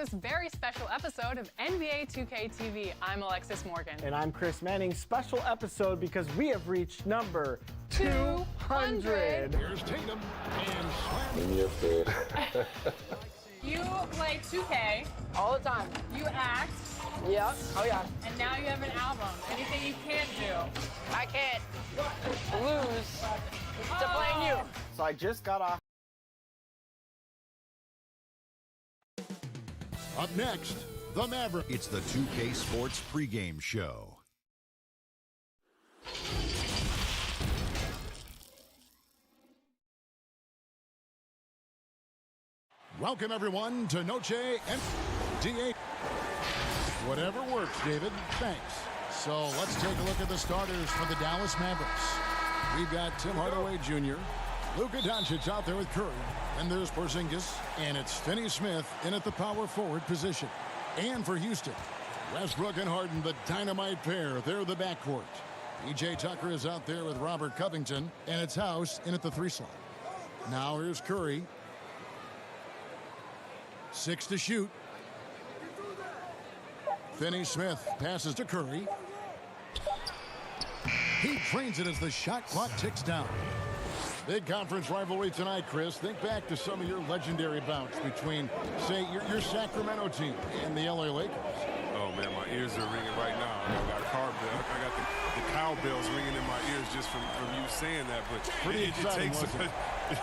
this very special episode of NBA 2K TV. I'm Alexis Morgan. And I'm Chris Manning. Special episode because we have reached number 200. Here's Tatum and slamming. You play 2K. All the time. You act. Yep. Oh, yeah. And now you have an album. Anything you can't do? I can't lose to playing you. So I just got off. Up next, the Maverick. It's the 2K Sports pregame show. Welcome, everyone, to Noche and DA. Whatever works, David. Thanks. So let's take a look at the starters for the Dallas Mavericks. We've got Tim Hardaway Jr., Luka Doncic out there with Curry, and there's Porzingis, and it's Finney-Smith in at the power forward position. And for Houston, Westbrook and Harden, the dynamite pair. They're the backcourt. PJ Tucker is out there with Robert Covington, and it's House in at the 3 slot. Now here's Curry. 6 to shoot. Finney-Smith passes to Curry. He drains it as the shot clock ticks down. Big conference rivalry tonight, Chris. Think back to some of your legendary bouts between, say, your Sacramento team and the LA Lakers. Oh, man, my ears are ringing right now. I got the cowbells ringing in my ears just from you saying that. But pretty exciting, wasn't it?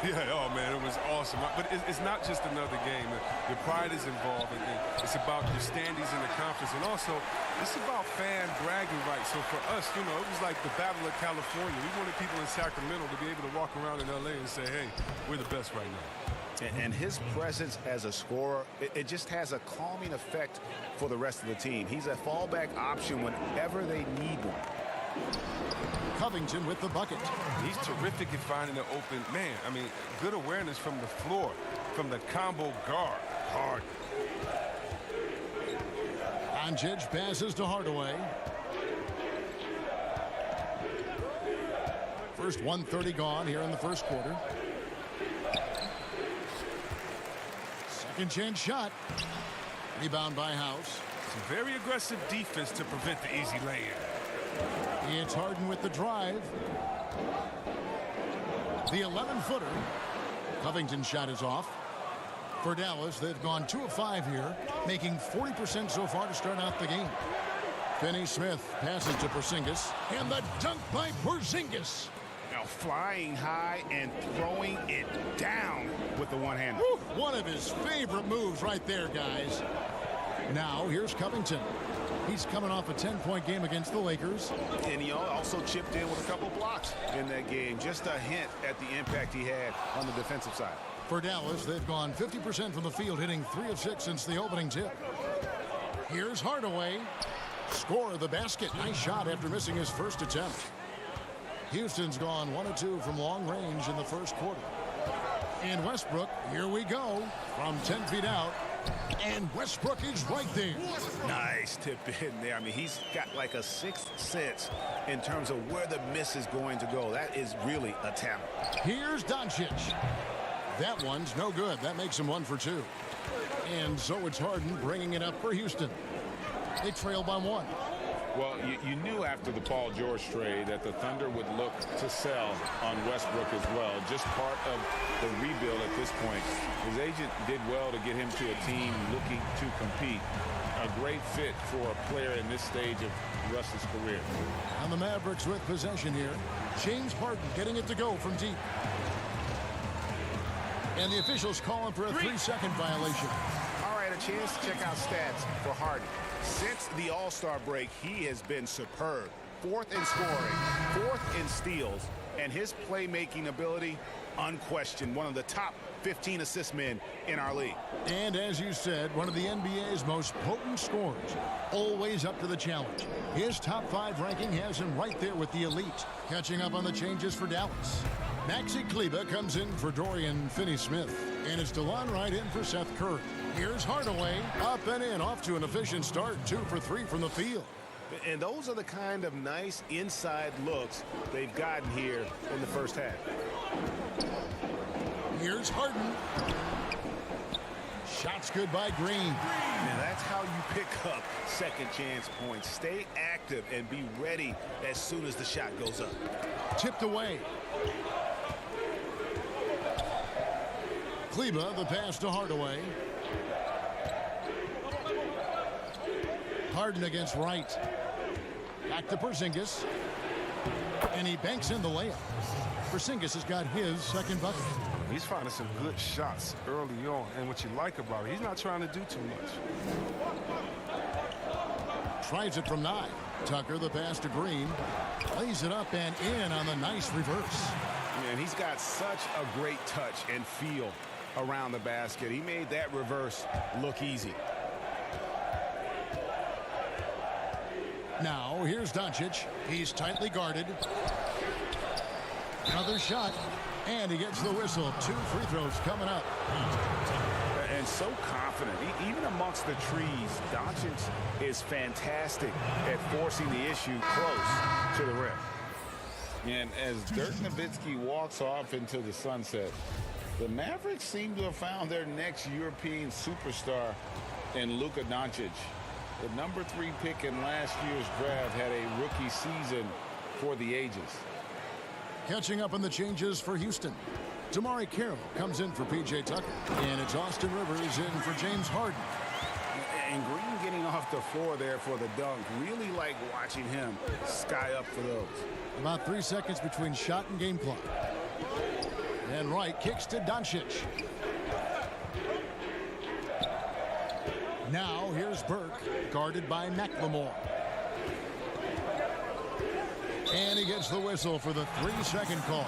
Yeah, oh, man, it was awesome. But it's not just another game. The pride is involved. And it's about your standings in the conference. And also, it's about fan bragging rights. So for us, you know, it was like the Battle of California. We wanted people in Sacramento to be able to walk around in L.A. and say, hey, we're the best right now. And his presence as a scorer, it just has a calming effect for the rest of the team. He's a fallback option whenever they need one. Covington with the bucket. He's terrific at finding the open man. I mean, good awareness from the floor, from the combo guard. Hard. Doncic passes to Hardaway. First 1:30 gone here in the first quarter. Second chance shot. Rebound by House. Some very aggressive defense to prevent the easy lay-in. It's Harden with the drive. The 11-footer. Covington shot is off. For Dallas, they've gone 2 of 5 here, making 40% so far to start out the game. Finney-Smith passes to Porzingis, and the dunk by Porzingis. Now flying high and throwing it down with the one-hander. One of his favorite moves right there, guys. Now here's Covington. He's coming off a 10-point game against the Lakers. And he also chipped in with a couple blocks in that game. Just a hint at the impact he had on the defensive side. For Dallas, they've gone 50% from the field, hitting 3 of 6 since the opening tip. Here's Hardaway. Score of the basket. Nice shot after missing his first attempt. Houston's gone 1 of 2 from long range in the first quarter. And Westbrook, here we go, from 10 feet out. And Westbrook is right there. Nice tip in there. I mean, he's got like a 6th sense in terms of where the miss is going to go. That is really a talent. Here's Doncic. That one's no good. That makes him 1 for 2. And so it's Harden bringing it up for Houston. They trail by 1. Well, you knew after the Paul George trade that the Thunder would look to sell on Westbrook as well. Just part of the rebuild at this point. His agent did well to get him to a team looking to compete. A great fit for a player in this stage of Russ's career. And the Mavericks with possession here. James Harden getting it to go from deep. And the officials calling for a 3-second violation. All right, a chance to check out stats for Harden. Since the All-Star break, he has been superb. 4th in scoring, 4th in steals, and his playmaking ability, unquestioned, one of the top 15 assist men in our league. And as you said, one of the NBA's most potent scorers, always up to the challenge. His top 5 ranking has him right there with the elite. Catching up on the changes for Dallas. Maxi Kleber comes in for Dorian Finney-Smith, and it's DeLon Wright in for Seth Curry. Here's Hardaway, up and in, off to an efficient start, 2 for 3 from the field. And those are the kind of nice inside looks they've gotten here in the first half. Here's Harden. Shot's good by Green. And that's how you pick up second chance points. Stay active and be ready as soon as the shot goes up. Tipped away. Kleba, the pass to Hardaway. Harden against Wright. Back to Porzingis. And he banks in the layup. Porzingis has got his second bucket. He's finding some good shots early on. And what you like about it, he's not trying to do too much. Tries it from 9. Tucker, the pass to Green. Lays it up and in on the nice reverse. And he's got such a great touch and feel around the basket. He made that reverse look easy. Now, here's Doncic. He's tightly guarded. Another shot. And he gets the whistle. 2 free throws coming up. And so confident. Even amongst the trees, Doncic is fantastic at forcing the issue close to the rim. And as Dirk Nowitzki walks off into the sunset, the Mavericks seem to have found their next European superstar in Luka Doncic. The number 3 pick in last year's draft had a rookie season for the ages. Catching up on the changes for Houston. Damari Carroll comes in for P.J. Tucker. And it's Austin Rivers in for James Harden. And Green getting off the floor there for the dunk. Really like watching him sky up for those. About 3 seconds between shot and game clock. And Wright kicks to Doncic. Now here's Burke, guarded by McLemore. And he gets the whistle for the 3-second call.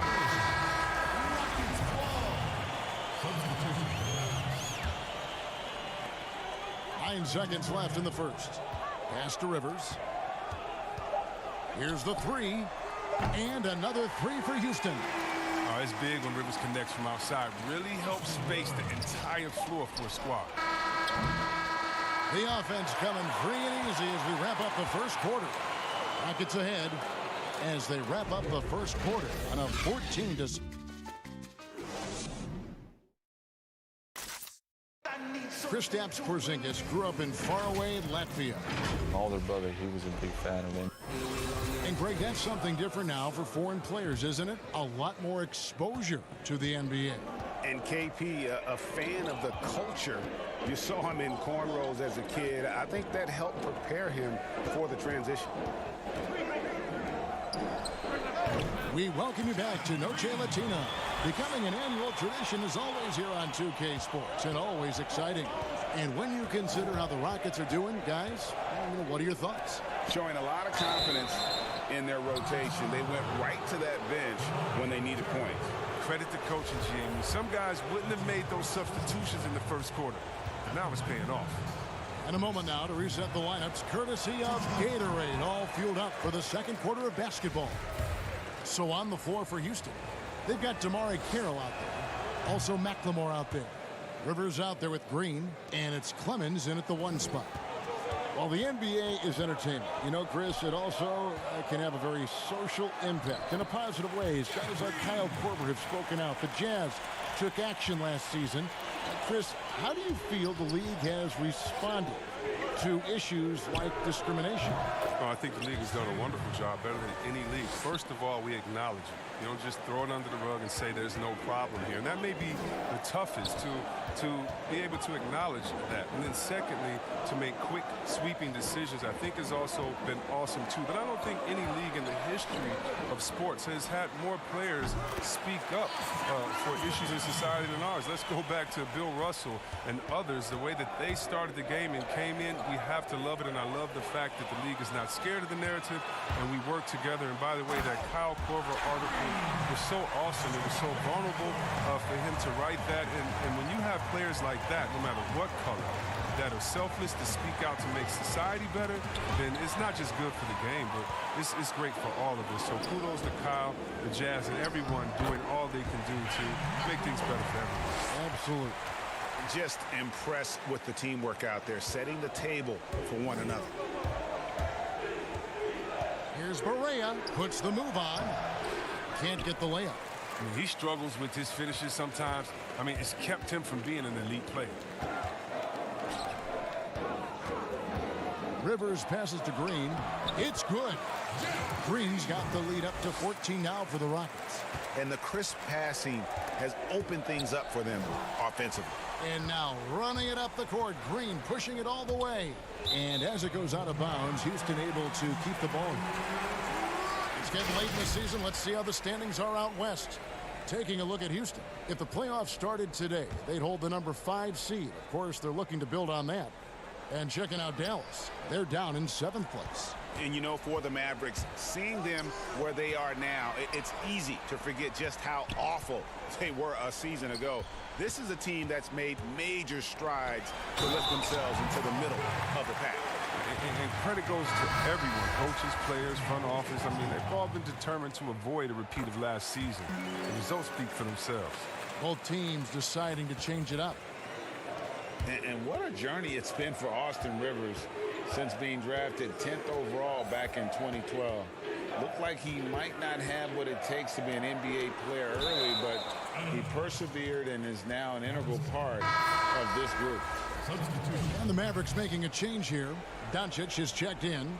Nine seconds left in the first. Pass to Rivers. Here's the 3. And another 3 for Houston. Oh, it's big when Rivers connects from outside. Really helps space the entire floor for a squad. The offense coming free and easy as we wrap up the first quarter. Rockets ahead as they wrap up the first quarter on a 14-. Kristaps Porzingis grew up in faraway Latvia. Older brother, he was a big fan of him. And Greg, that's something different now for foreign players, isn't it? A lot more exposure to the NBA. And KP, a fan of the culture. You saw him in cornrows as a kid. I think that helped prepare him for the transition. We welcome you back to Noche Latina. Becoming an annual tradition is always here on 2K Sports and always exciting. And when you consider how the Rockets are doing, guys, what are your thoughts? Showing a lot of confidence in their rotation. They went right to that bench when they needed points. Credit to coaching, Jamie. Some guys wouldn't have made those substitutions in the first quarter. But now it's paying off. In a moment now to reset the lineups, courtesy of Gatorade, all fueled up for the second quarter of basketball. So on the floor for Houston, they've got Damari Carroll out there. Also McLemore out there. Rivers out there with Green, and it's Clemens in at the 1 spot. While the NBA is entertainment, you know, Chris, it also can have a very social impact in a positive way. Guys like Kyle Korver have spoken out. The Jazz took action last season. Chris, how do you feel the league has responded to issues like discrimination? Oh, I think the league has done a wonderful job, better than any league. First of all, we acknowledge it. You don't just throw it under the rug and say there's no problem here. And that may be the toughest, to be able to acknowledge that. And then secondly, to make quick, sweeping decisions, I think has also been awesome too. But I don't think any league in the history of sports has had more players speak up for issues in society than ours. Let's go back to Bill Russell and others, the way that they started the game and came in. We have to love it, and I love the fact that the league is not scared of the narrative, and we work together. And by the way, that Kyle Korver article was so awesome. It was so vulnerable for him to write that. And when you have players like that, no matter what color, that are selfless to speak out to make society better, then it's not just good for the game, but it's great for all of us. So kudos to Kyle, the Jazz, and everyone doing all they can do to make things better for everyone. Absolutely. Just impressed with the teamwork out there, setting the table for one another. Here's Barea, puts the move on. Can't get the layup. I mean, he struggles with his finishes sometimes. I mean, it's kept him from being an elite player. Rivers passes to Green. It's good. Green's got the lead up to 14 now for the Rockets. And the crisp passing has opened things up for them offensively. And now running it up the court. Green pushing it all the way. And as it goes out of bounds, Houston able to keep the ball. It's getting late in the season. Let's see how the standings are out west. Taking a look at Houston. If the playoffs started today, they'd hold the number 5 seed. Of course, they're looking to build on that. And checking out Dallas, they're down in 7th place. And you know, for the Mavericks, seeing them where they are now, it's easy to forget just how awful they were a season ago. This is a team that's made major strides to lift themselves into the middle of the pack. And credit goes to everyone, coaches, players, front office. I mean, they've all been determined to avoid a repeat of last season. The results speak for themselves. Both teams deciding to change it up. And what a journey it's been for Austin Rivers since being drafted 10th overall back in 2012. Looked like he might not have what it takes to be an NBA player early, but he persevered and is now an integral part of this group. And the Mavericks making a change here. Doncic is checked in.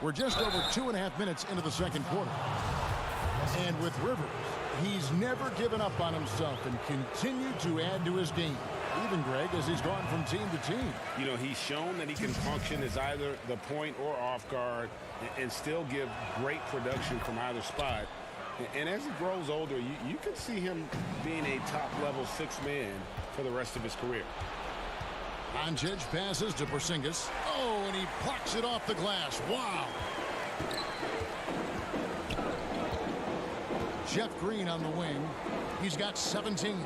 We're just over 2.5 minutes into the second quarter. And with Rivers, he's never given up on himself and continued to add to his game. Even, Greg, as he's gone from team to team. You know, he's shown that he can function as either the point or off guard and still give great production from either spot. And as he grows older, you can see him being a top-level 6 man for the rest of his career. Doncic passes to Porzingis. Oh, and he plucks it off the glass. Wow. Jeff Green on the wing. He's got 17.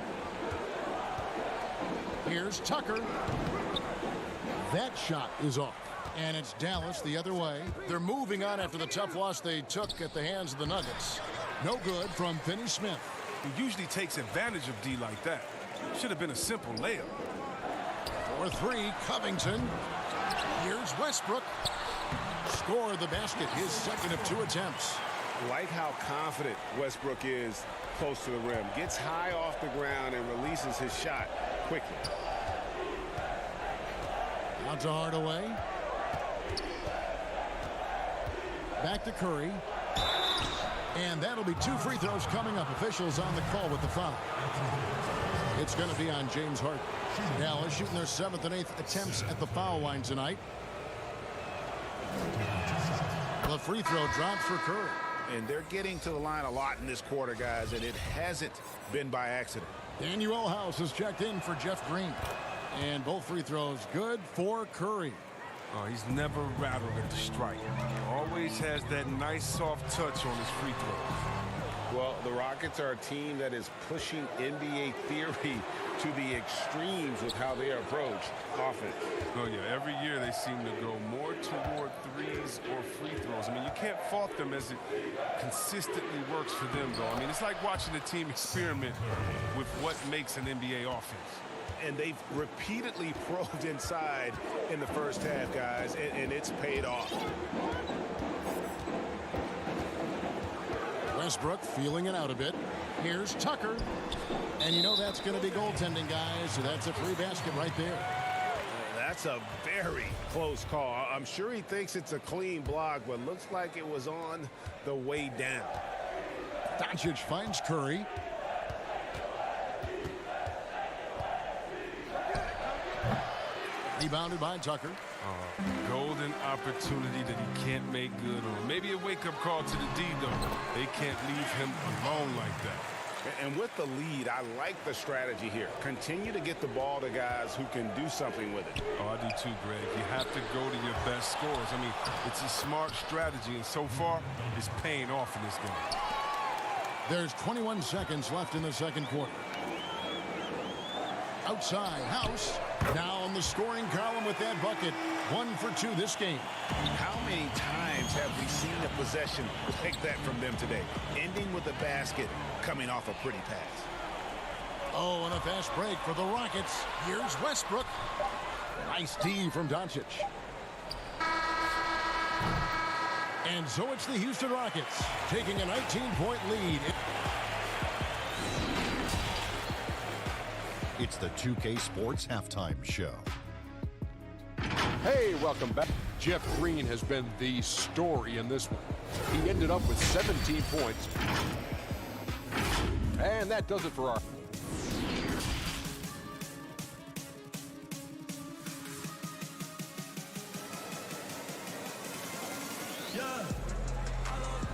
Here's Tucker. That shot is off. And it's Dallas the other way. They're moving on after the tough loss they took at the hands of the Nuggets. No good from Finney Smith. He usually takes advantage of D like that. Should have been a simple layup. For 3, Covington. Here's Westbrook. Score the basket, his second of 2 attempts. Like how confident Westbrook is close to the rim. Gets high off the ground and releases his shot quickly. Out to Hardaway. Back to Curry. And that'll be 2 free throws coming up. Officials on the call with the foul. It's going to be on James Harden. Dallas shooting their 7th and 8th attempts at the foul line tonight. The free throw drops for Curry. And they're getting to the line a lot in this quarter, guys, and it hasn't been by accident. Daniel House has checked in for Jeff Green. And both free throws good for Curry. Oh, he's never rattled at the strike. Always has that nice soft touch on his free throws. Well, the Rockets are a team that is pushing NBA theory to the extremes with how they approach offense. Oh, yeah, every year they seem to go more toward threes or free throws. I mean, you can't fault them as it consistently works for them, though. I mean, it's like watching a team experiment with what makes an NBA offense. And they've repeatedly probed inside in the first half, guys, and it's paid off. Westbrook feeling it out a bit. Here's Tucker. And you know that's going to be goaltending, guys. So that's a free basket right there. That's a very close call. I'm sure he thinks it's a clean block, but looks like it was on the way down. Doncic finds Curry. Rebounded by Tucker. Golden opportunity that he can't make good on. Maybe a wake-up call to the D, though. They can't leave him alone like that. And with the lead, I like the strategy here. Continue to get the ball to guys who can do something with it. Oh, I do too, Greg. You have to go to your best scorers. I mean, it's a smart strategy, and so far, it's paying off in this game. There's 21 seconds left in the second quarter. Outside, House. Now on the scoring column with that bucket. 1 for 2 this game. How many times have we seen a possession like that from them today? Ending with a basket, coming off a pretty pass. Oh, and a fast break for the Rockets. Here's Westbrook. Nice D from Doncic. And so it's the Houston Rockets taking a 19-point lead. It's the 2K Sports Halftime Show. Hey, welcome back. Jeff Green has been the story in this one. He ended up with 17 points. And that does it for our...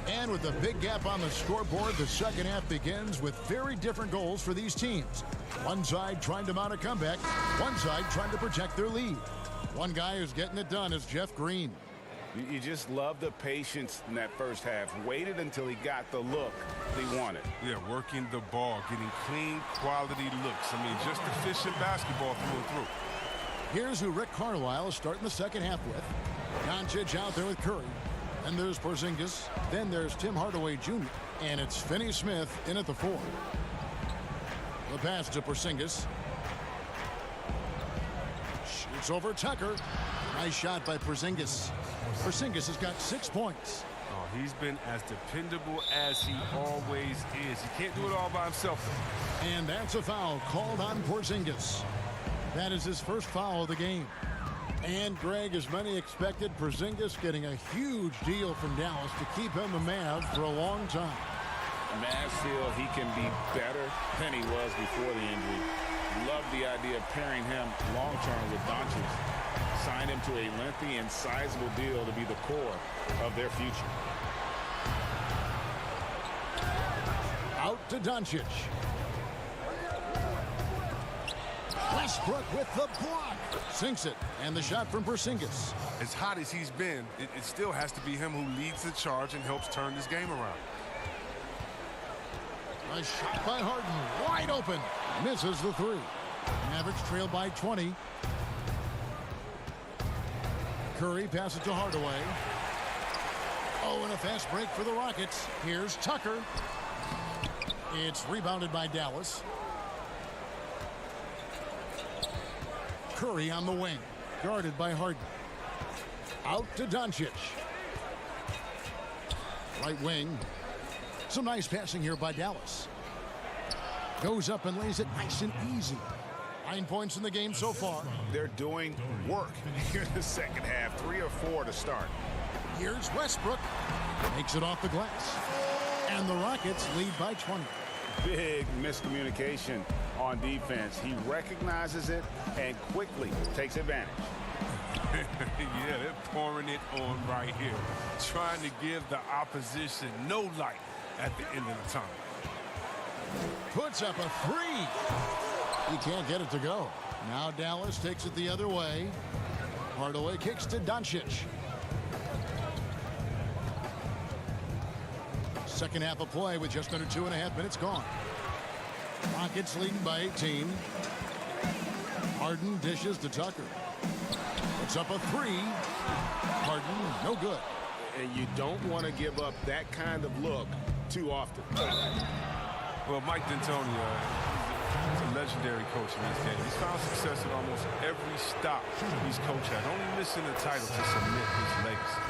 And with a big gap on the scoreboard, the second half begins with very different goals for these teams. One side trying to mount a comeback, one side trying to protect their lead. One guy who's getting it done is Jeff Green. You just love the patience in that first half. Waited until he got the look he wanted. Yeah, working the ball, getting clean, quality looks. I mean, just efficient basketball through and through. Here's who Rick Carlisle is starting the second half with. Doncic out there with Curry. Then there's Porzingis. Then there's Tim Hardaway Jr. And it's Finney Smith in at the 4. The pass to Porzingis. Shoots over Tucker. Nice shot by Porzingis. Porzingis has got 6 points. Oh, he's been as dependable as he always is. He can't do it all by himself. And that's a foul called on Porzingis. That is his first foul of the game. And Greg, as many expected, Porzingis getting a huge deal from Dallas to keep him a Mav for a long time. Mavs feel he can be better than he was before the injury. Love the idea of pairing him long-term with Doncic. Sign him to a lengthy and sizable deal to be the core of their future. Out to Doncic. Westbrook with the block. Sinks it. And the shot from Porzingis. As hot as he's been, it still has to be him who leads the charge and helps turn this game around. A shot by Harden. Wide open. Misses the 3. Mavericks trail by 20. Curry passes to Hardaway. Oh, and a fast break for the Rockets. Here's Tucker. It's rebounded by Dallas. Curry on the wing. Guarded by Harden. Out to Doncic. Right wing. Some nice passing here by Dallas. Goes up and lays it nice and easy. 9 points in the game so far. They're doing work here in the second half. 3 or 4 to start. Here's Westbrook. Makes it off the glass. And the Rockets lead by 20. Big miscommunication on defense. He recognizes it and quickly takes advantage. Yeah, they're pouring it on right here. Trying to give the opposition no light at the end of the time. Puts up a 3. He can't get it to go. Now Dallas takes it the other way. Hardaway kicks to Doncic. Second half of play with just under 2.5 minutes gone. Rockets leading by 18. Harden dishes to Tucker. Puts up a 3. Harden, no good. And you don't want to give up that kind of look too often. Well, Mike D'Antoni, he's a legendary coach in this game. He's found success at almost every stop he's coached at, only missing the title to cement his legacy.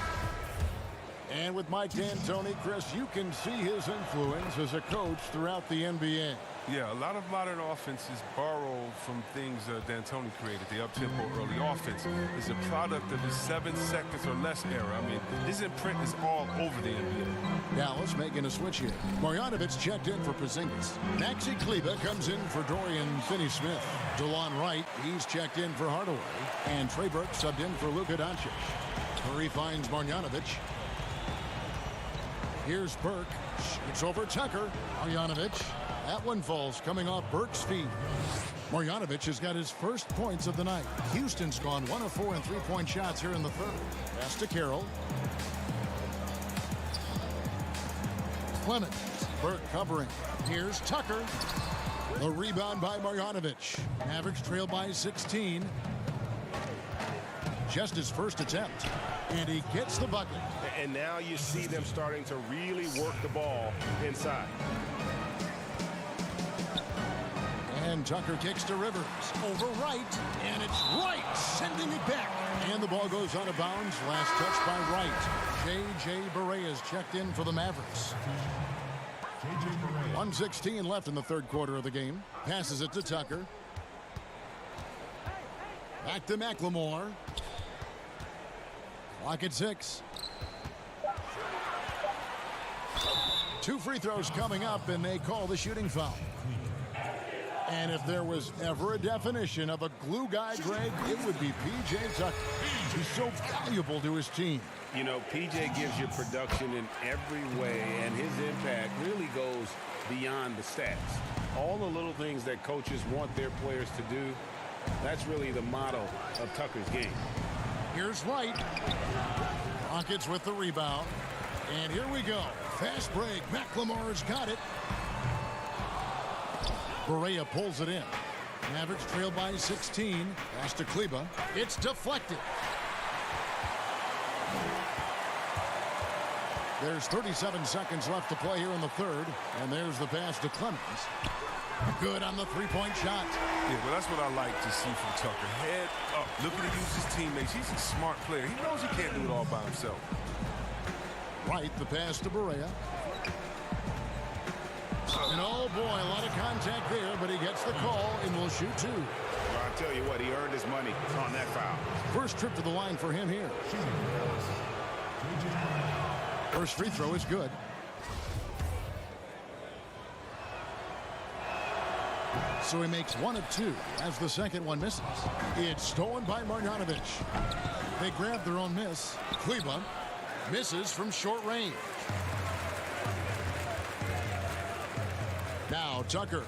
And with Mike D'Antoni, Chris, you can see his influence as a coach throughout the NBA. Yeah, a lot of modern offenses borrow from things D'Antoni created. The up-tempo early offense is a product of his 7 seconds or less era. I mean, his imprint is all over the NBA. Dallas making a switch here. Marjanovic checked in for Porzingis. Maxi Kleber comes in for Dorian Finney-Smith. DeLon Wright, he's checked in for Hardaway. And Trey Burke subbed in for Luka Doncic. Curry finds Marjanovic. Here's Burke. Shoots over Tucker. Marjanovic. That one falls coming off Burke's feet. Marjanovic has got his first points of the night. Houston's gone 1 of 4 in three-point shots here in the third. Pass to Carroll. Clemens. Burke covering. Here's Tucker. The rebound by Marjanovic. Mavericks trail by 16. Just his first attempt. And he gets the bucket. And now you see them starting to really work the ball inside. And Tucker kicks to Rivers. Over Wright. And it's Wright sending it back. And the ball goes out of bounds. Last touch by Wright. J.J. Barea is checked in for the Mavericks. 1:16 left in the third quarter of the game. Passes it to Tucker. Back to McLemore. Clock at 6. 2 free throws coming up, and they call the shooting foul. And if there was ever a definition of a glue guy, Greg, it would be P.J. Tucker. He's so valuable to his team. You know, P.J. gives you production in every way, and his impact really goes beyond the stats. All the little things that coaches want their players to do, that's really the motto of Tucker's game. Here's Wright. Rockets with the rebound. And here we go. Fast break. McLemore's got it. Berea pulls it in. Mavericks trail by 16. Pass to Kleba. It's deflected. There's 37 seconds left to play here in the third. And there's the pass to Clemens. Good on the three-point shot. Yeah, well, that's what I like to see from Tucker. Head up, looking to use his teammates. He's a smart player. He knows he can't do it all by himself. Right, the pass to Berea. And oh boy, a lot of contact there, but he gets the call and will shoot 2. Well, I tell you what, he earned his money on that foul. First trip to the line for him here. First free throw is good. So he makes 1 of 2 as the second one misses. It's stolen by Marjanovic. They grab their own miss. Kleba misses from short range. Now Tucker.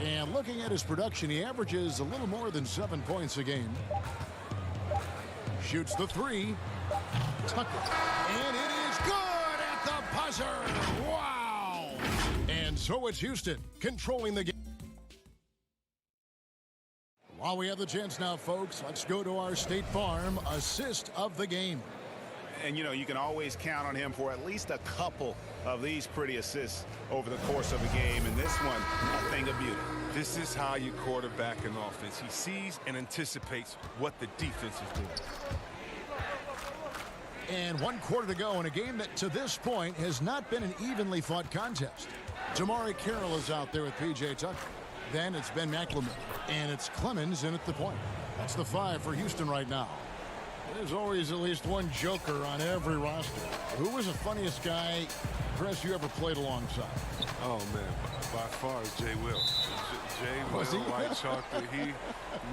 And looking at his production, he averages a little more than 7 points a game. Shoots the 3. Tucker. And it is good at the buzzer. Wow. And so it's Houston controlling the game. While we have the chance now, folks, let's go to our State Farm assist of the game. And, you know, you can always count on him for at least a couple of these pretty assists over the course of a game. And this one, a thing of beauty. This is how you quarterback an offense. He sees and anticipates what the defense is doing. And 1 quarter to go in a game that to this point has not been an evenly fought contest. Jamari Carroll is out there with P.J. Tucker. Then it's Ben McLemore. And it's Clemens in at the point. That's the 5 for Houston right now. There's always at least one joker on every roster. Who was the funniest guy, Chris, you ever played alongside? Oh, man, by far is Jay Will. Jay Will, White Chocolate, he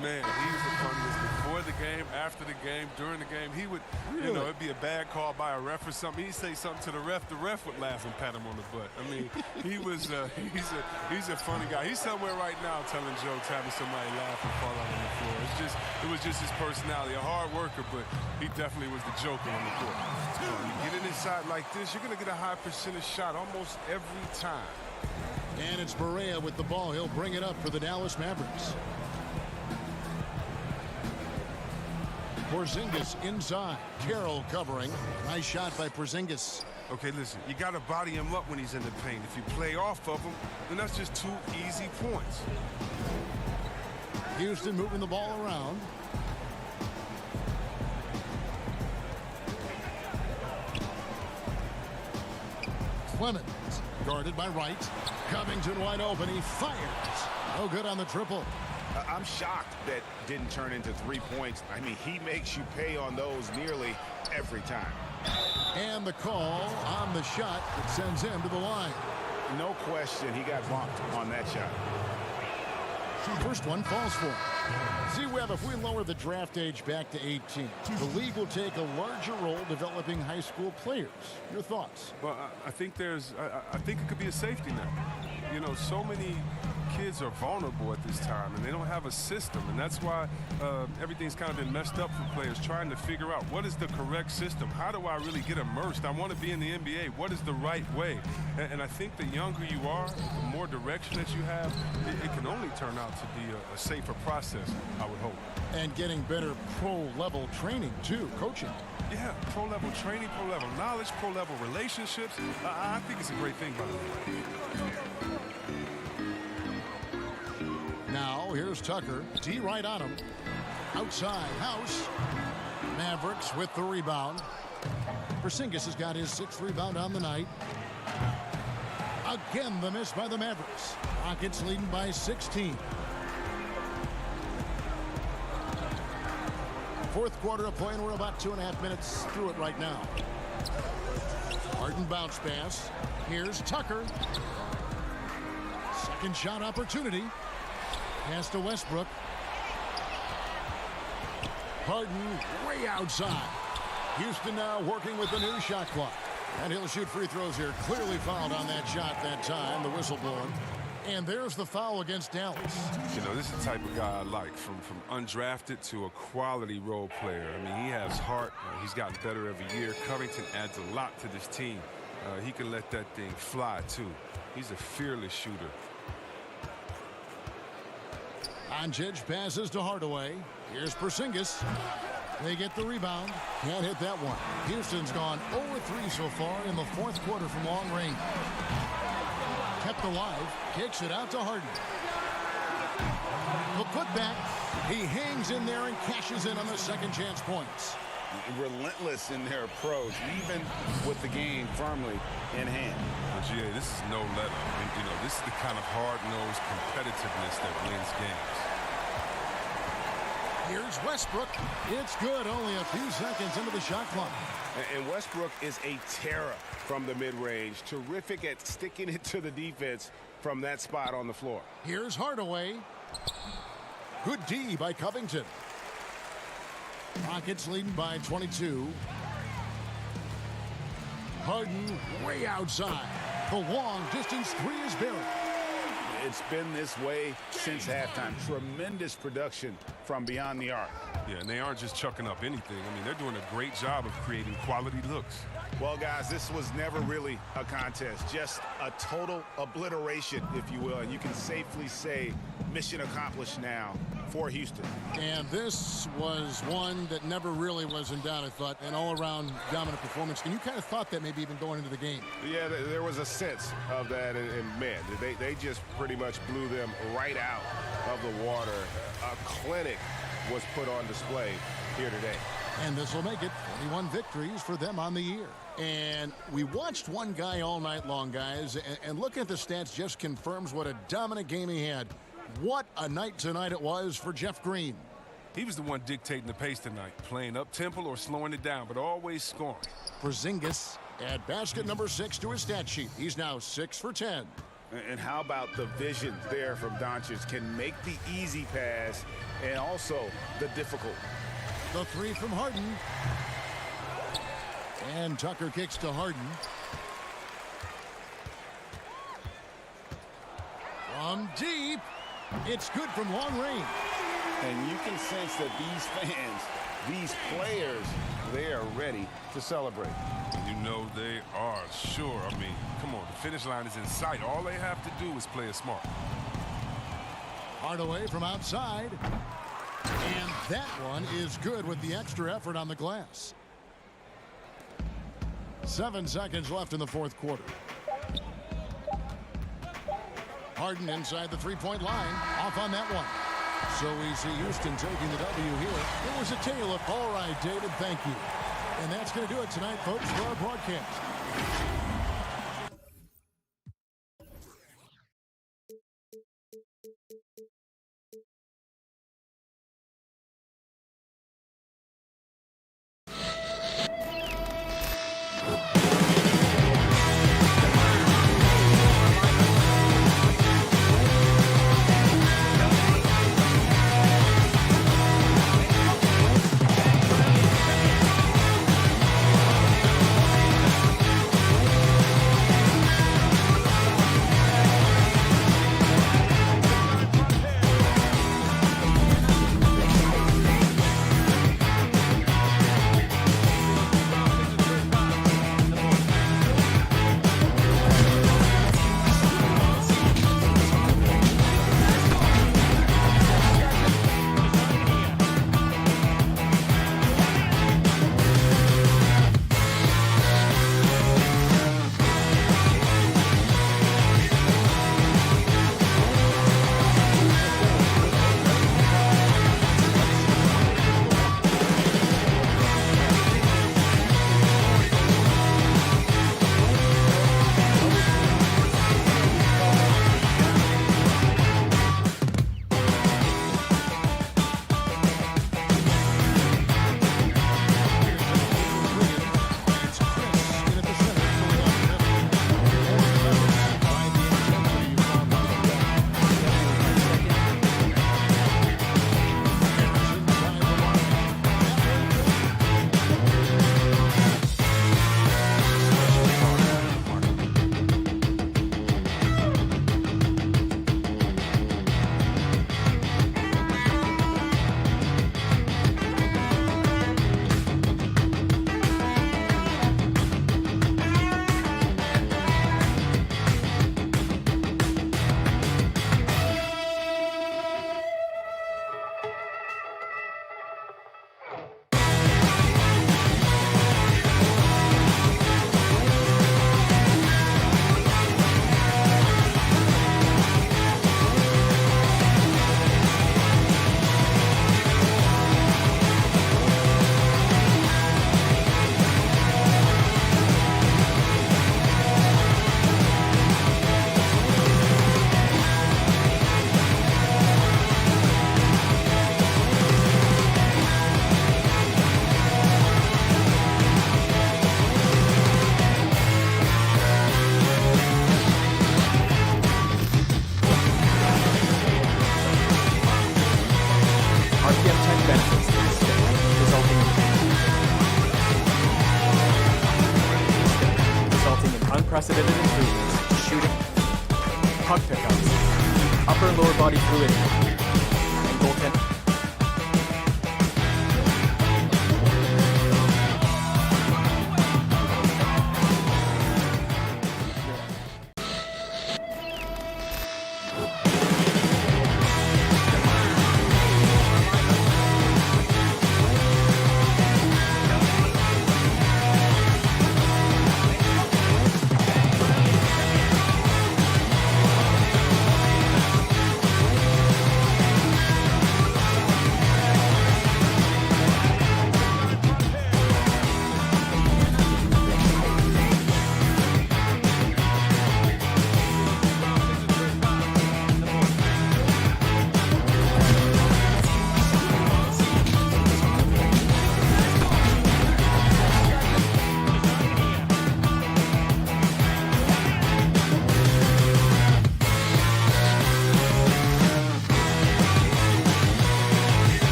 was the funniest before the game, after the game, during the game. He would, you know, it'd be a bad call by a ref or something. He'd say something to the ref would laugh and pat him on the butt. I mean, he was, he's a funny guy. He's somewhere right now telling jokes, having somebody laugh and fall out on the floor. It was just his personality, a hard worker, but he definitely was the joker on the court. You get it inside like this, you're going to get a high percentage shot almost every time. And it's Berea with the ball. He'll bring it up for the Dallas Mavericks. Porzingis inside. Carroll covering. Nice shot by Porzingis. Okay, listen, you got to body him up when he's in the paint. If you play off of him, then that's just 2 easy points. Houston moving the ball around. Clemens guarded by Wright. Covington wide open. He fires. No good on the triple. I'm shocked that didn't turn into 3 points. I mean, he makes you pay on those nearly every time. And the call on the shot that sends him to the line. No question, he got bumped on that shot. First one falls for him. Z-Web, if we lower the draft age back to 18, the league will take a larger role developing high school players. Your thoughts? Well, I think I think it could be a safety net. You know, so many kids are vulnerable at this time, and they don't have a system, and that's why everything's kind of been messed up for players trying to figure out what is the correct system. How do I really get immersed? I want to be in the NBA. What is the right way? And I think the younger you are, the more direction that you have, it can only turn out to be a safer process, I would hope. And getting better pro-level training, too, coaching. Yeah, pro-level training, pro-level knowledge, pro-level relationships. I think it's a great thing, by the way. Now, here's Tucker. D right on him. Outside, House. Mavericks with the rebound. Porzingis has got his 6th rebound on the night. Again, the miss by the Mavericks. Rockets leading by 16. Fourth quarter of play, and we're about 2.5 minutes through it right now. Harden bounce pass. Here's Tucker. Second shot opportunity. Pass to Westbrook. Harden way outside. Houston now working with the new shot clock. And he'll shoot free throws here. Clearly fouled on that shot that time. The whistle blown. And there's the foul against Dallas. You know, this is the type of guy I like. From undrafted to a quality role player. I mean, he has heart. He's gotten better every year. Covington adds a lot to this team. He can let that thing fly, too. He's a fearless shooter. Doncic passes to Hardaway. Here's Porzingis. They get the rebound. Can't hit that one. Houston's gone 0-3 so far in the fourth quarter from long range. Kept alive. Kicks it out to Harden. The putback. He hangs in there and cashes in on the second chance points. Relentless in their approach, even with the game firmly in hand. But GA, this is no let up. You know, this is the kind of hard-nosed competitiveness that wins games. Here's Westbrook. It's good. Only a few seconds into the shot clock. And Westbrook is a terror from the mid-range. Terrific at sticking it to the defense from that spot on the floor. Here's Hardaway. Good D by Covington. Rockets leading by 22. Harden way outside. The long distance three is buried. It's been this way since halftime. Tremendous production from beyond the arc. Yeah, and they aren't just chucking up anything. I mean, they're doing a great job of creating quality looks. Well, guys, this was never really a contest. Just a total obliteration, if you will. And you can safely say mission accomplished now for Houston. And this was one that never really was in doubt, I thought. An all-around dominant performance. And you kind of thought that maybe even going into the game. Yeah, there was a sense of that. And man, they just pretty much blew them right out of the water. A clinic was put on display here today. And this will make it 21 victories for them on the year. And we watched one guy all night long, guys, and looking at the stats just confirms what a dominant game he had. What a night tonight it was for Jeff Green. He was the one dictating the pace tonight, playing up-tempo or slowing it down, but always scoring. Porzingis add basket number 6 to his stat sheet. He's now 6 for 10. And how about the vision there from Doncic? Can make the easy pass and also the difficult. The three from Harden. And Tucker kicks to Harden. From deep. It's good from long range. And you can sense that these fans, these players, they are ready to celebrate. You know they are, sure. I mean, come on, the finish line is in sight. All they have to do is play it smart. Hardaway from outside. And that one is good with the extra effort on the glass. 7 seconds left in the fourth quarter. Harden inside the three-point line. Off on that one. So we see Houston taking the W here. It was a tale of, all right, David, thank you. And that's going to do it tonight, folks, for our broadcast. benefits to the stick, resulting in unprecedented improvements in shooting, puck pickups, upper and lower body fluidity, and goaltending.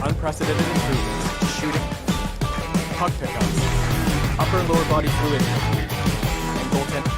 Unprecedented improvements in shooting, puck pickups, upper and lower body fluidity, and goaltending.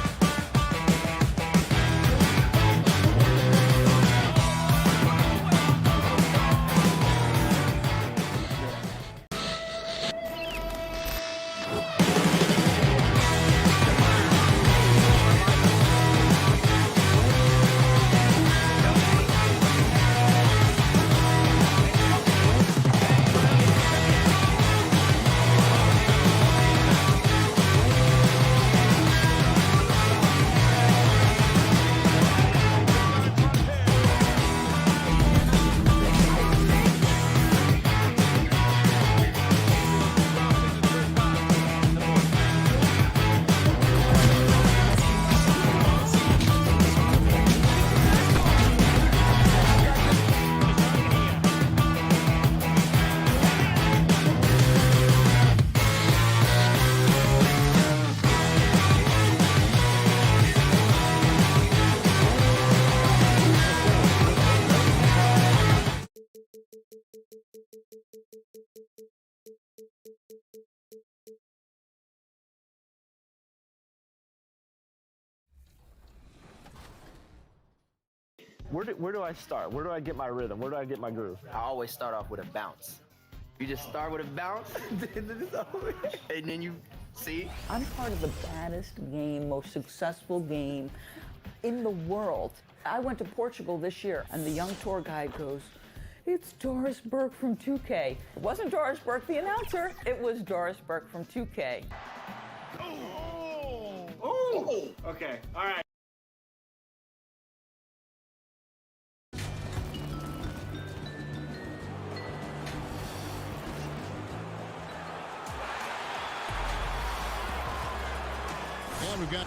Where do I start? Where do I get my rhythm? Where do I get my groove? I always start off with a bounce. You just start with a bounce, and then you see. I'm part of the baddest game, most successful game in the world. I went to Portugal this year, and the young tour guide goes, It's Doris Burke from 2K. It wasn't Doris Burke, the announcer. It was Doris Burke from 2K. Oh! Okay, all right. And we've got,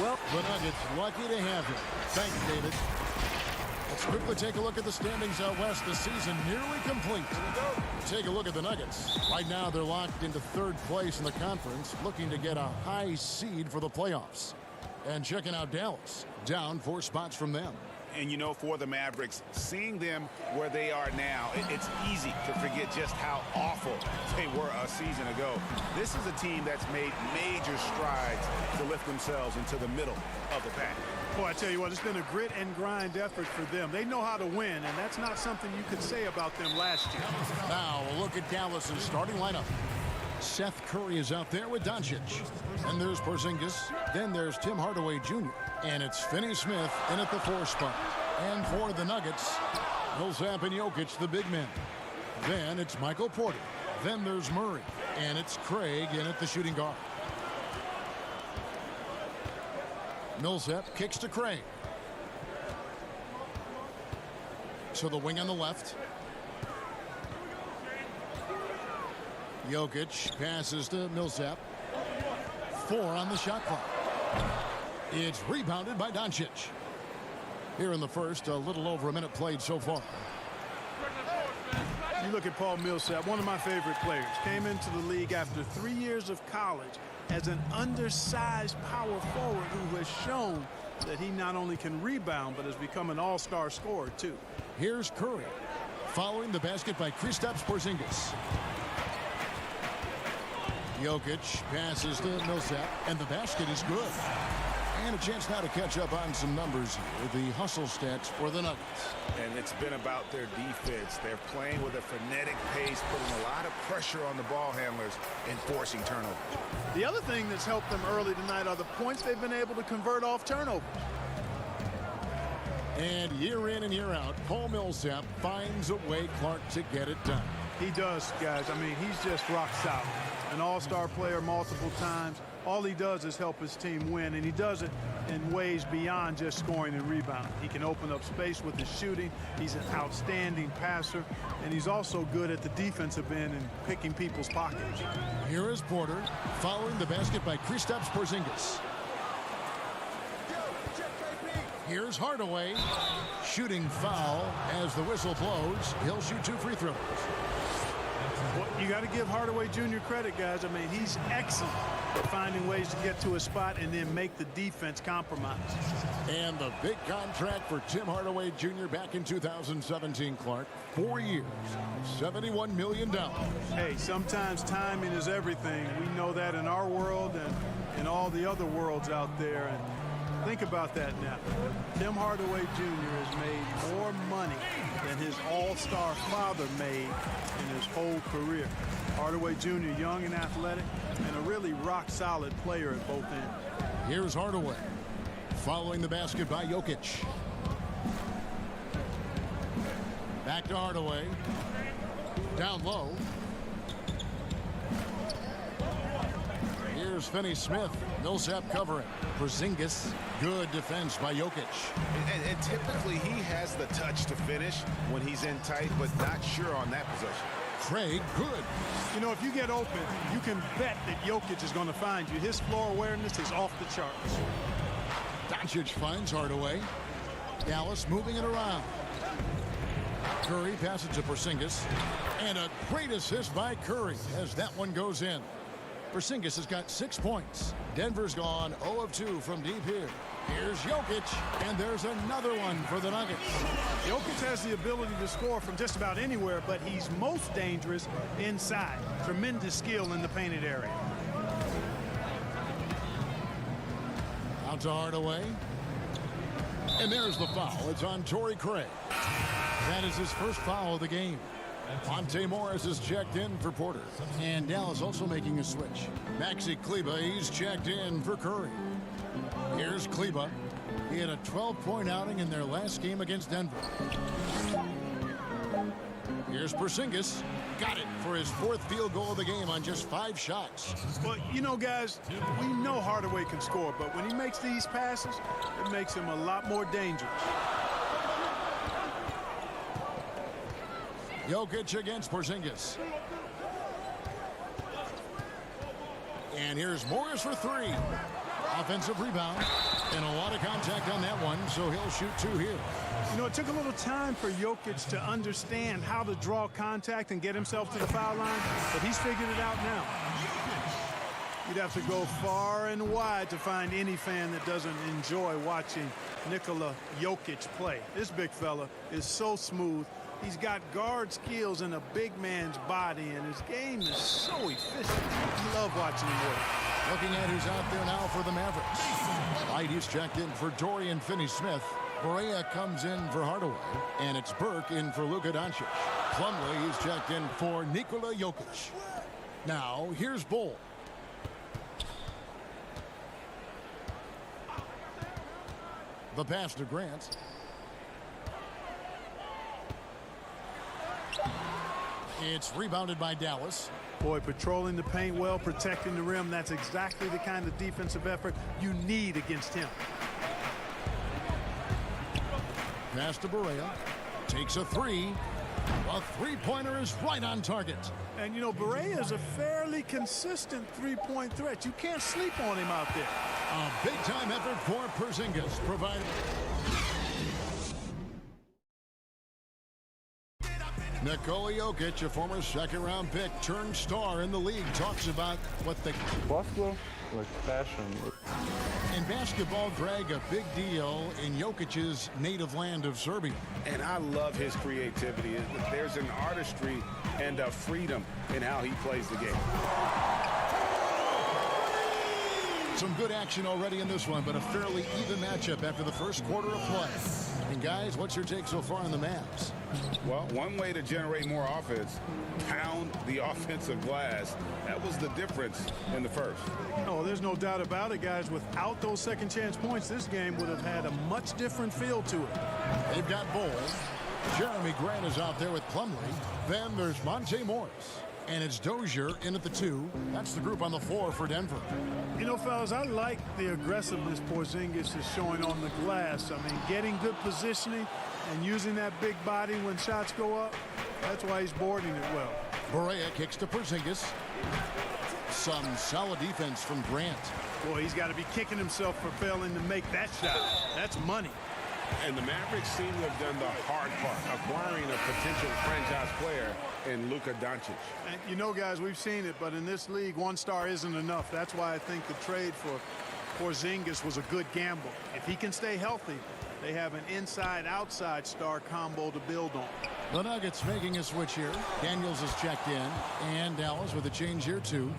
well, the Nuggets lucky to have him. Thanks, David. Let's quickly take a look at the standings out west. The season nearly complete. Take a look at the Nuggets. Right now, they're locked into third place in the conference, looking to get a high seed for the playoffs. And checking out Dallas, down 4 spots from them. And you know, for the Mavericks, seeing them where they are now, it's easy to forget just how awful they were a season ago. This is a team that's made major strides to lift themselves into the middle of the pack. Boy, I tell you what, it's been a grit and grind effort for them. They know how to win, and that's not something you could say about them last year. Now, we'll look at Dallas's starting lineup. Seth Curry is out there with Doncic. Then there's Porzingis. Then there's Tim Hardaway Jr. And it's Finney-Smith in at the 4 spot. And for the Nuggets, Millsap and Jokic, the big men. Then it's Michael Porter. Then there's Murray. And it's Craig in at the shooting guard. Millsap kicks to Craig. To the wing on the left. Jokic passes to Millsap. 4 on the shot clock. It's rebounded by Doncic. Here in the first, a little over a minute played so far. You look at Paul Millsap, one of my favorite players. Came into the league after 3 years of college as an undersized power forward who has shown that he not only can rebound, but has become an all-star scorer, too. Here's Curry, following the basket by Kristaps Porzingis. Jokic passes to Millsap, and the basket is good. And a chance now to catch up on some numbers here. The hustle stats for the Nuggets. And it's been about their defense. They're playing with a frenetic pace, putting a lot of pressure on the ball handlers and forcing turnovers. The other thing that's helped them early tonight are the points they've been able to convert off turnovers. And year in and year out, Paul Millsap finds a way, Clark, to get it done. He does, guys. I mean, he's just rock solid. An all-star player multiple times. All he does is help his team win, and he does it in ways beyond just scoring and rebounding. He can open up space with his shooting. He's an outstanding passer, and he's also good at the defensive end and picking people's pockets. Here is Porter, following the basket by Kristaps Porzingis. Here's Hardaway, shooting foul as the whistle blows. He'll shoot 2 free throws. Well, you got to give Hardaway Jr. credit, guys. I mean, he's excellent at finding ways to get to a spot and then make the defense compromise. And the big contract for Tim Hardaway Jr. back in 2017, Clark. 4 years, $71 million. Hey, sometimes timing is everything. We know that in our world and in all the other worlds out there. And think about that now. Tim Hardaway Jr. has made more money than his all-star father made in his whole career. Hardaway Jr., young and athletic, and a really rock-solid player at both ends. Here's Hardaway, following the basket by Jokic. Back to Hardaway. Down low. Here's Finney-Smith. Millsap covering. Porzingis. Good defense by Jokic. And typically he has the touch to finish when he's in tight, but not sure on that possession. Craig, good. You know, if you get open, you can bet that Jokic is going to find you. His floor awareness is off the charts. Doncic finds Hardaway. Dallas moving it around. Curry passes to Porzingis. And a great assist by Curry as that one goes in. Porzingis has got 6 points. Denver's gone 0 of 2 from deep here. Here's Jokic, and there's another one for the Nuggets. Jokic has the ability to score from just about anywhere, but he's most dangerous inside. Tremendous skill in the painted area. Out to Hardaway. And there's the foul. It's on Torrey Craig. That is his first foul of the game. Monte Morris is checked in for Porter. And Dallas also making a switch. Maxi Kleber, he's checked in for Curry. Here's Kleber. He had a 12-point outing in their last game against Denver. Here's Porzingis. Got it for his 4th field goal of the game on just 5 shots. Well, you know, guys, we know Hardaway can score, but when he makes these passes, it makes him a lot more dangerous. Jokic against Porzingis. And here's Morris for 3. Offensive rebound. And a lot of contact on that one, so he'll shoot 2 here. You know, it took a little time for Jokic to understand how to draw contact and get himself to the foul line, but he's figured it out now. You'd have to go far and wide to find any fan that doesn't enjoy watching Nikola Jokic play. This big fella is so smooth. He's got guard skills and a big man's body, and his game is so efficient. I love watching him work. Looking at who's out there now for the Mavericks. Heidi's checked in for Dorian Finney-Smith. Barea comes in for Hardaway. And it's Burke in for Luka Doncic. Plumlee is checked in for Nikola Jokic. Now, here's Bull. The pass to Grant. It's rebounded by Dallas. Boy, patrolling the paint well, protecting the rim. That's exactly the kind of defensive effort you need against him. Pass to Barea. Takes a 3. A 3-pointer is right on target. And, you know, Barea is a fairly consistent 3-point threat. You can't sleep on him out there. A big-time effort for Porzingis, provided. Nikola Jokic, a former second-round pick, turned star in the league, talks about what the basketball, like passion. In basketball, Greg, a big deal in Jokic's native land of Serbia. And I love his creativity. There's an artistry and a freedom in how he plays the game. Some good action already in this one, but a fairly even matchup after the first quarter of play. And guys, what's your take so far on the Mavs? Well, one way to generate more offense, pound the offensive glass. That was the difference in the first. Oh, there's no doubt about it, guys. Without those second chance points, this game would have had a much different feel to it. They've got Bowles. Jeremy Grant is out there with Plumlee. Then there's Monte Morris. And it's Dozier in at the 2. That's the group on the floor for Denver. You know, fellas, I like the aggressiveness Porzingis is showing on the glass. I mean, getting good positioning and using that big body when shots go up. That's why he's boarding it well. Barea kicks to Porzingis. Some solid defense from Grant. Boy, he's got to be kicking himself for failing to make that shot. That's money. And the Mavericks seem to have done the hard part, acquiring a potential franchise player in Luka Doncic. And you know, guys, we've seen it, but in this league, 1 star isn't enough. That's why I think the trade for Porzingis was a good gamble. If he can stay healthy, they have an inside-outside star combo to build on. The Nuggets making a switch here. Daniels is checked in, and Dallas with a change here too.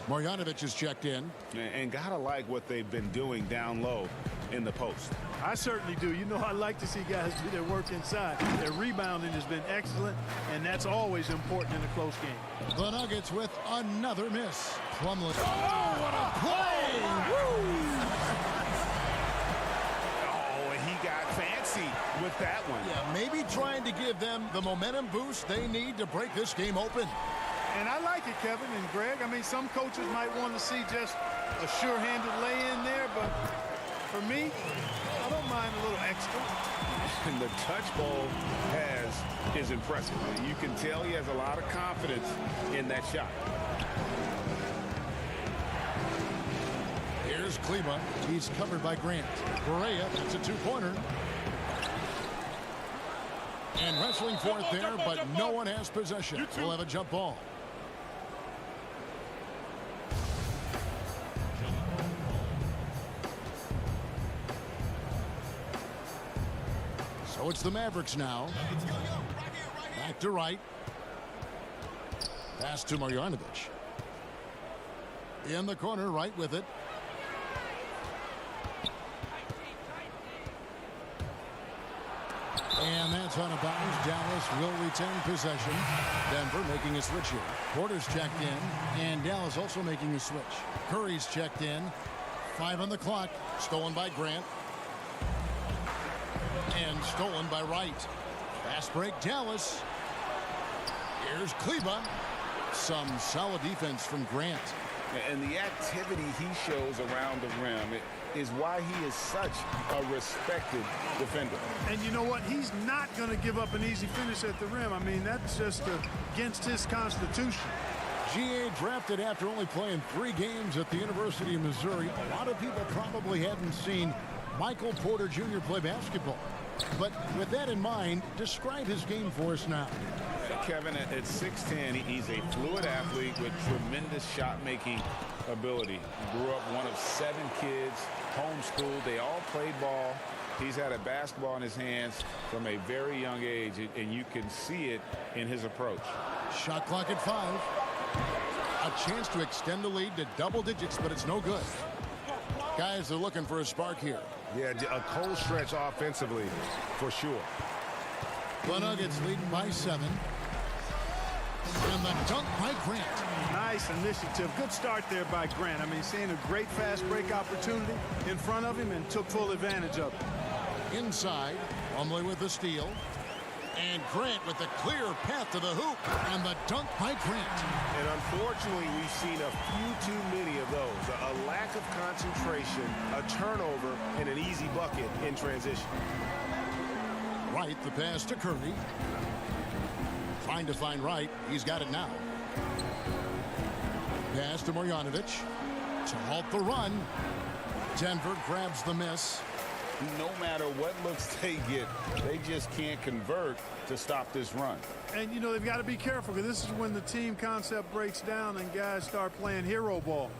Marjanovic is checked in. And gotta like what they've been doing down low in the post. I certainly do. You know, I like to see guys do their work inside. Their rebounding has been excellent, and that's always important in a close game. The Nuggets with another miss. Plumlee. Oh, what a play! Woo! Oh, and he got fancy with that one. Yeah, maybe trying to give them the momentum boost they need to break this game open. And I like it, Kevin and Greg. I mean, some coaches might want to see just a sure-handed lay-in there, but for me, I don't mind a little extra. And the touch ball is impressive. You can tell he has a lot of confidence in that shot. Here's Kleba. He's covered by Grant. Barea, it's a 2-pointer. And wrestling for it there, but no one has possession. We'll have a jump ball. So it's the Mavericks now. Back to right. Pass to Marjanovic. In the corner, right with it. And that's out of bounds. Dallas will retain possession. Denver making a switch here. Porter's checked in, and Dallas also making a switch. Curry's checked in. 5 on the clock. Stolen by Grant. And stolen by Wright. Fast break, Dallas. Here's Kleba. Some solid defense from Grant. And the activity he shows around the rim is why he is such a respected defender. And you know what? He's not going to give up an easy finish at the rim. I mean, that's just against his constitution. GA drafted after only playing 3 games at the University of Missouri. A lot of people probably hadn't seen Michael Porter Jr. play basketball. But with that in mind, describe his game for us now. Kevin, at 6'10", he's a fluid athlete with tremendous shot-making ability. Grew up one of 7 kids, homeschooled. They all played ball. He's had a basketball in his hands from a very young age, and you can see it in his approach. Shot clock at 5. A chance to extend the lead to double digits, but it's no good. Guys are looking for a spark here. Yeah, a cold stretch offensively, for sure. The Nuggets leading by 7. And the dunk by Grant. Nice initiative. Good start there by Grant. I mean, seeing a great fast break opportunity in front of him and took full advantage of it. Inside, Plumlee with the steal. And Grant with the clear path to the hoop. And the dunk by Grant. And unfortunately, we've seen a few too many of those. A lack of concentration, a turnover, and an easy bucket in transition. Wright, the pass to Curry. Trying to find Wright. He's got it now. Pass to Marjanovic to halt the run. Denver grabs the miss. No matter what looks they get, they just can't convert to stop this run. And, you know, they've got to be careful because this is when the team concept breaks down and guys start playing hero ball.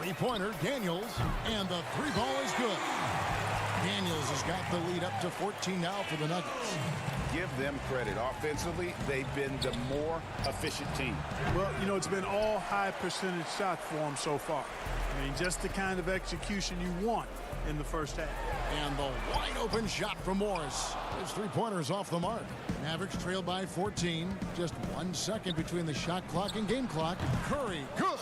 3-pointer, Daniels, and the 3 ball is good. Daniels has got the lead up to 14 now for the Nuggets. Give them credit. Offensively, they've been the more efficient team. Well, you know, it's been all high percentage shots for them so far. I mean, just the kind of execution you want in the first half. And the wide open shot from Morris. His 3-pointers off the mark. Mavericks trailed by 14. Just 1 second between the shot clock and game clock. Curry, good.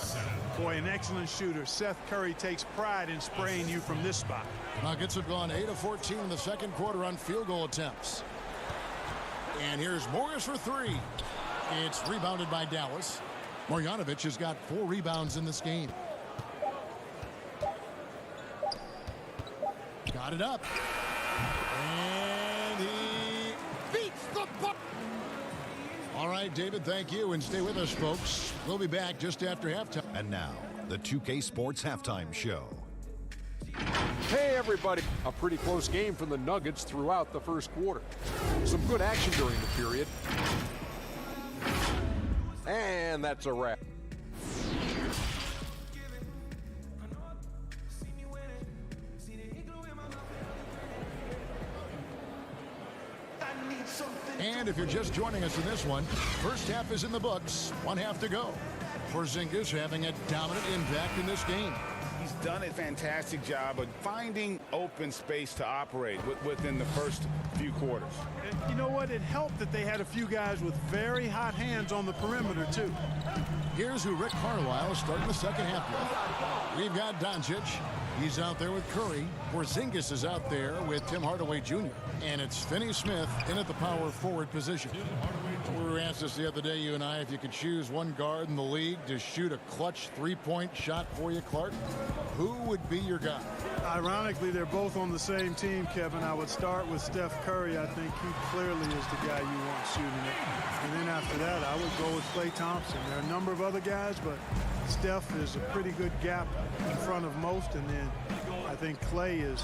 Boy, an excellent shooter. Seth Curry takes pride in spraying you from this spot. Nuggets have gone 8 of 14 in the second quarter on field goal attempts. And here's Morris for 3. It's rebounded by Dallas. Marjanovic has got 4 rebounds in this game. Got it up. And he beats the buck. All right, David, thank you. And stay with us, folks. We'll be back just after halftime. And now, the 2K Sports Halftime Show. Hey, everybody. A pretty close game for the Nuggets throughout the first quarter. Some good action during the period. And that's a wrap. And if you're just joining us in this one, first half is in the books. 1 half to go. Porzingis having a dominant impact in this game. He's done a fantastic job of finding open space to operate within the first few quarters. And you know what? It helped that they had a few guys with very hot hands on the perimeter, too. Here's who Rick Carlisle is starting the second half with. We've got Doncic. He's out there with Curry. Porzingis is out there with Tim Hardaway Jr. And it's Finney Smith in at the power forward position. We were asked this the other day, you and I, if you could choose one guard in the league to shoot a clutch 3-point shot for you, Clark, who would be your guy? Ironically, they're both on the same team, Kevin. I would start with Steph Curry. I think he clearly is the guy you want shooting it. And then after that, I would go with Klay Thompson. There are a number of other guys, but Steph is a pretty good gap in front of most. And then I think Klay is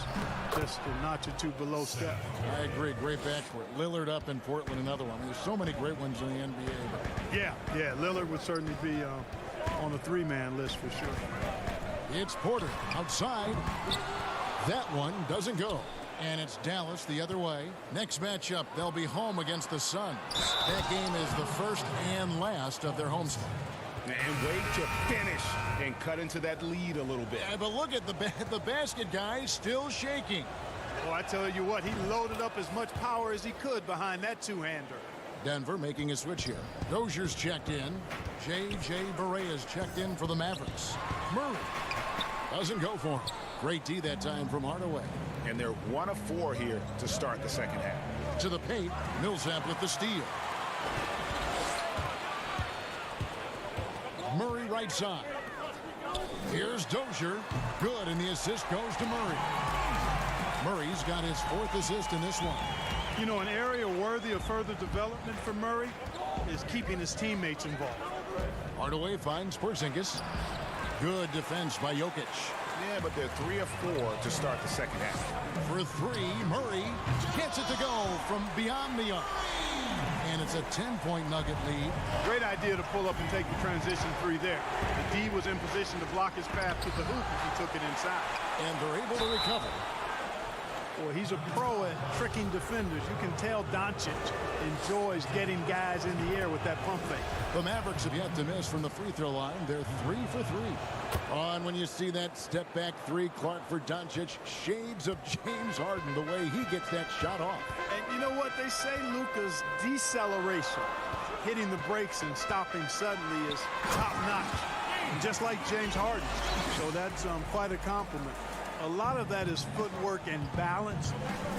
just a notch or two below Steph. I agree. Great backcourt. Lillard up in Portland, another one. There's so many great ones in the NBA. Yeah, Lillard would certainly be on the 3-man list for sure. It's Porter outside. That one doesn't go. And it's Dallas the other way. Next matchup, they'll be home against the Suns. That game is the first and last of their homestand. And wait to finish and cut into that lead a little bit. Yeah, but look at the basket, guys, still shaking. Well, I tell you what, he loaded up as much power as he could behind that two-hander. Denver making a switch here. Dozier's checked in. J.J. Barea's checked in for the Mavericks. Murray doesn't go for him. Great D that time from Hardaway. And they're 1 of 4 here to start the second half. To the paint, Millsap with the steal. right side. Here's Dozier. Good, and the assist goes to Murray. Murray's got his 4th assist in this one. You know, an area worthy of further development for Murray is keeping his teammates involved. Hardaway finds Porzingis. Good defense by Jokic. Yeah, but they're 3 of 4 to start the second half. For 3, Murray gets it to go from beyond the arc. And it's a 10-point Nugget lead. Great idea to pull up and take the transition 3 there. The D was in position to block his path to the hoop if he took it inside. And they're able to recover. Boy, he's a pro at tricking defenders. You can tell Doncic enjoys getting guys in the air with that pump fake. The Mavericks have yet to miss from the free throw line. They're 3 for 3. On when you see that step back 3, Clark for Doncic. Shades of James Harden, the way he gets that shot off. And you know what they say, Luka's deceleration, hitting the brakes and stopping suddenly, is top notch, just like James Harden. So that's quite a compliment. A lot of that is footwork and balance,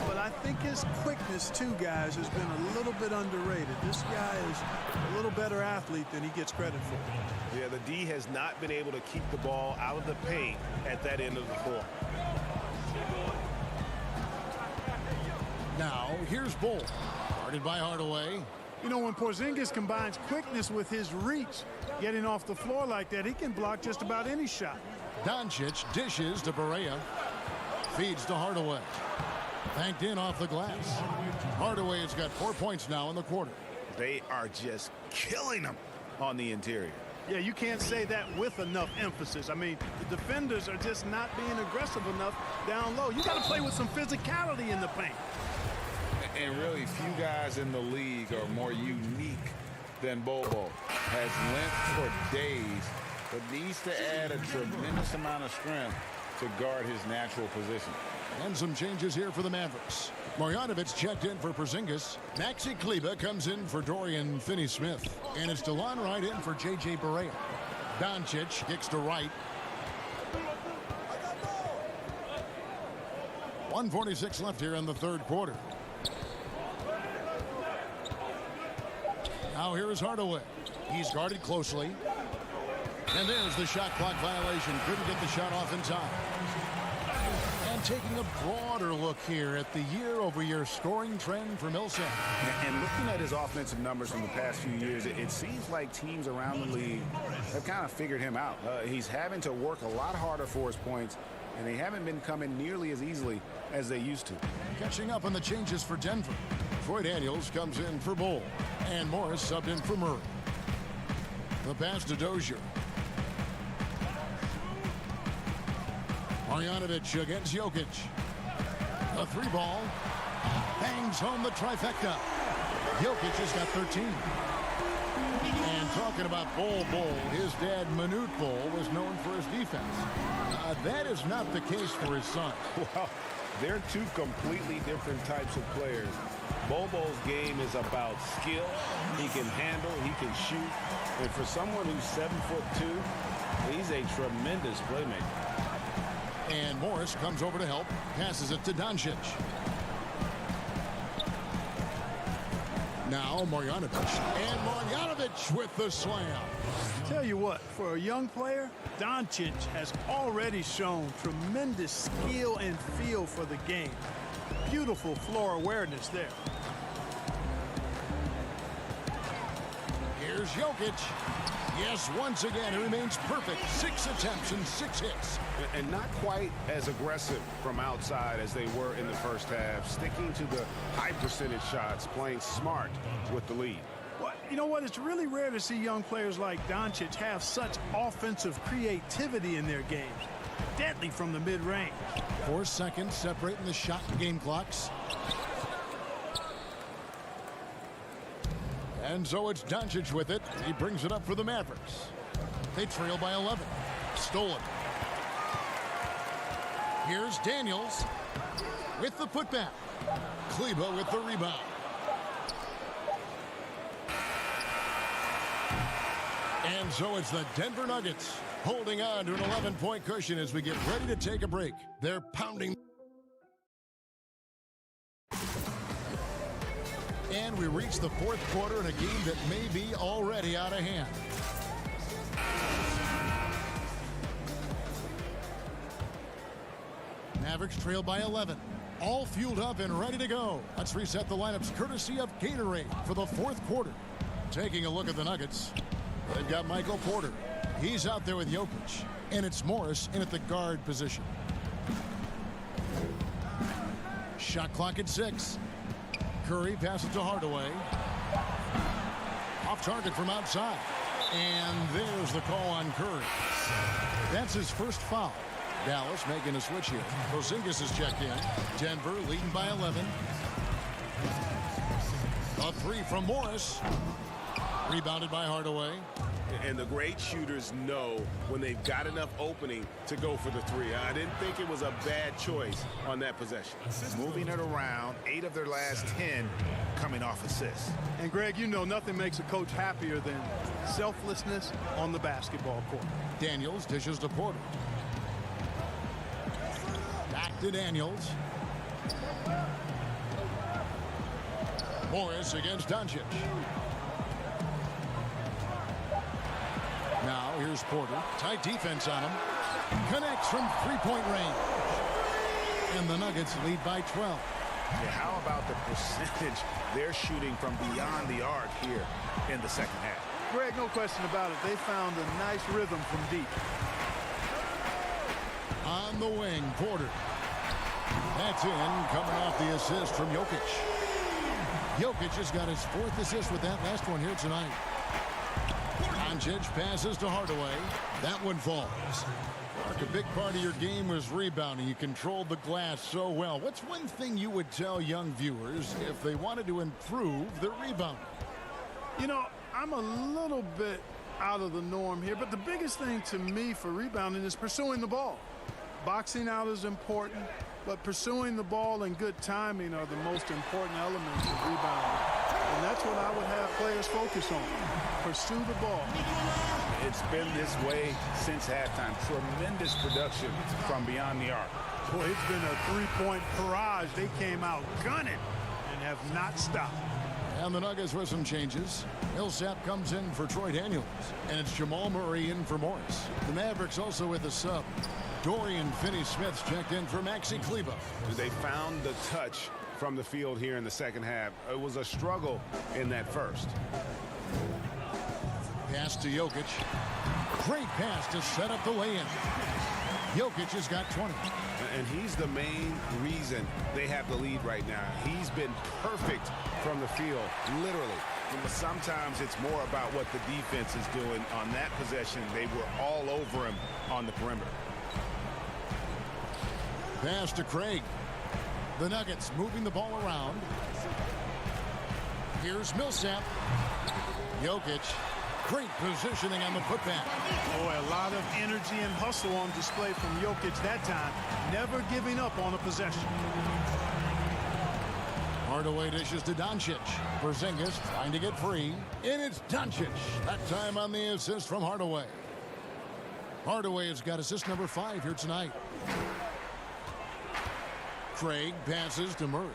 but I think his quickness too, guys, has been a little bit underrated. This guy is a little better athlete than he gets credit for. Yeah, the D has not been able to keep the ball out of the paint at that end of the floor. Now, here's Bull. Guarded by Hardaway. You know, when Porzingis combines quickness with his reach, getting off the floor like that, he can block just about any shot. Doncic dishes to Barea. Feeds to Hardaway. Banked in off the glass. Hardaway has got 4 points now in the quarter. They are just killing them on the interior. Yeah, you can't say that with enough emphasis. I mean, the defenders are just not being aggressive enough down low. You got to play with some physicality in the paint. And really, few guys in the league are more unique than Bobo. Has limped for days, but needs to add a tremendous amount of strength to guard his natural position. And some changes here for the Mavericks. Marjanovic checked in for Porzingis. Maxi Kleber comes in for Dorian Finney-Smith. And it's DeLon Wright in for J.J. Barea. Doncic kicks to Wright. 1:46 left here in the third quarter. Now here is Hardaway. He's guarded closely. And there's the shot clock violation. Couldn't get the shot off in time. And taking a broader look here at the year-over-year scoring trend for Millsap. And looking at his offensive numbers from the past few years, it seems like teams around the league have kind of figured him out. He's having to work a lot harder for his points, and they haven't been coming nearly as easily as they used to. Catching up on the changes for Denver. Troy Daniels comes in for Bull. And Morris subbed in for Murray. The pass to Dozier. Marjanovic against Jokic. A 3-ball. Bangs home the trifecta. Jokic has got 13. And talking about Bull, his dad, Manute Bull, was known for his defense. That is not the case for his son. Well, they're two completely different types of players. Bobo's game is about skill. He can handle, he can shoot. And for someone who's 7'2", he's a tremendous playmaker. And Morris comes over to help. Passes it to Doncic. Now Marjanovic. And Marjanovic with the slam. Tell you what, for a young player, Doncic has already shown tremendous skill and feel for the game. Beautiful floor awareness there. Here's Jokic. Yes, once again, he remains perfect. 6 attempts and 6 hits. And not quite as aggressive from outside as they were in the first half. Sticking to the high percentage shots, playing smart with the lead. Well, you know what? It's really rare to see young players like Doncic have such offensive creativity in their games. Deadly from the mid-range. 4 seconds separating the shot and game clocks. And so it's Doncic with it. He brings it up for the Mavericks. They trail by 11. Stolen. Here's Daniels with the putback. Kleber with the rebound. And so it's the Denver Nuggets holding on to an 11-point cushion as we get ready to take a break. They're pounding. And we reach the fourth quarter in a game that may be already out of hand. Mavericks trail by 11. All fueled up and ready to go. Let's reset the lineups courtesy of Gatorade for the fourth quarter. Taking a look at the Nuggets. They've got Michael Porter. He's out there with Jokic. And it's Morris in at the guard position. Shot clock at 6. Curry passes to Hardaway. Off target from outside. And there's the call on Curry. That's his first foul. Dallas making a switch here. Porzingis is checked in. Denver leading by 11. A three from Morris. Rebounded by Hardaway. And the great shooters know when they've got enough opening to go for the three. I didn't think it was a bad choice on that possession. Moving it around, 8 of their last 10 coming off assists. And Greg, you know nothing makes a coach happier than selflessness on the basketball court. Daniels dishes to Porter. Back to Daniels. Morris against Doncic. Now here's Porter. Tight defense on him. Connects from three-point range. And the Nuggets lead by 12. Yeah, how about the percentage they're shooting from beyond the arc here in the second half? Greg, no question about it. They found a nice rhythm from deep. On the wing, Porter. That's in, coming off the assist from Jokic. Jokic has got his 4th assist with that last one here tonight. Doncic passes to Hardaway. That one falls. Mark, a big part of your game was rebounding. You controlled the glass so well. What's one thing you would tell young viewers if they wanted to improve their rebounding? You know, I'm a little bit out of the norm here, but the biggest thing to me for rebounding is pursuing the ball. Boxing out is important, but pursuing the ball and good timing are the most important elements of rebounding. And that's what I would have players focus on. Pursue the ball. It's been this way since halftime. Tremendous production from beyond the arc. Boy, it's been a three-point barrage. They came out gunning and have not stopped. And the Nuggets with some changes. Millsap comes in for Troy Daniels. And it's Jamal Murray in for Morris. The Mavericks also with a sub. Dorian Finney-Smith's checked in for Maxi Kleber. They found the touch from the field here in the second half. It was a struggle in that first. Pass to Jokic. Great pass to set up the lay-in. Jokic has got 20. And he's the main reason they have the lead right now. He's been perfect from the field, literally. But sometimes it's more about what the defense is doing. On that possession, they were all over him on the perimeter. Pass to Craig. The Nuggets moving the ball around. Here's Millsap. Jokic. Great positioning on the putback. Boy, a lot of energy and hustle on display from Jokic that time. Never giving up on a possession. Hardaway dishes to Doncic. Porzingis trying to get free. And it's Doncic. That time on the assist from Hardaway. Hardaway has got assist number 5 here tonight. Craig passes to Murray.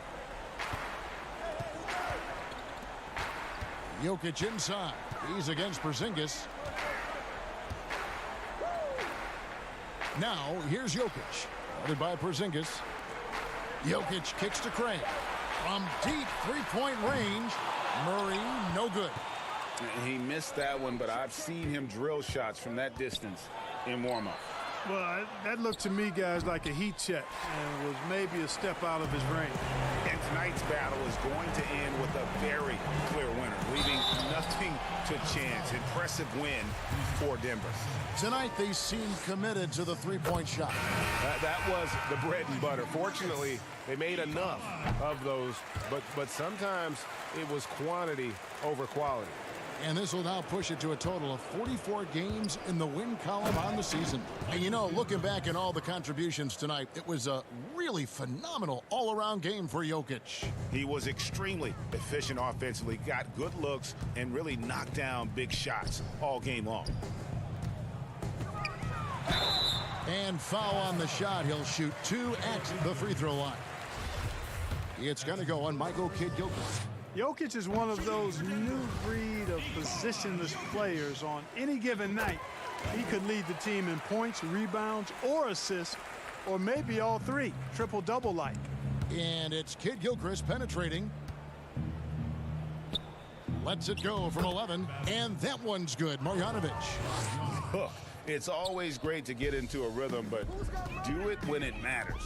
Jokic inside. He's against Porzingis. Now, here's Jokic. Guarded by Porzingis. Jokic kicks to Craig. From deep three-point range, Murray, no good. He missed that one, but I've seen him drill shots from that distance in warm-up. Well, that looked to me, guys, like a heat check and was maybe a step out of his range. And tonight's battle is going to end with a very clear winner, leaving nothing to chance. Impressive win for Denver. Tonight, they seem committed to the three-point shot. That was the bread and butter. Fortunately, they made enough of those, but sometimes it was quantity over quality. And this will now push it to a total of 44 games in the win column on the season. And you know, looking back at all the contributions tonight, it was a really phenomenal all-around game for Jokic. He was extremely efficient offensively, got good looks, and really knocked down big shots all game long. And foul on the shot. He'll shoot 2 at the free throw line. It's going to go on Michael Kidd Jokic. Jokic is one of those new breed of positionless players. On any given night, he could lead the team in points, rebounds, or assists or maybe all three, triple-double like. And it's Kid Gilchrist penetrating. Lets it go from 11, and that one's good. Marjanovic. It's always great to get into a rhythm, but do it when it matters.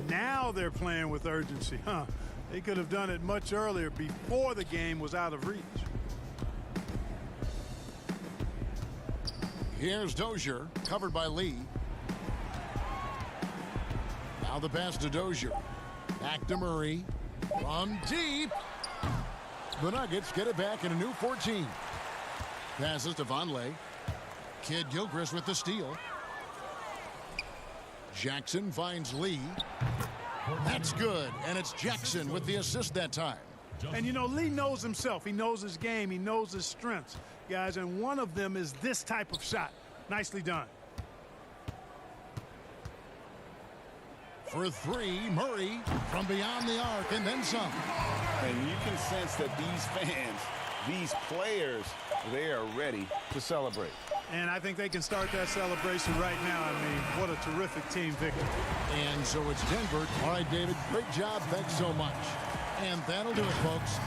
Now they're playing with urgency, huh? They could have done it much earlier, before the game was out of reach. Here's Dozier, covered by Lee. Now the pass to Dozier. Back to Murray. From deep. The Nuggets get it back in a new 14. Passes to Vonleh. Kid Gilchrist with the steal. Jackson finds Lee. That's good, and it's Jackson with the assist that time. And you know, Lee knows himself. He knows his game. He knows his strengths, guys, and one of them is this type of shot. Nicely done. For three, Murray from beyond the arc and then some. And you can sense that these fans, these players, they are ready to celebrate. And I think they can start that celebration right now. I mean, what a terrific team victory. And so it's Denver. All right, David, great job. Thanks so much. And that'll do it, folks.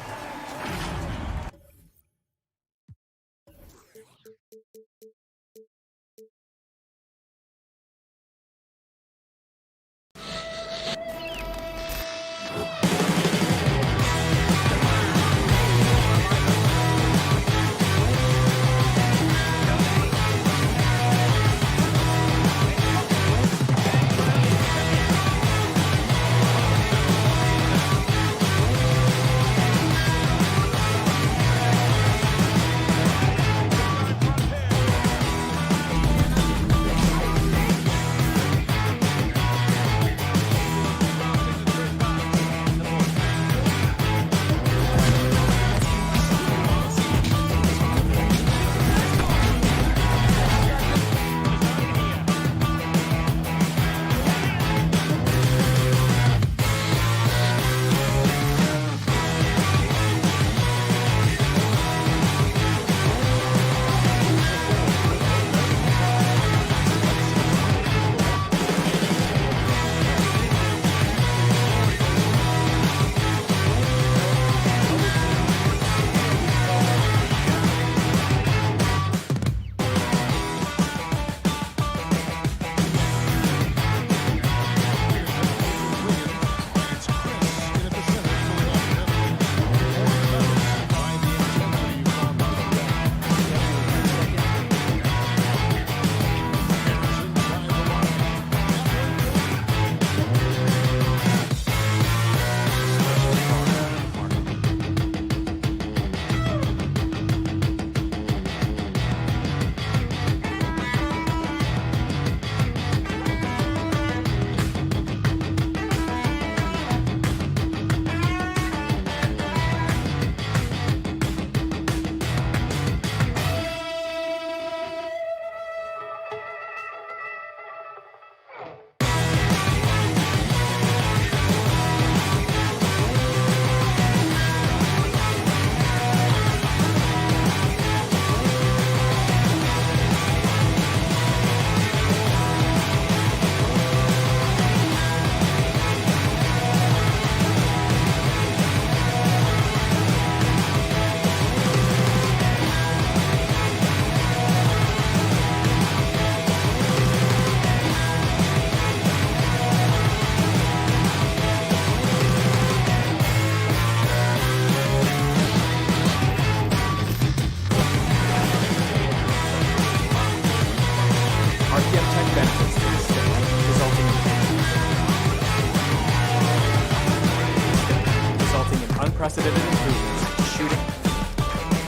unprecedented improvements in shooting,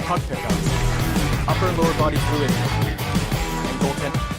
puck pickups, upper and lower body fluidity, and goaltending.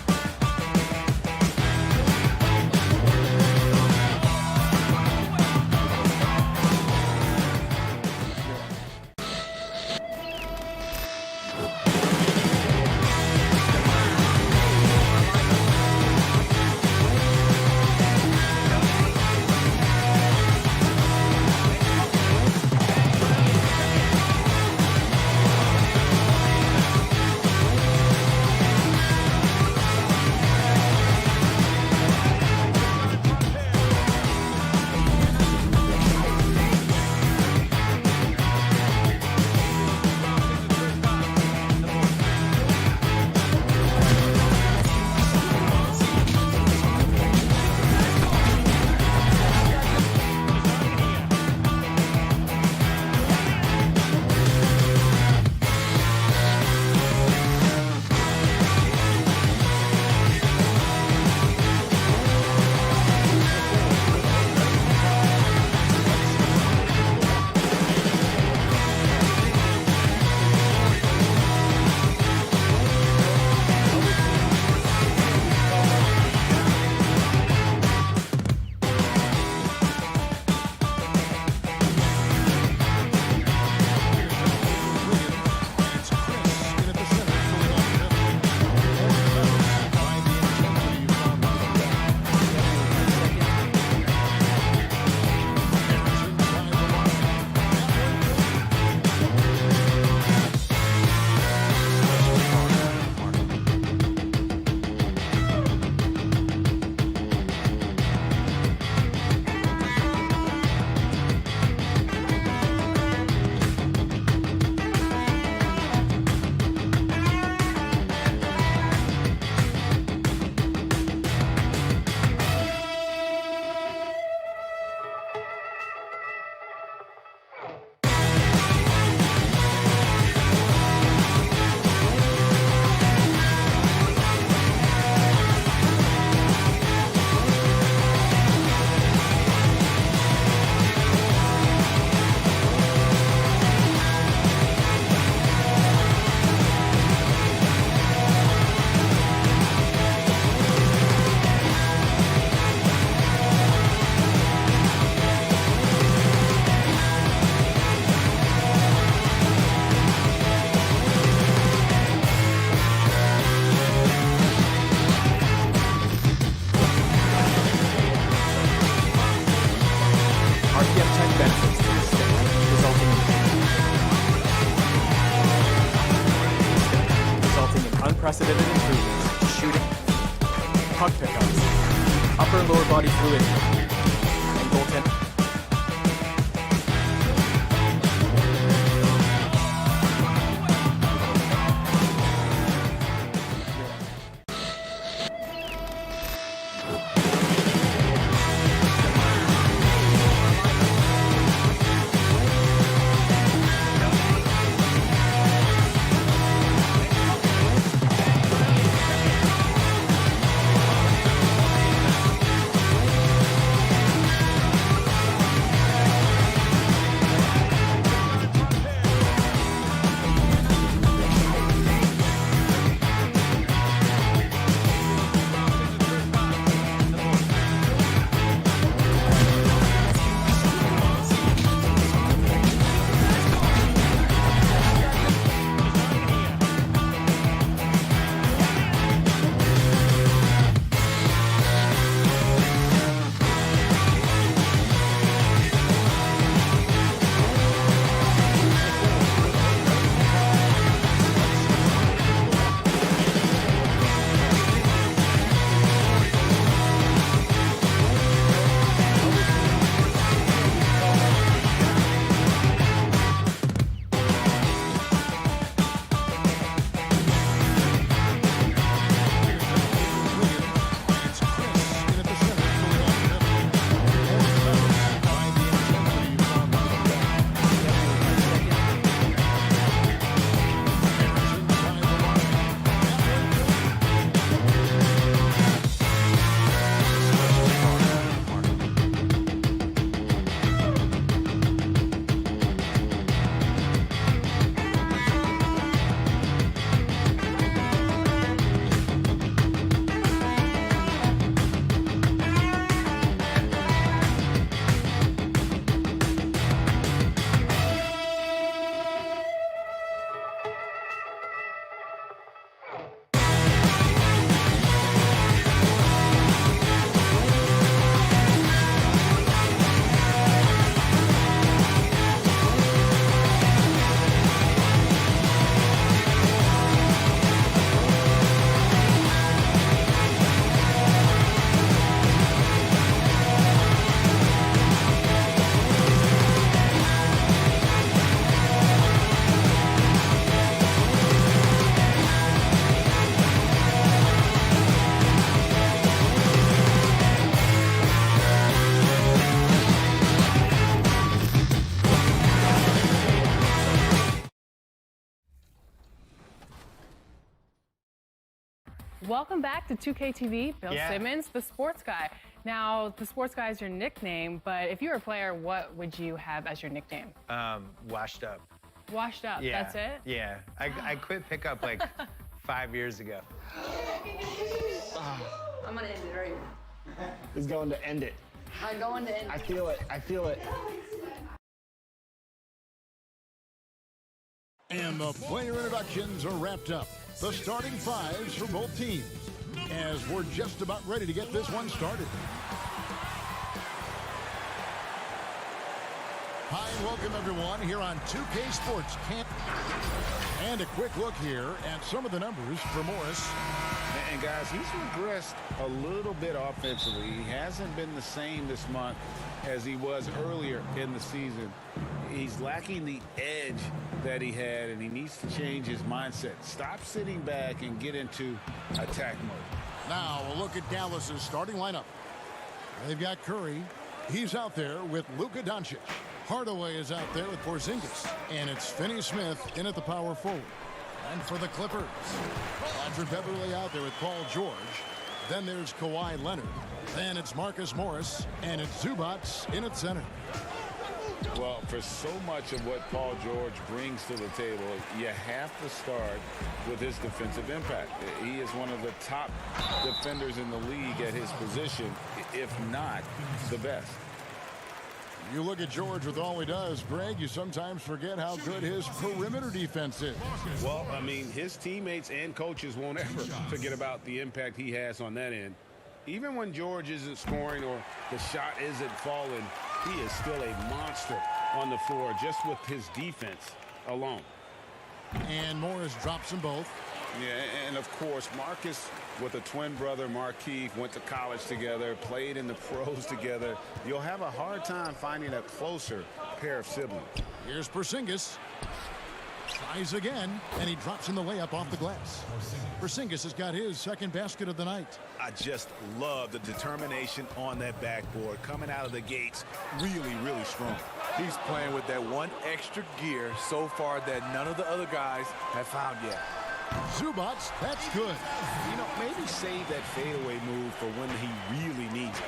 unprecedented improvements to shooting, puck pickups, upper and lower body fluidity, and goaltending. Welcome back to 2K TV. Bill Simmons, the sports guy. Now, the sports guy is your nickname, but if you were a player, what would you have as your nickname? Washed up. Washed up, Yeah. that's it? Yeah. I quit pickup like 5 years ago. I'm gonna end it right. He's going to end it. I'm going to end it. I feel it. I feel it. And the player introductions are wrapped up. The starting fives for both teams, as we're just about ready to get this one started. Hi, and welcome everyone here on 2K Sports Camp. And a quick look here at some of the numbers for Morris. And guys, he's regressed a little bit offensively. He hasn't been the same this month as he was earlier in the season. He's lacking the edge that he had, and he needs to change his mindset. Stop sitting back and get into attack mode. Now a look at Dallas's starting lineup. They've got Curry. He's out there with Luka Doncic. Hardaway is out there with Porzingis. And it's Finney-Smith in at the power forward. And for the Clippers, Roger Beverly out there with Paul George. Then there's Kawhi Leonard. Then it's Marcus Morris. And it's Zubats in at center. Well, for so much of what Paul George brings to the table, you have to start with his defensive impact. He is one of the top defenders in the league at his position, if not the best. You look at George with all he does, Greg, you sometimes forget how good his perimeter defense is. Well, I mean, his teammates and coaches won't ever forget about the impact he has on that end. Even when George isn't scoring or the shot isn't falling, he is still a monster on the floor just with his defense alone. And Morris drops them both. Yeah, and of course, Marcus with a twin brother, Markeith, went to college together, played in the pros together. You'll have a hard time finding a closer pair of siblings. Here's Porzingis. Tries again, and he drops in the layup off the glass. Porzingis has got his second basket of the night. I just love the determination on that backboard. Coming out of the gates, really, really strong. He's playing with that one extra gear so far that none of the other guys have found yet. Zubac, that's good. You know, maybe save that fadeaway move for when he really needs it.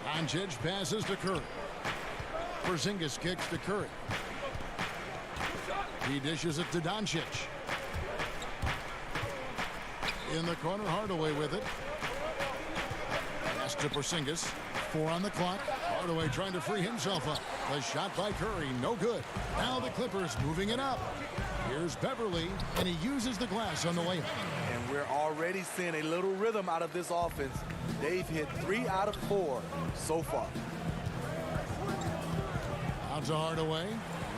Doncic passes to Curry. Porzingis kicks to Curry. He dishes it to Doncic. In the corner, Hardaway with it. Pass to Porzingis. 4 on the clock. Hardaway trying to free himself up. The shot by Curry, no good. Now the Clippers moving it up. Here's Beverly, and he uses the glass on the layup. And we're already seeing a little rhythm out of this offense. They've hit 3 out of 4 so far. Out to Hardaway.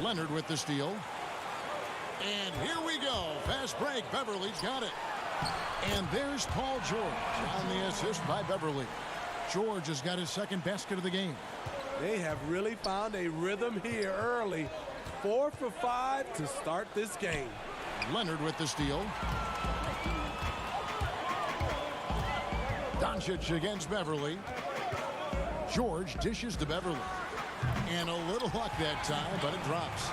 Leonard with the steal. And here we go. Fast break. Beverly's got it. And there's Paul George on the assist by Beverly. George has got his second basket of the game. They have really found a rhythm here early. 4 for 5 to start this game. Leonard with the steal. Doncic against Beverly. George dishes to Beverly. And a little luck that time, but it drops.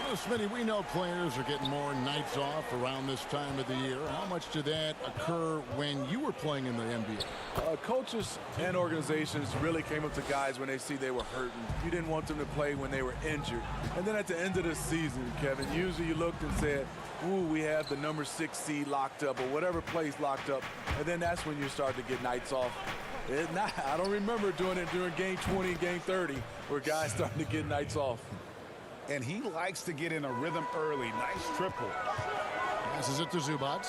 You know, Smitty, we know players are getting more nights off around this time of the year. How much did that occur when you were playing in the NBA? Coaches and organizations really came up to guys when they see they were hurting. You didn't want them to play when they were injured. And then at the end of the season, Kevin, usually you looked and said, ooh, we have the number 6 seed locked up or whatever place locked up. And then that's when you start to get nights off. I don't remember doing it during game 20 and game 30 where guys starting to get nights off. And he likes to get in a rhythm early. Nice triple. Passes it to Zubac.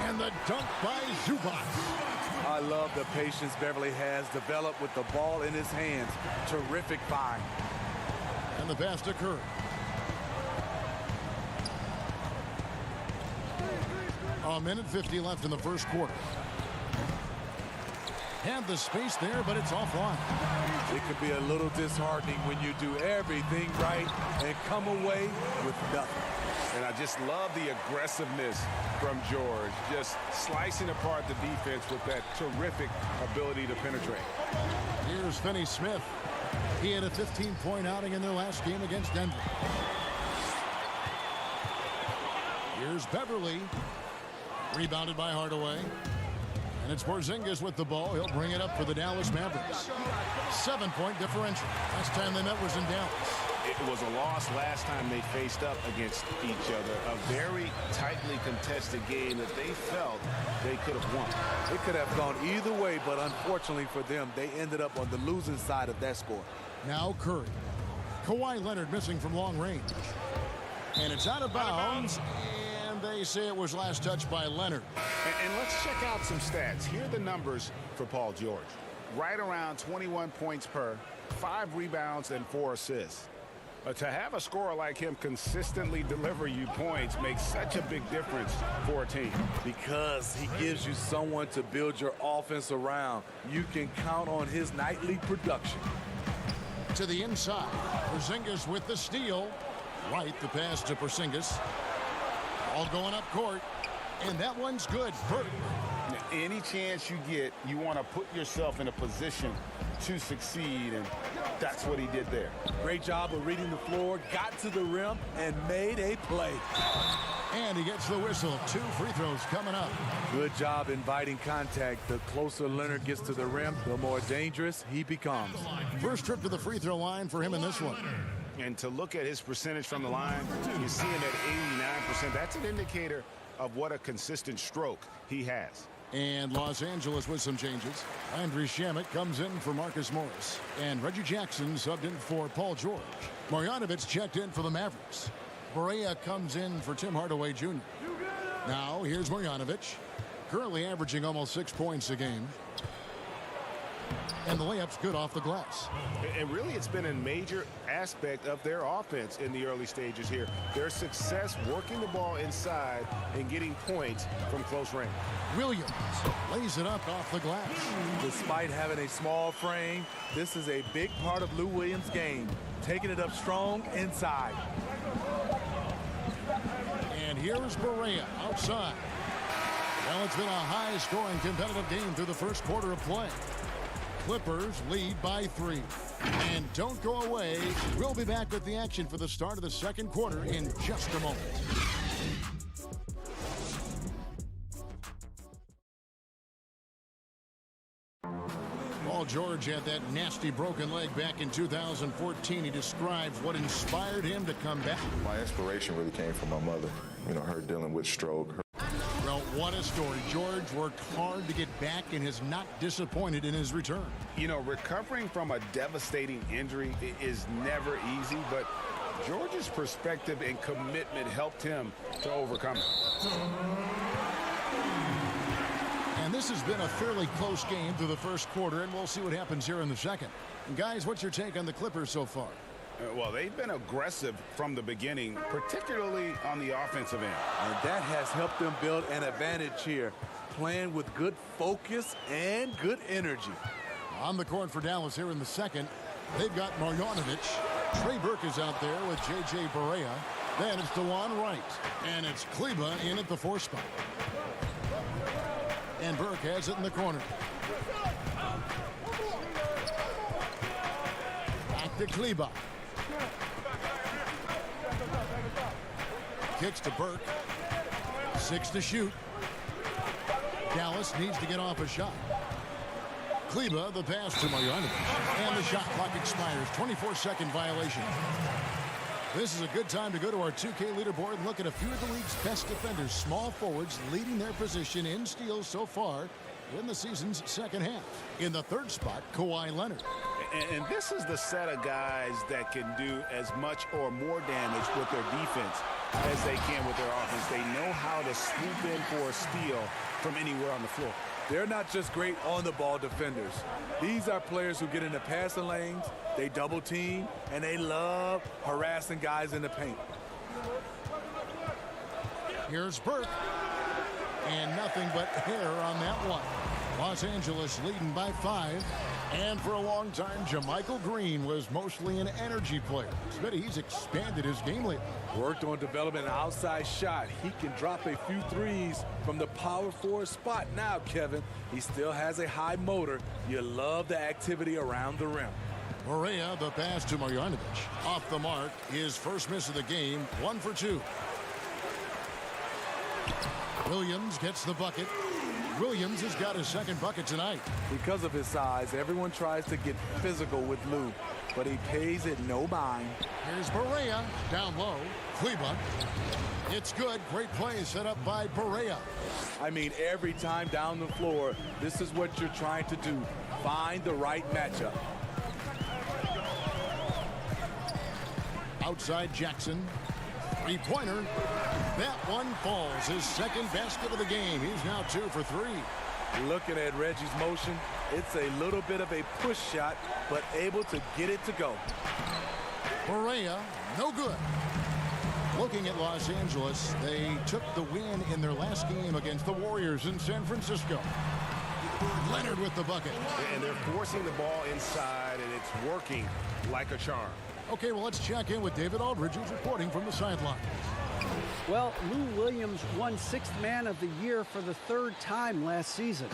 And the dunk by Zubac. I love the patience Beverly has developed with the ball in his hands. Terrific find. And the pass to Curry. A minute 50 left in the first quarter. Had the space there, but it's offline. It could be a little disheartening when you do everything right and come away with nothing. And I just love the aggressiveness from George, just slicing apart the defense with that terrific ability to penetrate. Here's Finney-Smith. He had a 15-point outing in their last game against Denver. Here's Beverly. Rebounded by Hardaway. And it's Porzingis with the ball. He'll bring it up for the Dallas Mavericks. 7-point differential. Last time they met was in Dallas. It was a loss last time they faced up against each other. A very tightly contested game that they felt they could have won. It could have gone either way, but unfortunately for them, they ended up on the losing side of that score. Now Curry. Kawhi Leonard missing from long range. And it's out of bounds. And they say it was last touched by Leonard. And let's check out some stats. Here are the numbers for Paul George. Right around 21 points per, 5 rebounds, and 4 assists. To have a scorer like him consistently deliver you points makes such a big difference for a team. Because he gives you someone to build your offense around. You can count on his nightly production. To the inside. Porzingis with the steal. Right, the pass to Porzingis. All going up court. And that one's good. Any chance you get, you want to put yourself in a position to succeed, and that's what he did there. Great job of reading the floor, got to the rim, and made a play. And he gets the whistle. 2 free throws coming up. Good job inviting contact. The closer Leonard gets to the rim, the more dangerous he becomes. First trip to the free throw line for him in this one. And to look at his percentage from the line, you see him at 89%. That's an indicator of what a consistent stroke he has. And Los Angeles with some changes. Andrew Shamet comes in for Marcus Morris. And Reggie Jackson subbed in for Paul George. Marjanovic checked in for the Mavericks. Barea comes in for Tim Hardaway Jr. Now here's Marjanovic. Currently averaging almost 6 points a game. And the layup's good off the glass. And really, it's been a major aspect of their offense in the early stages here. Their success working the ball inside and getting points from close range. Williams lays it up off the glass. Despite having a small frame, this is a big part of Lou Williams' game, taking it up strong inside. And here's Berea outside. Well, it's been a high-scoring competitive game through the first quarter of play. Clippers lead by 3. And don't go away. We'll be back with the action for the start of the second quarter in just a moment. Paul George had that nasty broken leg back in 2014. He describes what inspired him to come back. My inspiration really came from my mother. You know, her dealing with stroke. Well, what a story. George worked hard to get back and has not disappointed in his return. You know, recovering from a devastating injury is never easy, but George's perspective and commitment helped him to overcome it. And this has been a fairly close game through the first quarter, and we'll see what happens here in the second. And guys, what's your take on the Clippers so far? Well, they've been aggressive from the beginning, particularly on the offensive end. And that has helped them build an advantage here, playing with good focus and good energy. On the court for Dallas here in the second, they've got Marjanovic. Trey Burke is out there with J.J. Barea. Then it's DeJuan Wright. And it's Kleba in at the 4 spot. And Burke has it in the corner. Back to Kleba. Kicks to Burke. 6 to shoot. Dallas needs to get off a shot. Kleba, the pass to Marjanovic. And the shot clock expires. 24-second violation. This is a good time to go to our 2K leaderboard and look at a few of the league's best defenders. Small forwards leading their position in steals so far in the season's second half. In the 3rd spot, Kawhi Leonard. And this is the set of guys that can do as much or more damage with their defense as they can with their offense. They know how to swoop in for a steal from anywhere on the floor. They're not just great on-the-ball defenders. These are players who get in the passing lanes, they double team, and they love harassing guys in the paint. Here's Burke. And nothing but hair on that one. Los Angeles leading by 5. And for a long time, JaMychal Green was mostly an energy player. But he's expanded his game lately. Worked on developing an outside shot. He can drop a few threes from the power forward spot now, Kevin. He still has a high motor. You love the activity around the rim. Barea, the pass to Marjanovic. Off the mark, his first miss of the game, 1 for 2. Williams gets the bucket. Williams has got his second bucket tonight. Because of his size, everyone tries to get physical with Lou, but he pays it no mind. Here's Barea down low. Kleba. It's good. Great play set up by Barea. I mean, every time down the floor, this is what you're trying to do. Find the right matchup. Outside Jackson. 3-pointer. That one falls. His second basket of the game. He's now 2 for 3. Looking at Reggie's motion, it's a little bit of a push shot, but able to get it to go. Barea, no good. Looking at Los Angeles, they took the win in their last game against the Warriors in San Francisco. Leonard with the bucket. And they're forcing the ball inside, and it's working like a charm. Okay, well, let's check in with David Aldridge, who's reporting from the sideline. Well, Lou Williams won 6th Man of the Year for the 3rd time last season.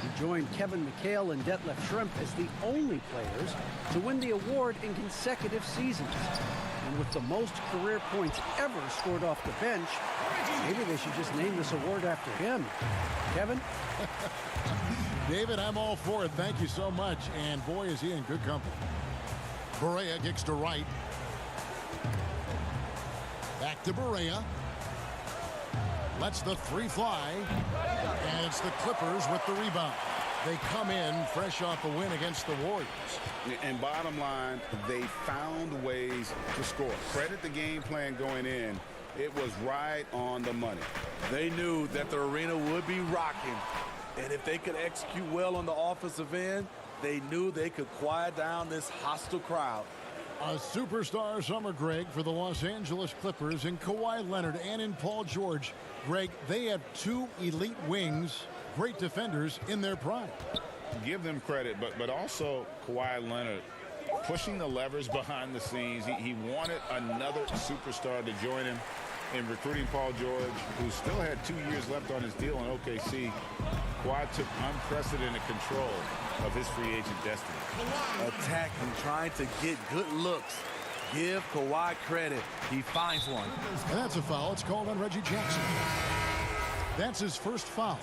He joined Kevin McHale and Detlef Schrempf as the only players to win the award in consecutive seasons. And with the most career points ever scored off the bench, maybe they should just name this award after him. Kevin? David, I'm all for it. Thank you so much. And boy, is he in good company. Barea kicks to Wright. Back to Barea. Lets the 3 fly. And it's the Clippers with the rebound. They come in fresh off a win against the Warriors. And bottom line, they found ways to score. Credit the game plan going in. It was right on the money. They knew that the arena would be rocking. And if they could execute well on the offensive end, They knew they could quiet down this hostile crowd. A superstar summer, Greg, for the Los Angeles Clippers in Kawhi Leonard and in Paul George. Greg, they have two elite wings, great defenders in their prime. Give them credit, but also Kawhi Leonard pushing the levers behind the scenes. He wanted another superstar to join him in recruiting Paul George, who still had 2 years left on his deal in OKC. Kawhi took unprecedented control of his free agent destiny. Attacking, trying to get good looks. Give Kawhi credit. He finds one. And that's a foul. It's called on Reggie Jackson. That's his first foul.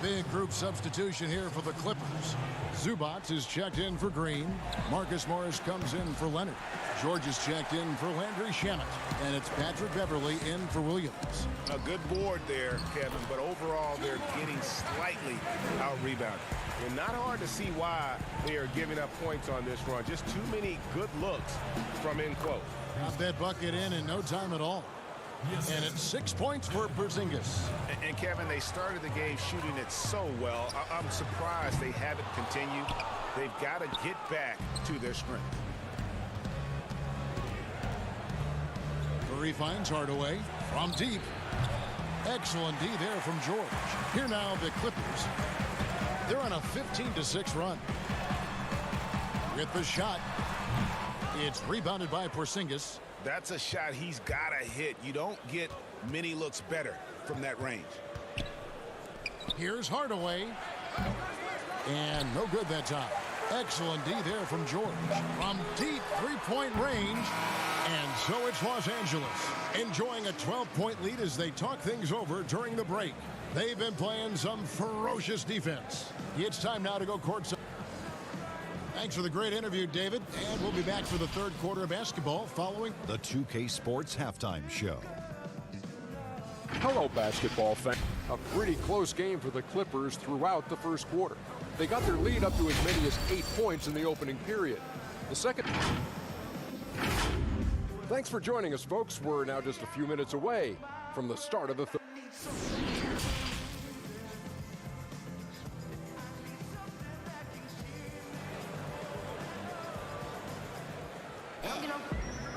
Big group substitution here for the Clippers. Zubac is checked in for Green. Marcus Morris comes in for Leonard. George is checked in for Landry Shamet. And it's Patrick Beverly in for Williams. A good board there, Kevin, but overall they're getting slightly out-rebounded. And not hard to see why they are giving up points on this run. Just too many good looks from in close. Got that bucket in no time at all. And it's 6 points for Porzingis. And Kevin, they started the game shooting it so well. I'm surprised they haven't continued. They've got to get back to their strength. Curry finds Hardaway from deep. Excellent D there from George. Here now the Clippers. They're on a 15-6 run. With the shot. It's rebounded by Porzingis. That's a shot he's got to hit. You don't get many looks better from that range. Here's Hardaway. And no good that time. Excellent D there from George. From deep three-point range. And so it's Los Angeles enjoying a 12-point lead as they talk things over during the break. They've been playing some ferocious defense. It's time now to go courtside. Thanks for the great interview, David. And we'll be back for the third quarter of basketball following the 2K Sports Halftime Show. Hello, basketball fans. A pretty close game for the Clippers throughout the first quarter. They got their lead up to as many as 8 points in the opening period. The second... Thanks for joining us, folks. We're now just a few minutes away from the start of the third.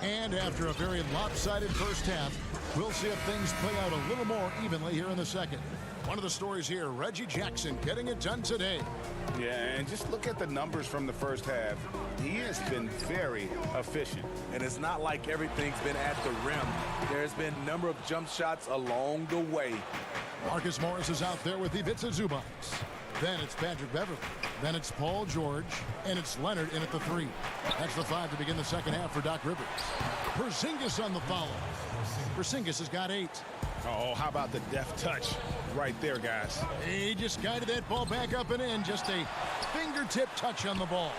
And after a very lopsided first half, we'll see if things play out a little more evenly here in the second. One of the stories here, Reggie Jackson getting it done today. Yeah, and just look at the numbers from the first half. He has been very efficient. And it's not like everything's been at the rim. There's been a number of jump shots along the way. Marcus Morris is out there with Ivica Zubac. Then it's Patrick Beverly. Then it's Paul George. And it's Leonard in at the 3. That's the 5 to begin the second half for Doc Rivers. Porzingis on the foul. Porzingis has got 8. Oh, how about the deft touch right there, guys? He just guided that ball back up and in. Just a fingertip touch on the ball.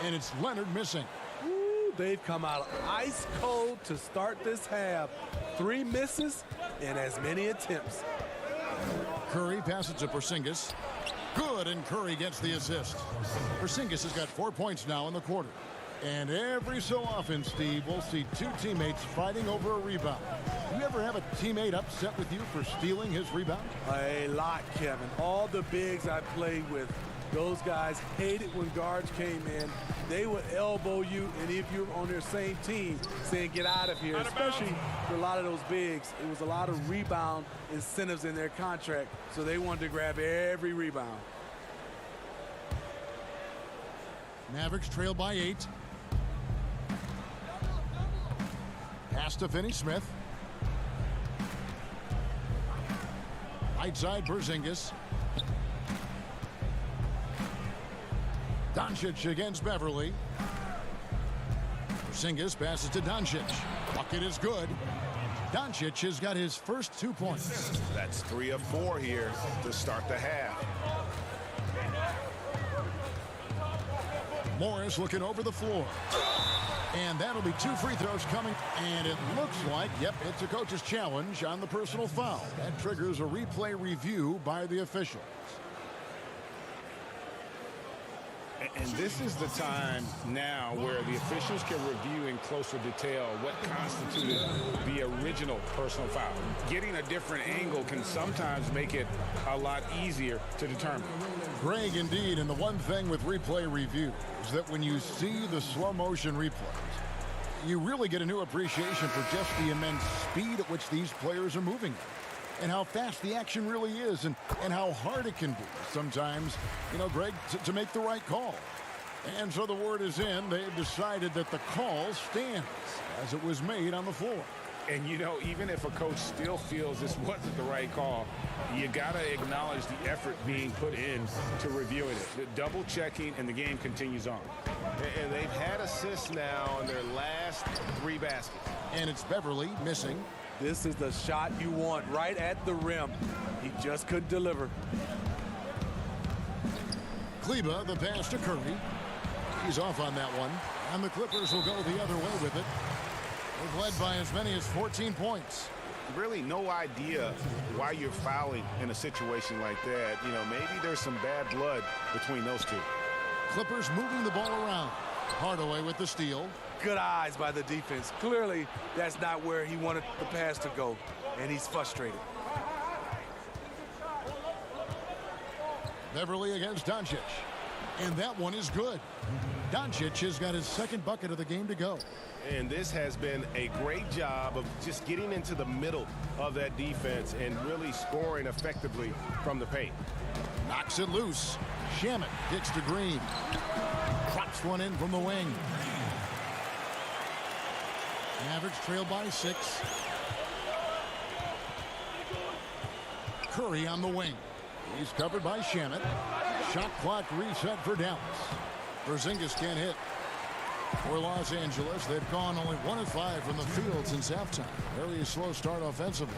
And it's Leonard missing. Ooh, they've come out ice cold to start this half. 3 misses and as many attempts. Curry passes to Porzingis. Good, and Curry gets the assist. Porzingis has got 4 points now in the quarter. And every so often, Steve, we'll see 2 teammates fighting over a rebound. You ever have a teammate upset with you for stealing his rebound? A lot, Kevin. All the bigs I played with, those guys hated when guards came in. They would elbow you, and if you're on their same team, saying get out of here, especially for a lot of those bigs. It was a lot of rebound incentives in their contract, so they wanted to grab every rebound. Mavericks trail by 8. Pass to Finney-Smith. Right side, Porzingis. Doncic against Beverly. Porzingis passes to Doncic. Bucket is good. Doncic has got his first 2 points. That's 3 of 4 here to start the half. Morris looking over the floor. And that'll be 2 free throws coming. And it looks like, yep, it's a coach's challenge on the personal foul. That triggers a replay review by the officials. And this is the time now where the officials can review in closer detail what constituted the original personal foul. Getting a different angle can sometimes make it a lot easier to determine. Greg, indeed, and the one thing with replay review is that when you see the slow motion replays, you really get a new appreciation for just the immense speed at which these players are moving at, and how fast the action really is, and how hard it can be sometimes, Greg, to make the right call. And so the word is in. They've decided that the call stands as it was made on the floor. And, even if a coach still feels this wasn't the right call, you got to acknowledge the effort being put in to reviewing it. The double checking, and the game continues on. And they've had assists now on their last 3 baskets. And it's Beverly missing. This is the shot you want right at the rim. He just couldn't deliver. Kleba, the pass to Curry. He's off on that one. And the Clippers will go the other way with it. They've led by as many as 14 points. Really no idea why you're fouling in a situation like that. Maybe there's some bad blood between those two. Clippers moving the ball around. Hardaway with the steal. Good eyes by the defense. Clearly, that's not where he wanted the pass to go, and he's frustrated. Beverly against Doncic. And that one is good. Doncic has got his second bucket of the game to go. And this has been a great job of just getting into the middle of that defense and really scoring effectively from the paint. Knocks it loose. Shamet kicks to Green. Drops one in from the wing. Mavericks trail by 6. Curry on the wing. He's covered by Shamet. Shot clock reset for Dallas. Porzingis can't hit. For Los Angeles, they've gone only 1 of 5 from the field since halftime. Very slow start offensively.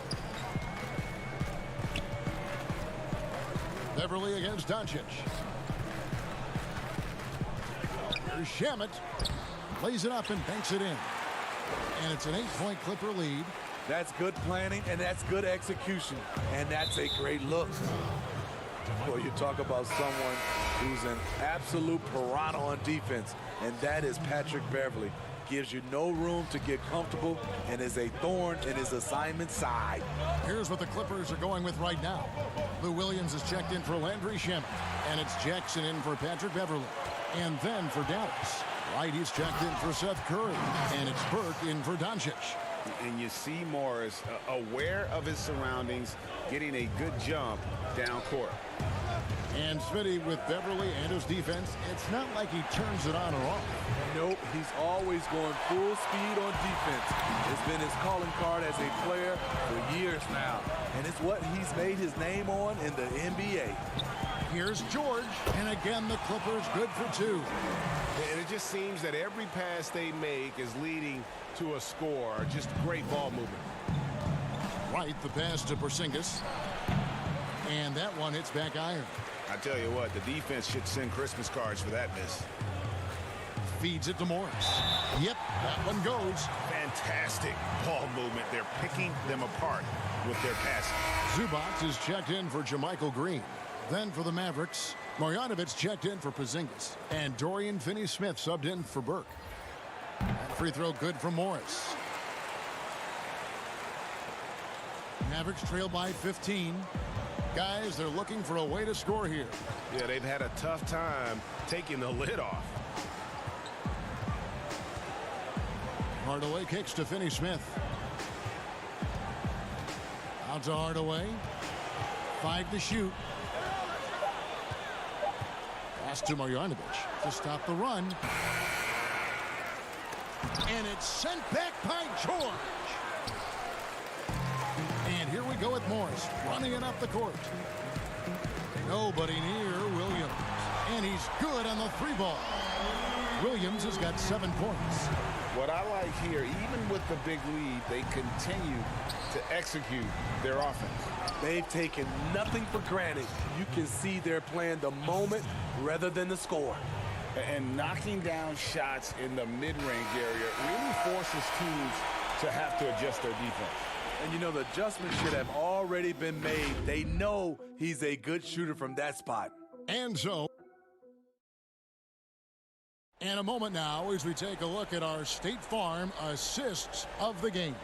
Beverly against Doncic. Here's Shamet. Lays it up and banks it in. And it's an 8-point Clipper lead. That's good planning, and that's good execution. And that's a great look. Well, you talk about someone who's an absolute piranha on defense, and that is Patrick Beverly. Gives you no room to get comfortable and is a thorn in his assignment side. Here's what the Clippers are going with right now. Lou Williams is checked in for Landry Shamet, and it's Jackson in for Patrick Beverly. And then for Dallas, Wright is checked in for Seth Curry, and it's Burke in for Doncic. And you see Morris aware of his surroundings, getting a good jump down court. And Smitty with Beverly and his defense, it's not like he turns it on or off. Nope, he's always going full speed on defense. It's been his calling card as a player for years now. And it's what he's made his name on in the NBA. Here's George, and again the Clippers good for 2. And it just seems that every pass they make is leading to a score. Just great ball movement. Right, the pass to Porzingis. And that one hits back iron. I tell you what, the defense should send Christmas cards for that miss. Feeds it to Morris. Yep, that one goes. Fantastic ball movement. They're picking them apart with their passing. Zubac is checked in for Jermichael Green. Then for the Mavericks, Marjanovic checked in for Porzingis. And Dorian Finney-Smith subbed in for Burke. That free throw good from Morris. Mavericks trail by 15. Guys, they're looking for a way to score here. Yeah, they've had a tough time taking the lid off. Hardaway kicks to Finney-Smith. Out to Hardaway. 5 to shoot. Pass to Marjanovic to stop the run. And it's sent back by George. And here we go with Morris running it up the court. Nobody near Williams. And he's good on the 3-ball. Williams has got 7 points. What I like here, even with the big lead, they continue to execute their offense. They've taken nothing for granted. You can see they're playing the moment rather than the score. And knocking down shots in the mid-range area really forces teams to have to adjust their defense. And the adjustment should have already been made. They know he's a good shooter from that spot. And so And a moment now as we take a look at our State Farm assists of the game.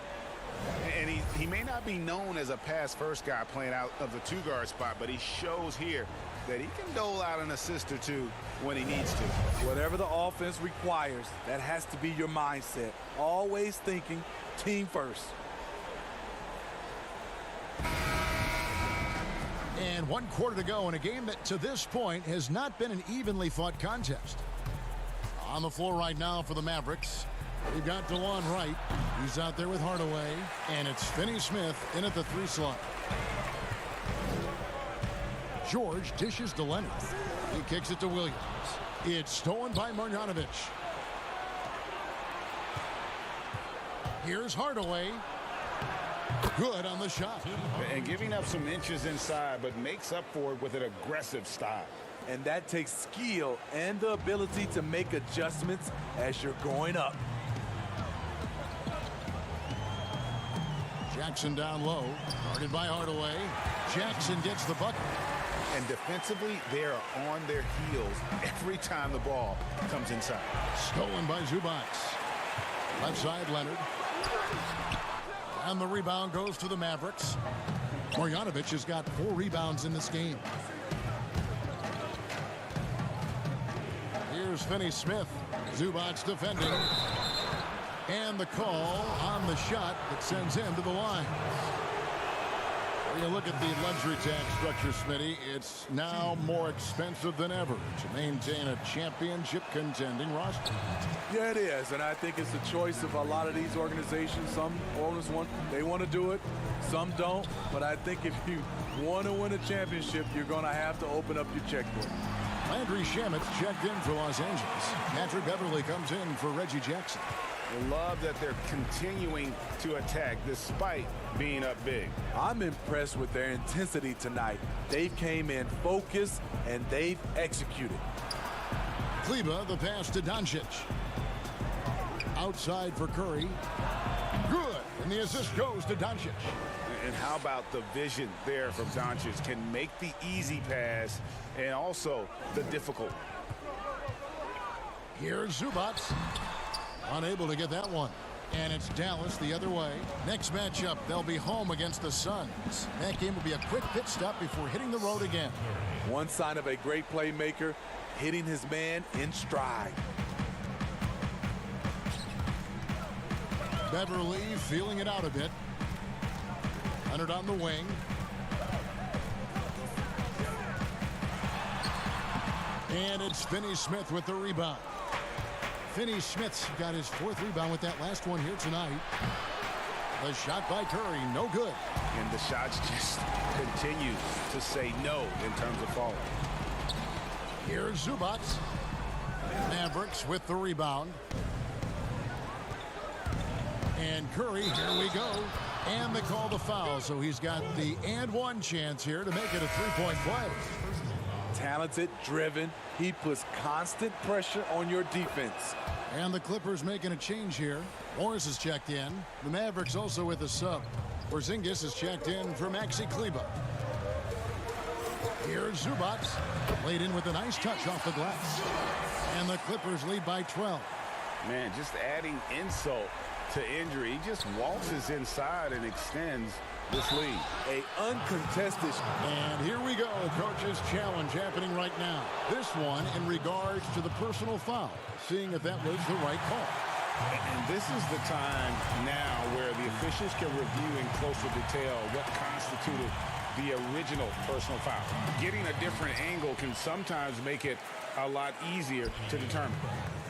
And he may not be known as a pass-first guy playing out of the two-guard spot, but he shows here that he can dole out an assist or two when he needs to. Whatever the offense requires, that has to be your mindset. Always thinking team first. And 1 quarter to go in a game that to this point has not been an evenly fought contest. On the floor right now for the Mavericks, we've got DeLon Wright. He's out there with Hardaway, and it's Finney Smith in at the 3 slot. George dishes to Leonard. He kicks it to Williams. It's stolen by Marjanovic. Here's Hardaway. Good on the shot. And giving up some inches inside, but makes up for it with an aggressive style. And that takes skill and the ability to make adjustments as you're going up. Jackson down low, guarded by Hardaway. Jackson gets the bucket. And defensively, they are on their heels every time the ball comes inside. Stolen by Zubac. Left side, Leonard. And the rebound goes to the Mavericks. Marjanovic has got 4 rebounds in this game. Here's Finney Smith. Zubac defending. And the call on the shot that sends him to the line. When you look at the luxury tax structure, Smitty, it's now more expensive than ever to maintain a championship contending roster. Yeah, it is, and I think it's the choice of a lot of these organizations. Some owners want to do it, some don't. But I think if you want to win a championship, you're going to have to open up your checkbook. Landry Shamit's checked in for Los Angeles. Patrick Beverly comes in for Reggie Jackson. I love that they're continuing to attack despite being up big. I'm impressed with their intensity tonight. They came in focused and they've executed. Kleber, the pass to Doncic. Outside for Curry. Good. And the assist goes to Doncic. And how about the vision there from Doncic? Can make the easy pass and also the difficult. Here's Zubac. Unable to get that one. And it's Dallas the other way. Next matchup, they'll be home against the Suns. That game will be a quick pit stop before hitting the road again. One sign of a great playmaker, hitting his man in stride. Beverly feeling it out a bit. Leonard on the wing. And it's Finney Smith with the rebound. Finney Smith's got his 4th rebound with that last one here tonight. The shot by Curry, no good. And the shots just continue to say no in terms of falling. Here's Zubac. Mavericks with the rebound. And Curry, here we go. And they call the foul, so he's got the and one chance here to make it a 3-point play. Talented, driven. He puts constant pressure on your defense. And the Clippers making a change here. Morris is checked in. The Mavericks also with a sub. Porzingis is checked in for Maxi Kleber. Here's Zubac. Laid in with a nice touch off the glass. And the Clippers lead by 12. Man, just adding insult to injury. He just waltzes inside and extends this lead. A uncontested. And here we go. Coach's challenge happening right now. This one in regards to the personal foul. Seeing if that was the right call. And this is the time now where the officials can review in closer detail what constituted the original personal foul. Getting a different angle can sometimes make it a lot easier to determine.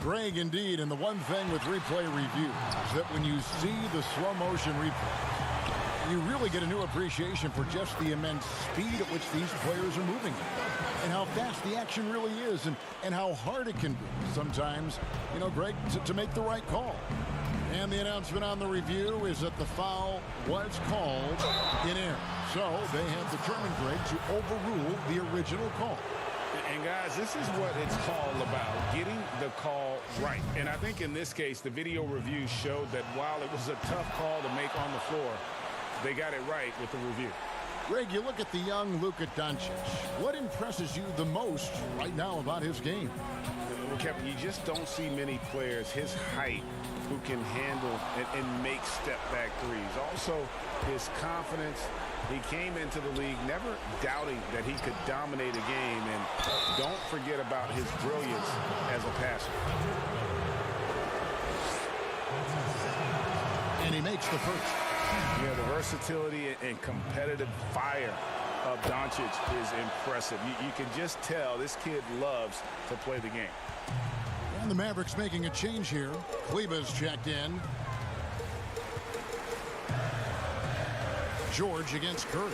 Greg, indeed, and the one thing with replay review is that when you see the slow motion replay, you really get a new appreciation for just the immense speed at which these players are moving and how fast the action really is and how hard it can be sometimes, you know, Greg, to make the right call. And the announcement on the review is that the foul was called in air. So they have determined, Greg, to overrule the original call. And guys, this is what it's all about, getting the call right. And I think in this case, the video review showed that while it was a tough call to make on the floor, they got it right with the review. Greg, you look at the young Luka Doncic. What impresses you the most right now about his game? Well, Kevin, you just don't see many players his height who can handle and make step-back threes. Also, his confidence. He came into the league never doubting that he could dominate a game, and don't forget about his brilliance as a passer. And he makes the first. Yeah, the versatility and competitive fire of Doncic is impressive. You can just tell this kid loves to play the game. And the Mavericks making a change here. Kleber's checked in. George against Curry.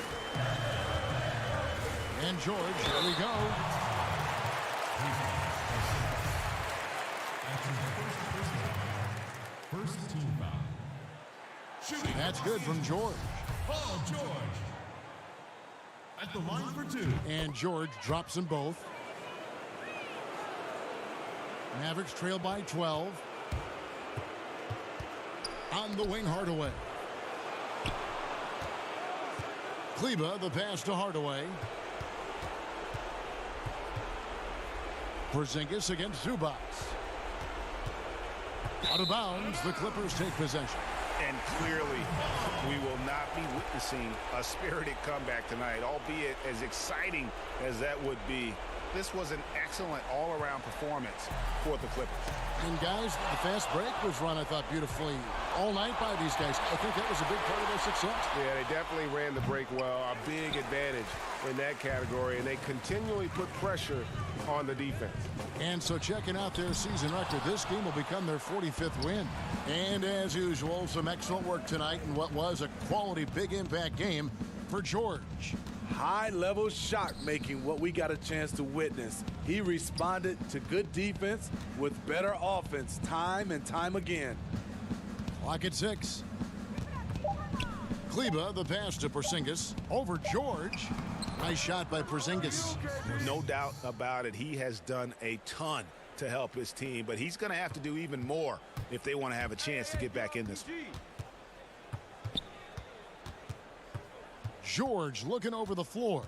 And George, here we go. First team foul. Shooting. That's good from George. Paul George. At the line for two. And George drops them both. Mavericks trail by 12. On the wing, Hardaway. Kleber, the pass to Hardaway. Porzingis against Zubac. Out of bounds, the Clippers take possession. And clearly, we will not be witnessing a spirited comeback tonight, albeit as exciting as that would be. This was an excellent all-around performance for the Clippers. And guys, the fast break was run, I thought, beautifully all night by these guys. I think that was a big part of their success. Yeah, they definitely ran the break well. A big advantage in that category, and they continually put pressure on the defense. And so checking out their season record, this game will become their 45th win. And as usual, some excellent work tonight in what was a quality big impact game for George. High-level shot making, what we got a chance to witness. He responded to good defense with better offense time and time again. Clock at 6. Kleber, the pass to Porzingis. Over George. Nice shot by Porzingis. No doubt about it. He has done a ton to help his team, but he's going to have to do even more if they want to have a chance to get back in this. George looking over the floor.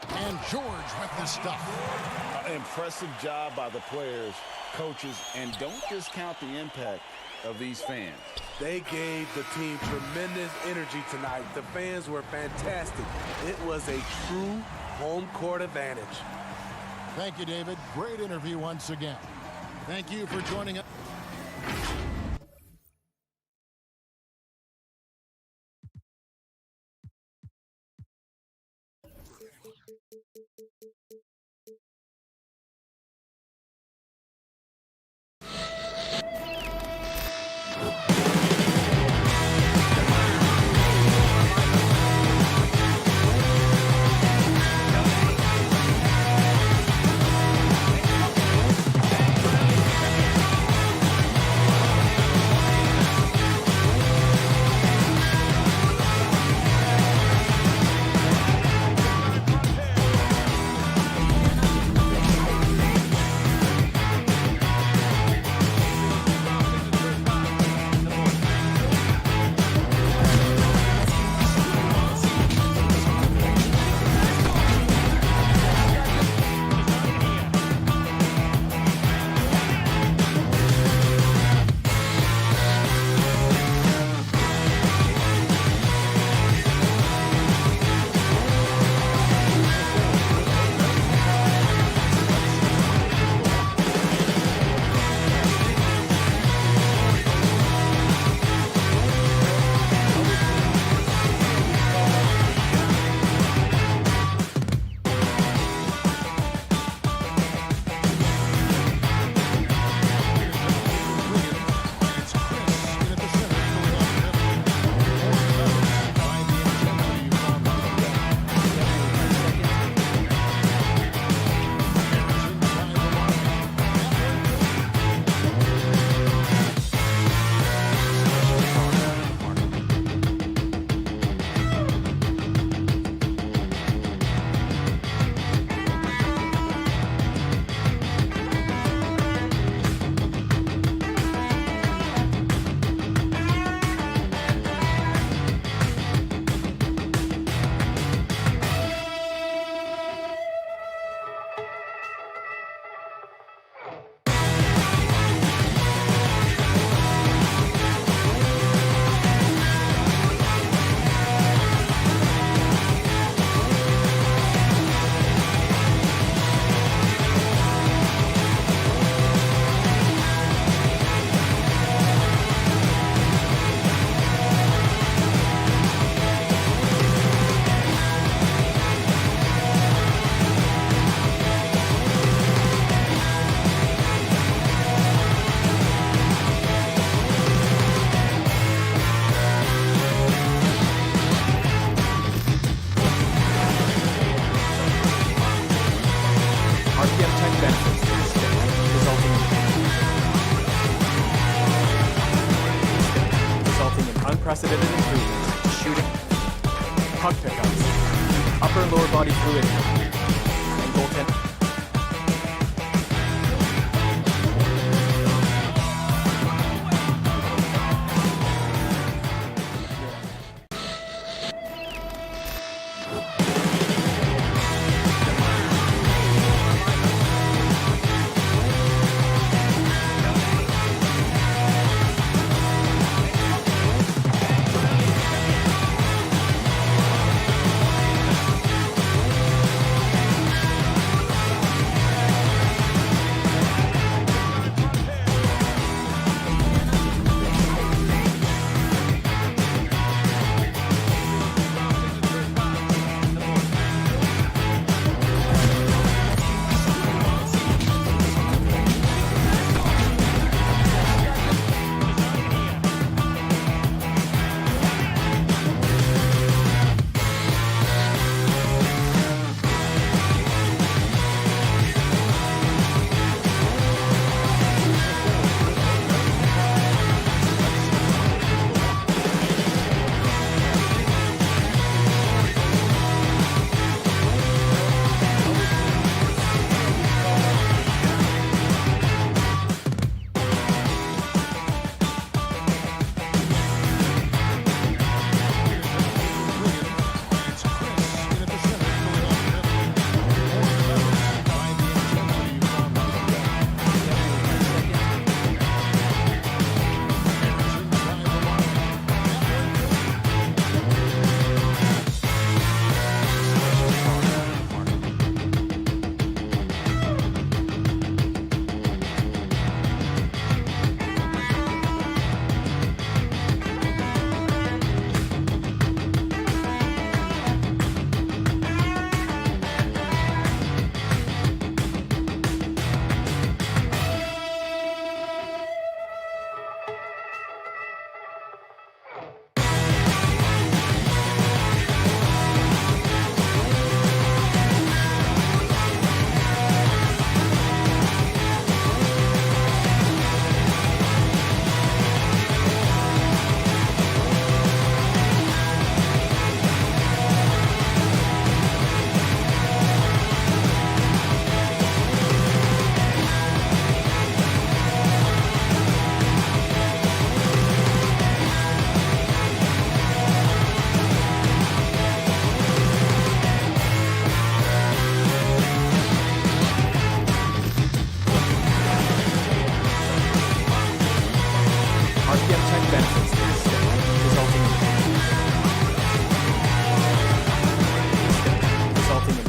And George with the stuff. Impressive job by the players, coaches, and don't discount the impact of these fans. They gave the team tremendous energy tonight. The fans were fantastic. It was a true home court advantage. Thank you, David. Great interview once again. Thank you for joining us. puck pickups, upper and lower body fluidity, and goaltending.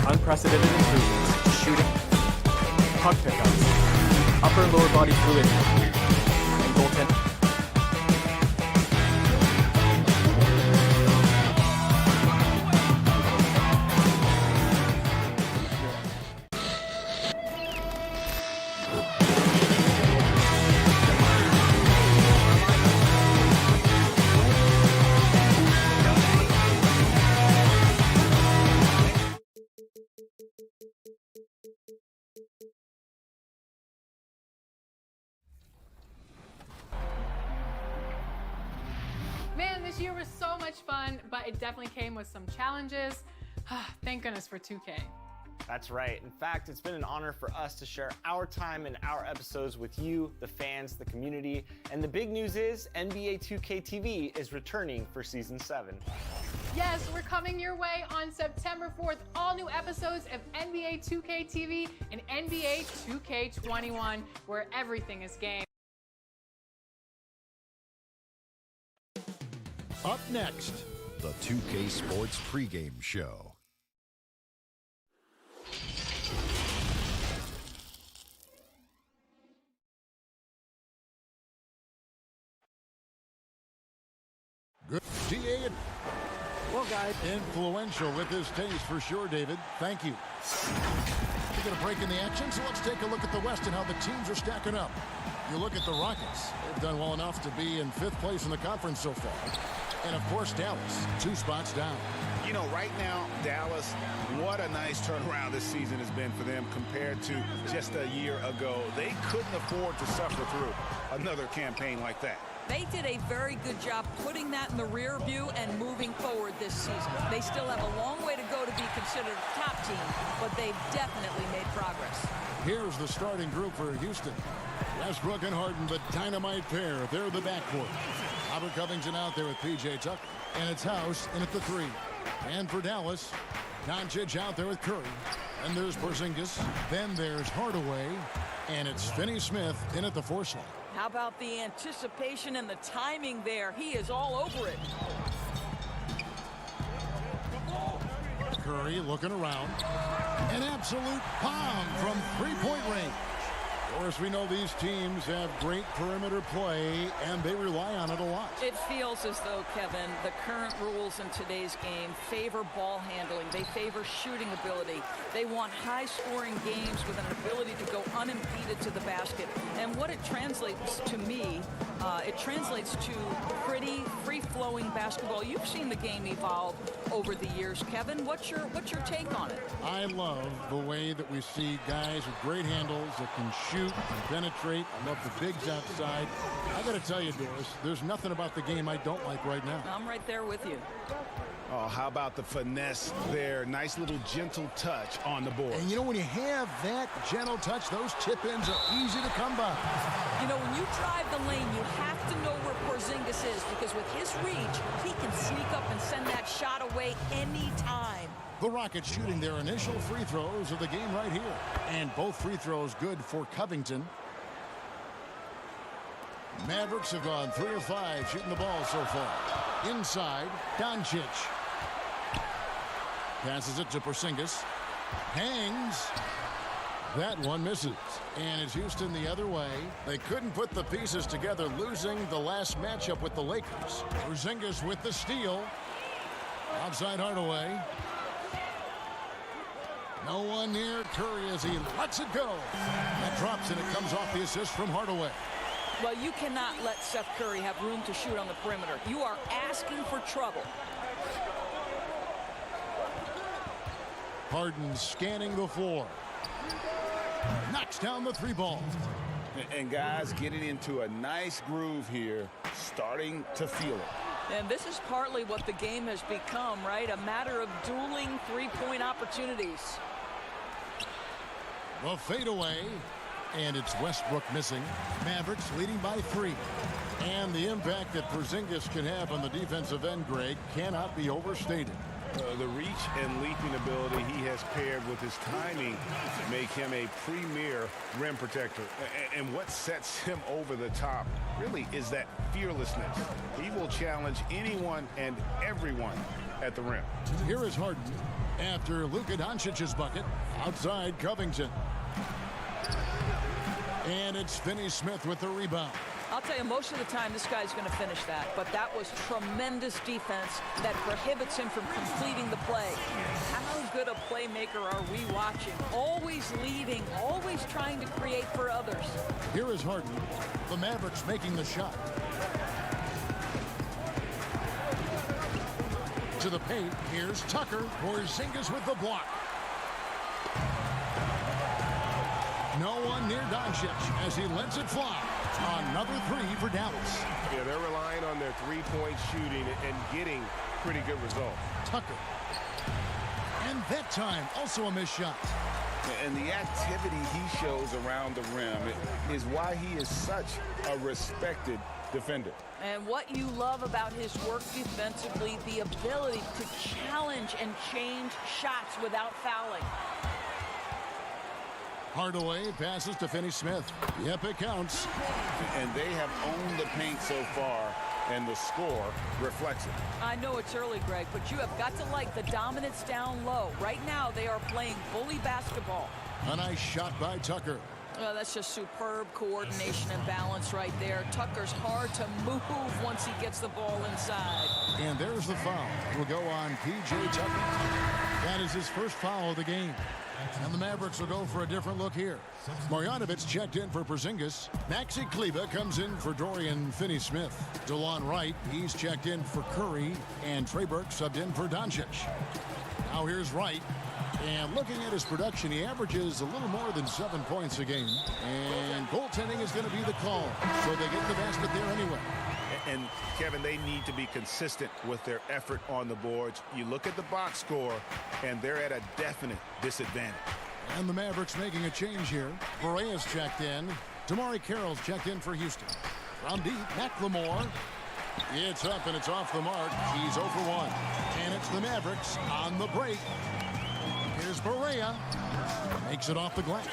Unprecedented improvements, shooting, puck pickups, upper and lower body fluidity, and goaltending. Man, this year was so much fun, but it definitely came with some challenges. Thank goodness for 2K. That's right. In fact, it's been an honor for us to share our time and our episodes with you, the fans, the community. And the big news is NBA 2K TV is returning for Season 7. Yes, we're coming your way on September 4th. All new episodes of NBA 2K TV and NBA 2K21, where everything is game. Up next, the 2K Sports pregame show. Good. GA. Well, guys. Influential with his taste for sure, David. Thank you. We're going to break in the action, so let's take a look at the West and how the teams are stacking up. You look at the Rockets. They've done well enough to be in 5th place in the conference so far. And, of course, Dallas, 2 spots down. You know, right now, Dallas, what a nice turnaround this season has been for them compared to just a year ago. They couldn't afford to suffer through another campaign like that. They did a very good job putting that in the rear view and moving forward this season. They still have a long way to go to be considered a top team, but they've definitely made progress. Here's the starting group for Houston. Westbrook and Harden, the dynamite pair. They're the backcourt. Robert Covington out there with P.J. Tucker. And it's House in at the 3. And for Dallas, Doncic out there with Curry. And there's Porzingis. Then there's Hardaway. And it's Finney-Smith in at the 4 slot. How about the anticipation and the timing there? He is all over it. Curry looking around. An absolute bomb from three-point range. Of course, we know these teams have great perimeter play, and they rely on it a lot. It feels as though, Kevin, the current rules in today's game favor ball handling. They favor shooting ability. They want high-scoring games with an ability to go unimpeded to the basket. And what it translates to me, it translates to pretty free-flowing basketball. You've seen the game evolve over the years, Kevin. What's your take on it? I love the way that we see guys with great handles that can shoot and penetrate. I love the bigs outside. I got to tell you, Doris, there's nothing about the game I don't like right now. I'm right there with you. Oh, how about the finesse there? Nice little gentle touch on the board. And you know, when you have that gentle touch, those tip-ins are easy to come by. You know, when you drive the lane, you have to know where Porzingis is, because with his reach, he can sneak up and send that shot away anytime. The Rockets shooting their initial free throws of the game right here. And both free throws good for Covington. Mavericks have gone 3 of 5 shooting the ball so far. Inside, Doncic. Passes it to Porzingis. Hangs. That one misses. And it's Houston the other way. They couldn't put the pieces together, losing the last matchup with the Lakers. Porzingis with the steal. Outside Hardaway. No one near Curry as he lets it go. That drops and it comes off the assist from Hardaway. Well, you cannot let Seth Curry have room to shoot on the perimeter. You are asking for trouble. Harden scanning the floor. Knocks down the 3 ball. And guys getting into a nice groove here, starting to feel it. And this is partly what the game has become, right? A matter of dueling three-point opportunities. The fadeaway, and it's Westbrook missing. Mavericks leading by 3. And the impact that Porzingis can have on the defensive end, Greg, cannot be overstated. The reach and leaping ability he has paired with his timing make him a premier rim protector. And what sets him over the top really is that fearlessness. He will challenge anyone and everyone at the rim. Here is Harden after Luka Doncic's bucket. Outside Covington. And it's Finney-Smith with the rebound. I'll tell you, most of the time this guy's going to finish that, but that was tremendous defense that prohibits him from completing the play. How good a playmaker are we watching? Always leading, always trying to create for others. Here is Harden. The Mavericks making the shot. To the paint, here's Tucker. Porzingis with the block. No one near Doncic as he lets it fly. Another 3 for Dallas. Yeah, they're relying on their three-point shooting and getting pretty good results. Tucker. And that time, also a missed shot. And the activity he shows around the rim is why he is such a respected defender. And what you love about his work defensively, the ability to challenge and change shots without fouling. Hardaway passes to Finney-Smith. Yep, it counts. And they have owned the paint so far, and the score reflects it. I know it's early, Greg, but you have got to like the dominance down low. Right now, they are playing bully basketball. A nice shot by Tucker. Well, that's just superb coordination and balance right there. Tucker's hard to move once he gets the ball inside. And there's the foul. Will go on P.J. Tucker. That is his first foul of the game. And the Mavericks will go for a different look here. Marjanovic checked in for Porzingis. Maxi Kleber comes in for Dorian Finney-Smith. DeLon Wright, he's checked in for Curry. And Trey Burke subbed in for Doncic. Now here's Wright. And looking at his production, he averages a little more than 7 points a game. And goaltending is going to be the call. So they get the basket there anyway. And, Kevin, they need to be consistent with their effort on the boards. You look at the box score, and they're at a definite disadvantage. And the Mavericks making a change here. Barea checked in. Damari Carroll's checked in for Houston. From deep, McLemore. It's up and it's off the mark. He's 0 for 1. And it's the Mavericks on the break. Here's Barea. Makes it off the glass.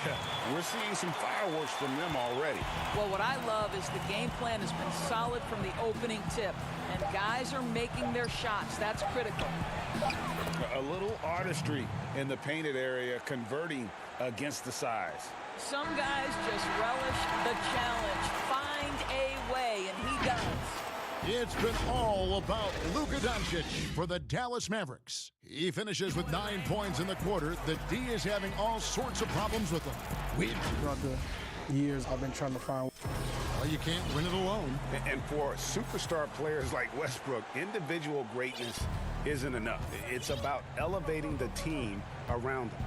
Yeah, we're seeing some fireworks from them already. Well, what I love is the game plan has been solid from the opening tip, and guys are making their shots. That's critical. A little artistry in the painted area, converting against the size. Some guys just relish the challenge. Find a way, and he does. It's been all about Luka Doncic for the Dallas Mavericks. He finishes with 9 points in the quarter. The D is having all sorts of problems with him. Throughout the years, I've been trying to find. Well, you can't win it alone. And for superstar players like Westbrook, individual greatness isn't enough. It's about elevating the team around them.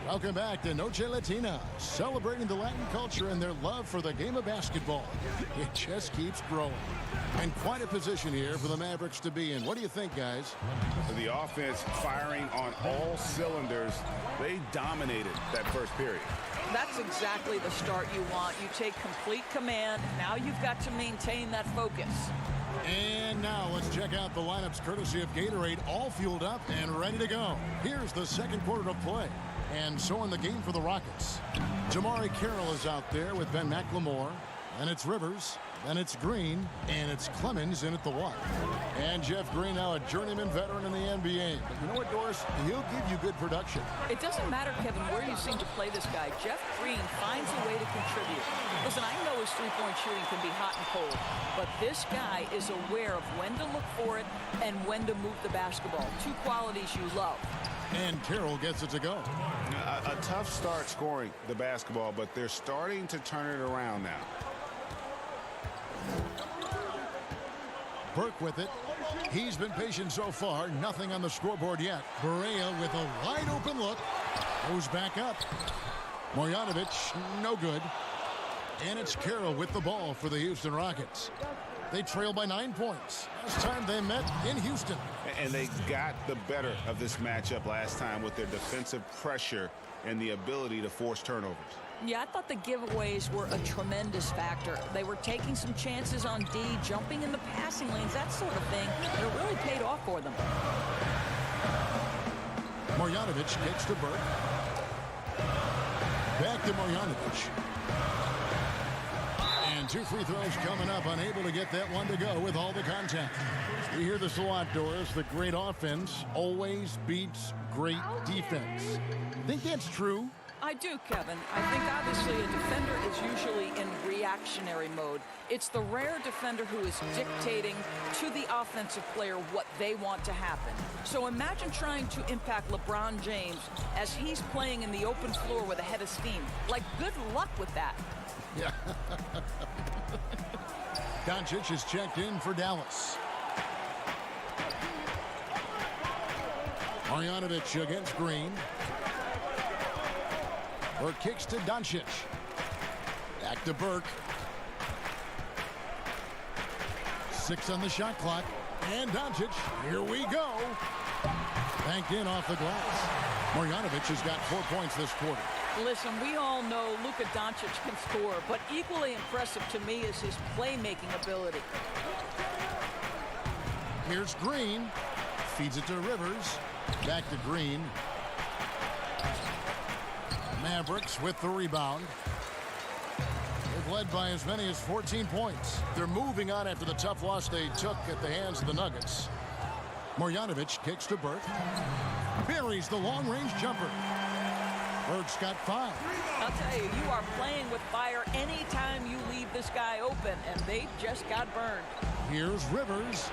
Welcome back to Noche Latina, celebrating the Latin culture and their love for the game of basketball. It just keeps growing. And quite a position here for the Mavericks to be in. What do you think, guys? The offense firing on all cylinders. They dominated that first period. That's exactly the start you want. You take complete command. Now you've got to maintain that focus. And now let's check out the lineups courtesy of Gatorade, all fueled up and ready to go. Here's the second quarter of play. And so in the game for the Rockets, Damari Carroll is out there with Ben McLemore. Then it's Rivers. Then it's Green. And it's Clemens in at the 1. And Jeff Green, now a journeyman veteran in the NBA. But you know what, Doris? He'll give you good production. It doesn't matter, Kevin, where you seem to play this guy. Jeff Green finds a way to contribute. Listen, I know his three-point shooting can be hot and cold, but this guy is aware of when to look for it and when to move the basketball. Two qualities you love. And Carroll gets it to go. A tough start scoring the basketball, but they're starting to turn it around now. Burke with it. He's been patient so far. Nothing on the scoreboard yet. Barea with a wide open look. Goes back up. Marjanovic, no good. And it's Carroll with the ball for the Houston Rockets. They trail by 9 points. Last time they met in Houston. And they got the better of this matchup last time with their defensive pressure and the ability to force turnovers. Yeah, I thought the giveaways were a tremendous factor. They were taking some chances on D, jumping in the passing lanes, that sort of thing. And it really paid off for them. Marjanovic kicks to Burke. Back to Marjanovic. And 2 free throws coming up, unable to get that one to go with all the contact. We hear this a lot, Doris. The great offense always beats great defense. Think that's true? I do, Kevin. I think obviously a defender is usually in reactionary mode. It's the rare defender who is dictating to the offensive player what they want to happen. So imagine trying to impact LeBron James as he's playing in the open floor with a head of steam. Like, good luck with that. Yeah. Doncic is checked in for Dallas. Marjanovic against Green. Burke kicks to Doncic. Back to Burke. 6 on the shot clock. And Doncic, here we go. Banked in off the glass. Marjanovic has got 4 points this quarter. Listen, we all know Luka Doncic can score, but equally impressive to me is his playmaking ability. Here's Green. Feeds it to Rivers. Back to Green. Mavericks with the rebound. They've led by as many as 14 points. They're moving on after the tough loss they took at the hands of the Nuggets. Marjanovic kicks to Burke. Buries the long-range jumper. Burke's got 5. I'll tell you, you are playing with fire anytime you leave this guy open, and they just got burned. Here's Rivers.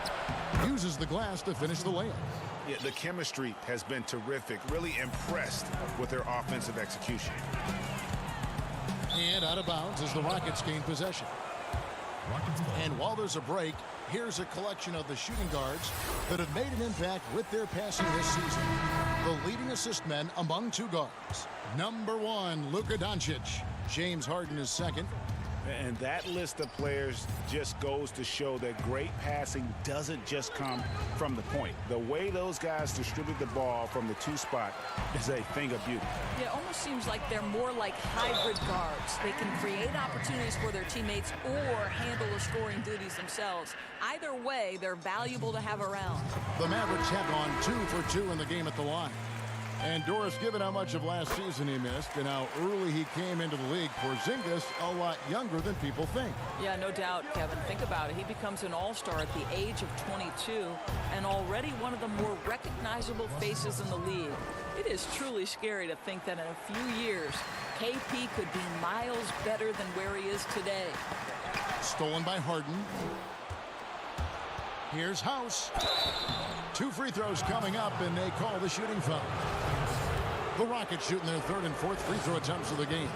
Uses the glass to finish the layup. Yeah, the chemistry has been terrific. Really impressed with their offensive execution. And out of bounds as the Rockets gain possession. And while there's a break, here's a collection of the shooting guards that have made an impact with their passing this season. The leading assist men among 2 guards. Number 1, Luka Doncic. James Harden is second. And that list of players just goes to show that great passing doesn't just come from the point. The way those guys distribute the ball from the two spot is a thing of beauty. It almost seems like they're more like hybrid guards. They can create opportunities for their teammates or handle the scoring duties themselves. Either way, they're valuable to have around. The Mavericks have gone 2 for 2 in the game at the line. And Doris, given how much of last season he missed and how early he came into the league, Porzingis a lot younger than people think. Yeah, no doubt, Kevin. Think about it. He becomes an all-star at the age of 22 and already one of the more recognizable faces in the league. It is truly scary to think that in a few years, KP could be miles better than where he is today. Stolen by Harden. Here's House. 2 free throws coming up, and they call the shooting foul. The Rockets shooting their 3rd and 4th free throw attempts of the game.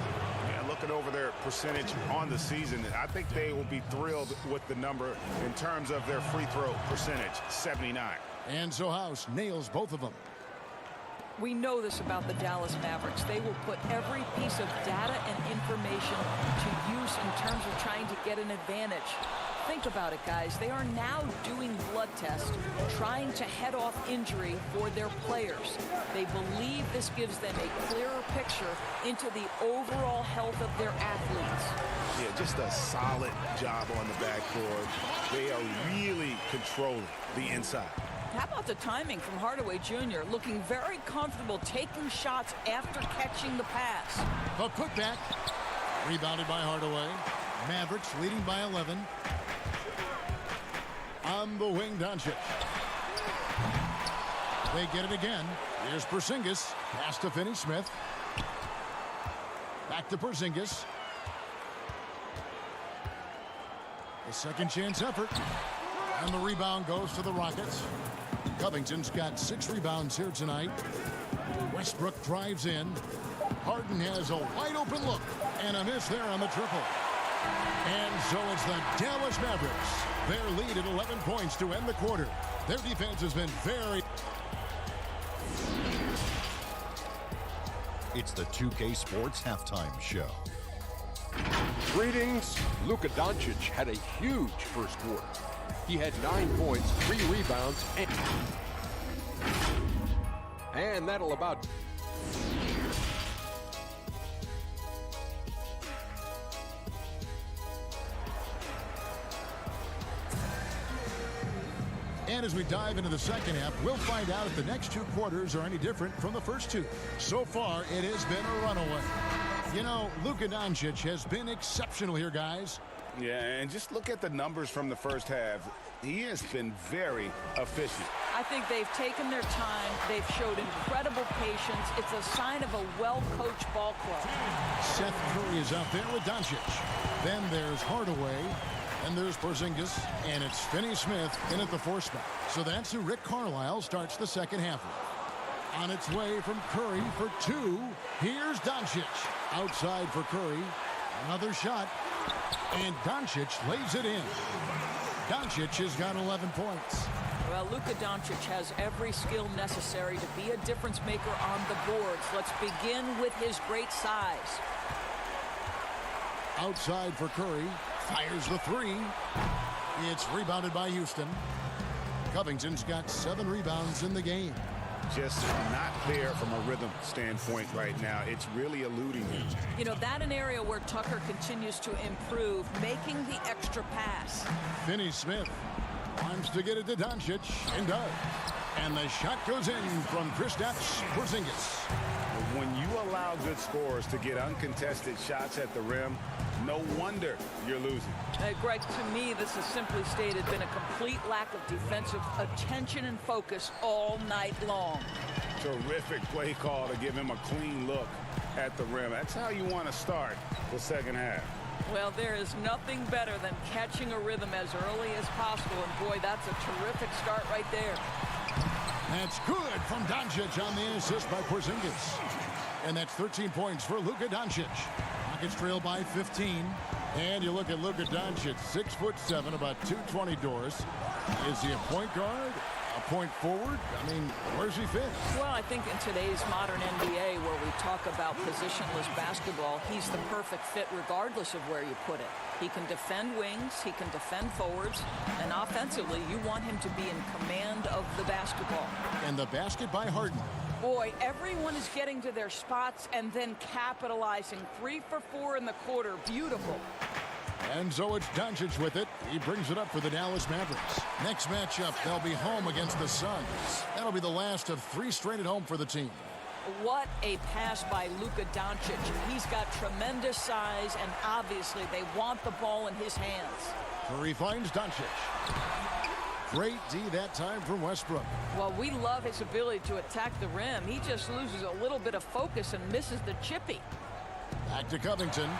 Yeah, looking over their percentage on the season, I think they will be thrilled with the number in terms of their free throw percentage, 79. And so House nails both of them. We know this about the Dallas Mavericks. They will put every piece of data and information to use in terms of trying to get an advantage. Think about it, guys. They are now doing blood tests, trying to head off injury for their players. They believe this gives them a clearer picture into the overall health of their athletes. Yeah, just a solid job on the backboard. They are really controlling the inside. How about the timing from Hardaway Jr., looking very comfortable taking shots after catching the pass. A putback. Rebounded by Hardaway. Mavericks leading by 11. On the wing, Doncic. They get it again. Here's Porzingis. Pass to Finney-Smith. Back to Porzingis. A second chance effort. And the rebound goes to the Rockets. Covington's got 6 rebounds here tonight. Westbrook drives in. Harden has a wide open look. And a miss there on the triple. And so it's the Dallas Mavericks. Their lead at 11 points to end the quarter. Their defense has been very... It's the 2K Sports Halftime Show. Greetings. Luka Doncic had a huge first quarter. He had 9 points, 3 rebounds, and that'll about... And as we dive into the second half, we'll find out if the next 2 quarters are any different from the first 2. So far, it has been a runaway. You know, Luka Doncic has been exceptional here, guys. Yeah, and just look at the numbers from the first half. He has been very efficient. I think they've taken their time. They've showed incredible patience. It's a sign of a well-coached ball club. Seth Curry is out there with Doncic. Then there's Hardaway. And there's Porzingis, and it's Finney-Smith in at the 4 spot. So that's who Rick Carlisle starts the second half with. On its way from Curry for 2. Here's Doncic. Outside for Curry. Another shot. And Doncic lays it in. Doncic has got 11 points. Well, Luka Doncic has every skill necessary to be a difference maker on the boards. Let's begin with his great size. Outside for Curry. Fires the 3. It's rebounded by Houston. Covington's got 7 rebounds in the game. Just not there from a rhythm standpoint right now. It's really eluding him. You know, that an area where Tucker continues to improve, making the extra pass. Finney-Smith wants to get it to Doncic and does. And the shot goes in from Kristaps Porzingis. When you allow good scorers to get uncontested shots at the rim, no wonder you're losing. Greg, to me, this has simply stated been a complete lack of defensive attention and focus all night long. Terrific play call to give him a clean look at the rim. That's how you want to start the second half. Well, there is nothing better than catching a rhythm as early as possible. And boy, that's a terrific start right there. That's good from Doncic on the assist by Porzingis. And that's 13 points for Luka Doncic. Rockets trail by 15. And you look at Luka Doncic, 6'7", about 220 Doors. Is he a point guard A point forward? I mean, where's he fit? Well, I think in today's modern NBA, where we talk about positionless basketball, he's the perfect fit regardless of where you put it. He can defend wings, he can defend forwards, and offensively, you want him to be in command of the basketball. And the basket by Harden. Boy, everyone is getting to their spots and then capitalizing. 3 for 4 in the quarter. Beautiful. And so it's Doncic with it. He brings it up for the Dallas Mavericks. Next matchup, they'll be home against the Suns. That'll be the last of 3 straight at home for the team. What a pass by Luka Doncic. He's got tremendous size, and obviously they want the ball in his hands. Curry finds Doncic. Great D that time from Westbrook. Well, we love his ability to attack the rim. He just loses a little bit of focus and misses the chippy. Back to Covington.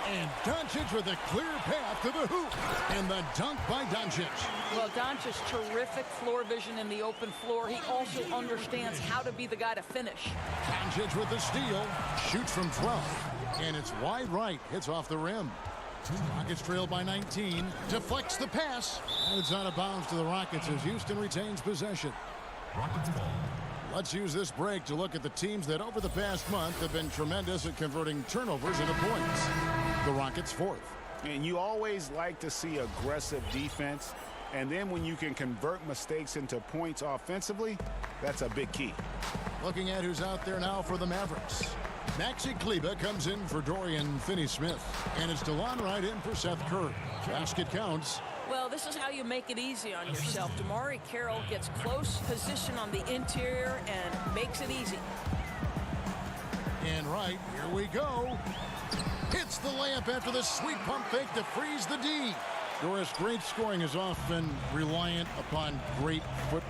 And Doncic with a clear path to the hoop. And the dunk by Doncic. Well, Doncic, terrific floor vision in the open floor. He also understands how to be the guy to finish. Doncic with the steal. Shoots from 12. And it's wide right. Hits off the rim. Rockets trail by 19. Deflects the pass. And it's out of bounds to the Rockets as Houston retains possession. Let's use this break to look at the teams that over the past month have been tremendous at converting turnovers into points. The Rockets 4th. And you always like to see aggressive defense. And then when you can convert mistakes into points offensively, that's a big key. Looking at who's out there now for the Mavericks. Maxi Kleber comes in for Dorian Finney-Smith. And it's DeLon Wright in for Seth Curry. Basket counts. Well, this is how you make it easy on yourself. DeMarre Carroll gets close position on the interior and makes it easy. And Wright, here we go. Hits the layup after the sweet pump fake to freeze the D. Doris, great scoring is often reliant upon great footwork.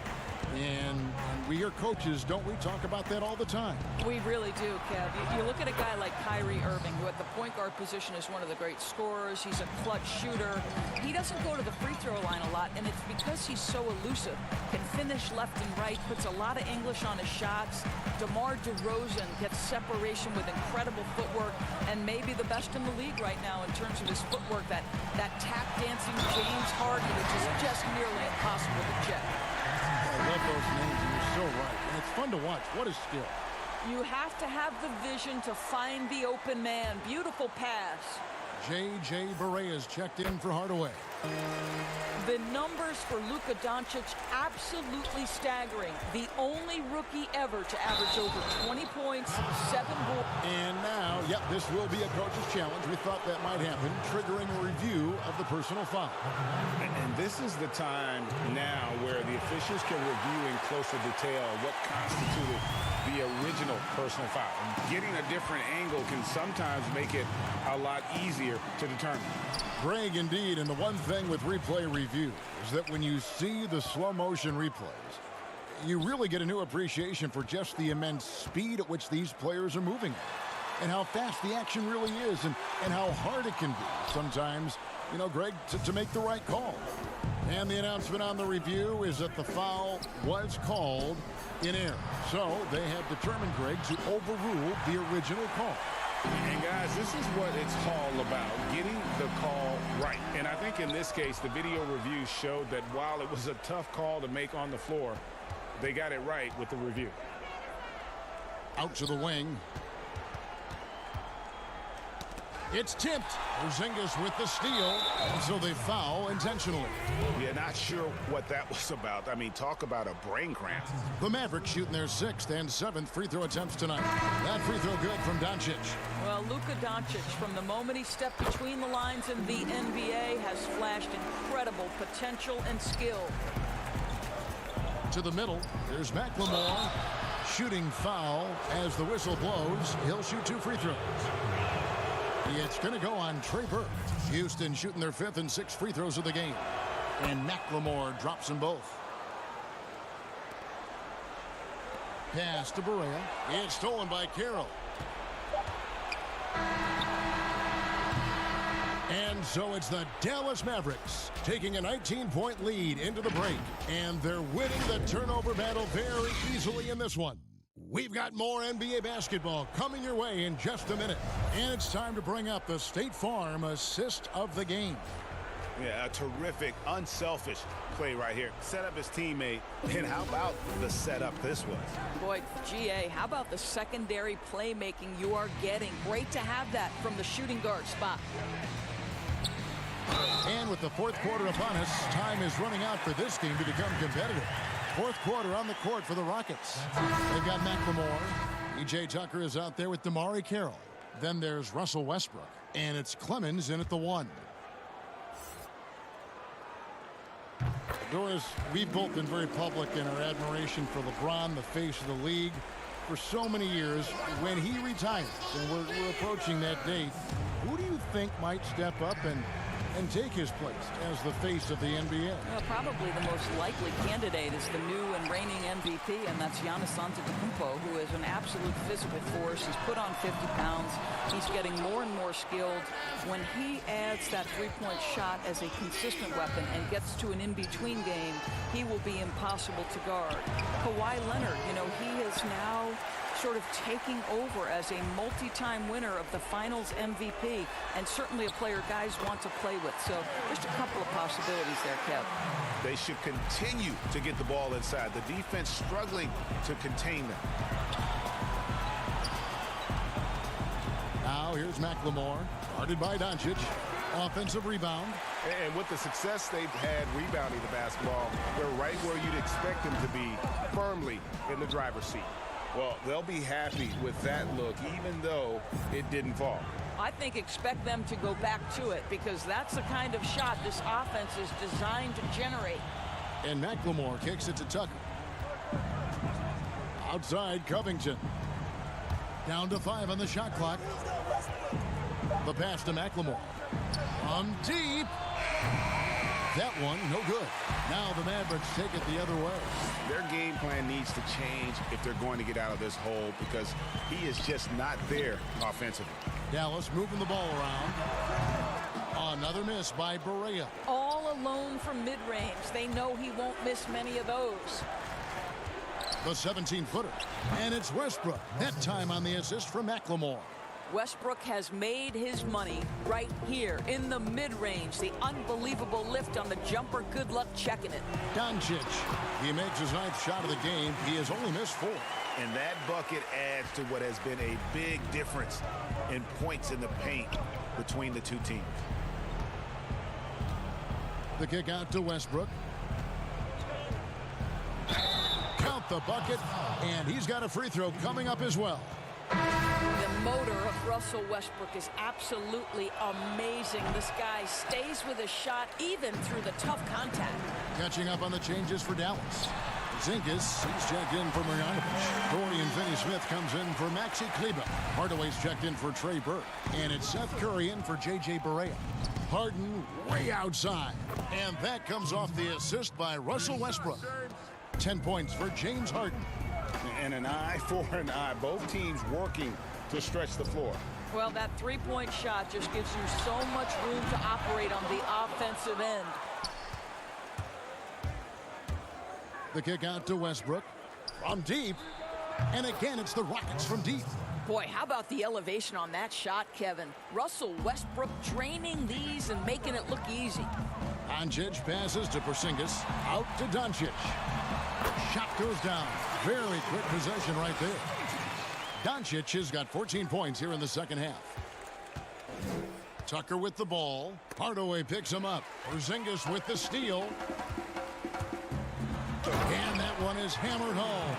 And we are coaches, don't we talk about that all the time? We really do, Kev. You look at a guy like Kyrie Irving, who at the point guard position is one of the great scorers. He's a clutch shooter. He doesn't go to the free throw line a lot, and it's because he's so elusive. Can finish left and right, puts a lot of English on his shots. DeMar DeRozan gets separation with incredible footwork, and maybe the best in the league right now in terms of his footwork. That tap dancing James Harden, which is just nearly impossible to check. I love those names, and you're so right. And it's fun to watch. What a skill. You have to have the vision to find the open man. Beautiful pass. J.J. Barea is checked in for Hardaway. The numbers for Luka Doncic, absolutely staggering. The only rookie ever to average over 20 points, 7 goals. And now, yep, this will be a coach's challenge. We thought that might happen, triggering a review of the personal foul. And this is the time now where the officials can review in closer detail what constituted the original personal foul. Getting a different angle can sometimes make it a lot easier to determine. Greg, indeed, and the one thing with replay review is that when you see the slow motion replays, you really get a new appreciation for just the immense speed at which these players are moving and how fast the action really is and how hard it can be sometimes, you know, Greg, to make the right call. And the announcement on the review is that the foul was called in error. So they have determined, Greg, to overrule the original call. And guys, this is what it's all about, getting the call right. And I think in this case, the video review showed that while it was a tough call to make on the floor, they got it right with the review. Out to the wing. It's tipped. Porzingis with the steal. So they foul intentionally. Yeah, not sure what that was about. I mean, talk about a brain cramp. The Mavericks shooting their 6th and 7th free throw attempts tonight. That free throw good from Doncic. Well, Luka Doncic, from the moment he stepped between the lines in the NBA, has flashed incredible potential and skill. To the middle, there's McLemore. Shooting foul as the whistle blows. He'll shoot 2 free throws. It's going to go on Trey Burke. Houston shooting their 5th and 6th free throws of the game. And McLemore drops them both. Pass to Barea. It's stolen by Carroll. And so it's the Dallas Mavericks taking a 19-point lead into the break. And they're winning the turnover battle very easily in this one. We've got more NBA basketball coming your way in just a minute. And it's time to bring up the State Farm assist of the game. Yeah, a terrific, unselfish play right here. Set up his teammate, and how about the setup this was? Boy, GA, how about the secondary playmaking you are getting? Great to have that from the shooting guard spot. And with the fourth quarter upon us, time is running out for this game to become competitive. Fourth quarter on the court for the Rockets. They've got McLemore. E.J. Tucker is out there with Damari Carroll. Then there's Russell Westbrook. And it's Clemens in at the 1. Doris, we've both been very public in our admiration for LeBron, the face of the league, for so many years. When he retires, and we're approaching that date, who do you think might step up and take his place as the face of the NBA? Well, probably the most likely candidate is the new and reigning MVP, and that's Giannis Antetokounmpo, who is an absolute physical force. He's put on 50 pounds. He's getting more and more skilled. When he adds that three-point shot as a consistent weapon and gets to an in-between game, he will be impossible to guard. Kawhi Leonard, you know, he is now sort of taking over as a multi-time winner of the Finals MVP, and certainly a player guys want to play with. So just a couple of possibilities there, Kev. They should continue to get the ball inside. The defense struggling to contain them. Now here's McLemore, guarded by Doncic. Offensive rebound. And with the success they've had rebounding the basketball, they're right where you'd expect them to be, firmly in the driver's seat. Well, they'll be happy with that look, even though it didn't fall. I think expect them to go back to it, because that's the kind of shot this offense is designed to generate. And McLemore kicks it to Tucker. Outside Covington. Down to 5 on the shot clock. The pass to McLemore. From deep. That one, no good. Now the Mavericks take it the other way. Their game plan needs to change if they're going to get out of this hole, because he is just not there offensively. Dallas moving the ball around. Another miss by Barea. All alone from mid-range. They know he won't miss many of those. The 17-footer. And it's Westbrook. That time on the assist from McLemore. Westbrook has made his money right here in the mid-range. The unbelievable lift on the jumper. Good luck checking it. Doncic. He makes his 9th shot of the game. He has only missed 4. And that bucket adds to what has been a big difference in points in the paint between the two teams. The kick out to Westbrook. Count the bucket. And he's got a free throw coming up as well. The motor of Russell Westbrook is absolutely amazing. This guy stays with his shot even through the tough contact. Catching up on the changes for Dallas. Zinkas, he's checked in for Marjanovic. Dorian Finney-Smith comes in for Maxi Kleber. Hardaway's checked in for Trey Burke. And it's Seth Curry in for J.J. Barea. Harden way outside. And that comes off the assist by Russell Westbrook. 10 points for James Harden. And an eye for an eye. Both teams working to stretch the floor. Well, that three-point shot just gives you so much room to operate on the offensive end. The kick out to Westbrook from deep. And again, it's the Rockets from deep. Boy, how about the elevation on that shot, Kevin? Russell Westbrook draining these and making it look easy. Doncic passes to Porzingis. Out to Doncic. Shot goes down. Very quick possession right there. Doncic has got 14 points here in the second half. Tucker with the ball. Hardaway picks him up. Porzingis with the steal. And that one is hammered home.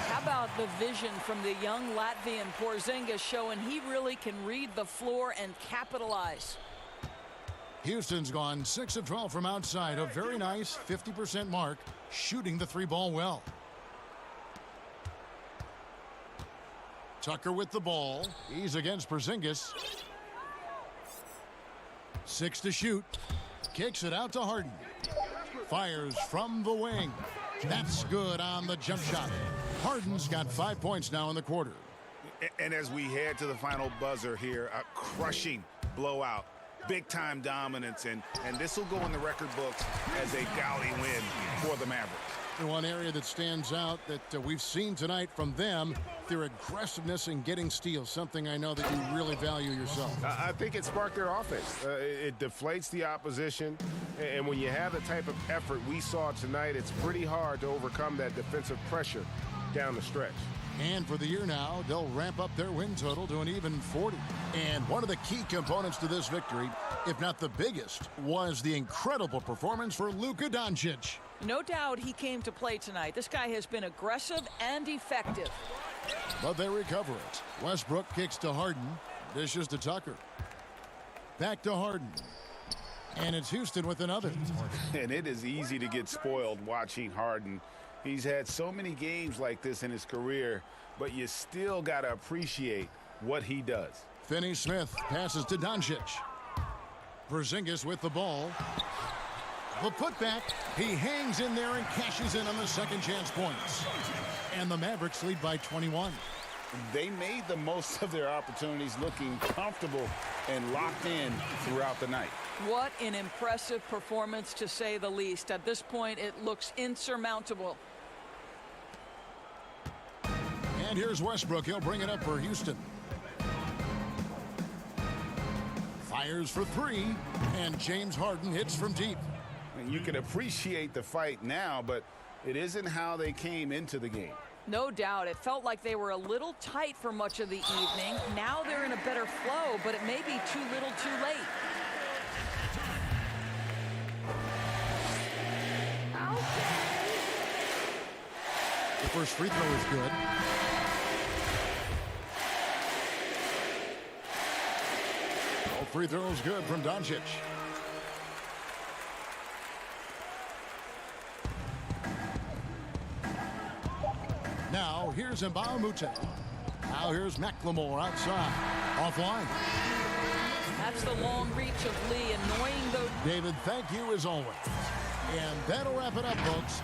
How about the vision from the young Latvian Porzingis, showing he really can read the floor and capitalize. Houston's gone 6 of 12 from outside. A very nice 50% mark, shooting the 3-ball well. Tucker with the ball. He's against Porzingis. 6 to shoot. Kicks it out to Harden. Fires from the wing. That's good on the jump shot. Harden's got 5 points now in the quarter. And as we head to the final buzzer here, a crushing blowout. Big-time dominance, and this will go in the record books as a gaudy win for the Mavericks. And one area that stands out that we've seen tonight from them, their aggressiveness in getting steals, something I know that you really value yourself. I think it sparked their offense. It deflates the opposition, and when you have the type of effort we saw tonight, it's pretty hard to overcome that defensive pressure down the stretch. And for the year now, they'll ramp up their win total to an even 40. And one of the key components to this victory, if not the biggest, was the incredible performance for Luka Doncic. No doubt he came to play tonight. This guy has been aggressive and effective. But they recover it. Westbrook kicks to Harden. Dishes to Tucker. Back to Harden. And it's Houston with another. And it is easy to get spoiled watching Harden. He's had so many games like this in his career, but you still got to appreciate what he does. Finney-Smith passes to Doncic. Porzingis with the ball. The putback. He hangs in there and cashes in on the second chance points. And the Mavericks lead by 21. They made the most of their opportunities, looking comfortable and locked in throughout the night. What an impressive performance, to say the least. At this point, it looks insurmountable. And here's Westbrook. He'll bring it up for Houston. Fires for three, and James Harden hits from deep. And you can appreciate the fight now, but it isn't how they came into the game. No doubt. It felt like they were a little tight for much of the evening. Now they're in a better flow, but it may be too little too late. The first free throw is good. All free throws good from Doncic. Now here's Mbah a Moute. Now here's McLemore outside. Offline. That's the long reach of Lee, annoying though. David, thank you as always. And that'll wrap it up, folks.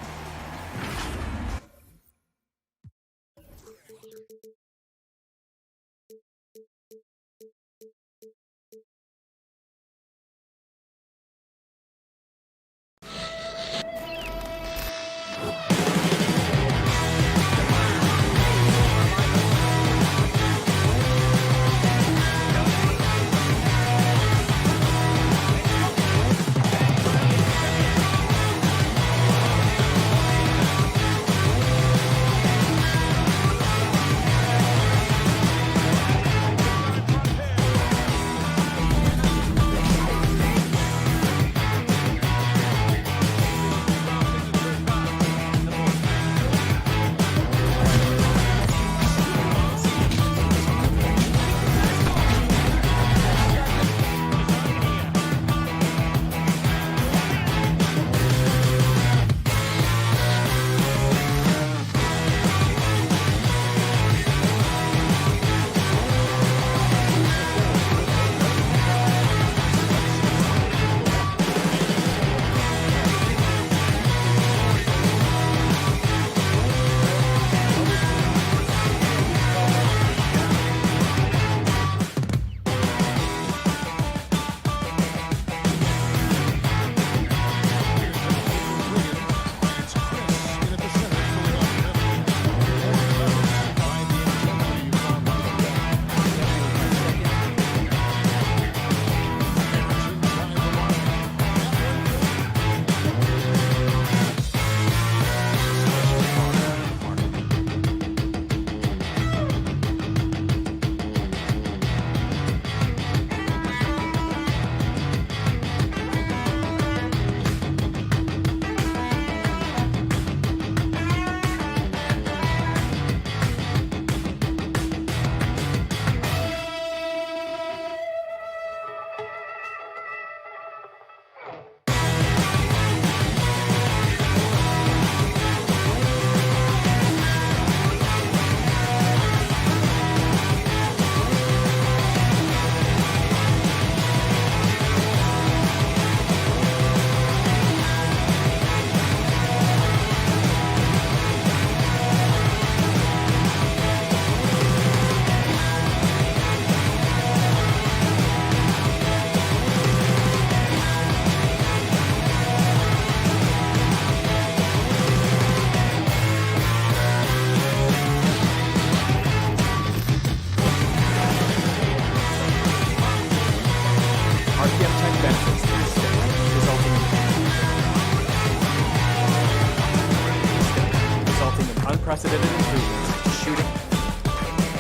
unprecedented improvements to shooting,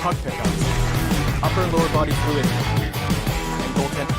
puck pickups, upper and lower body fluidity, and goaltending.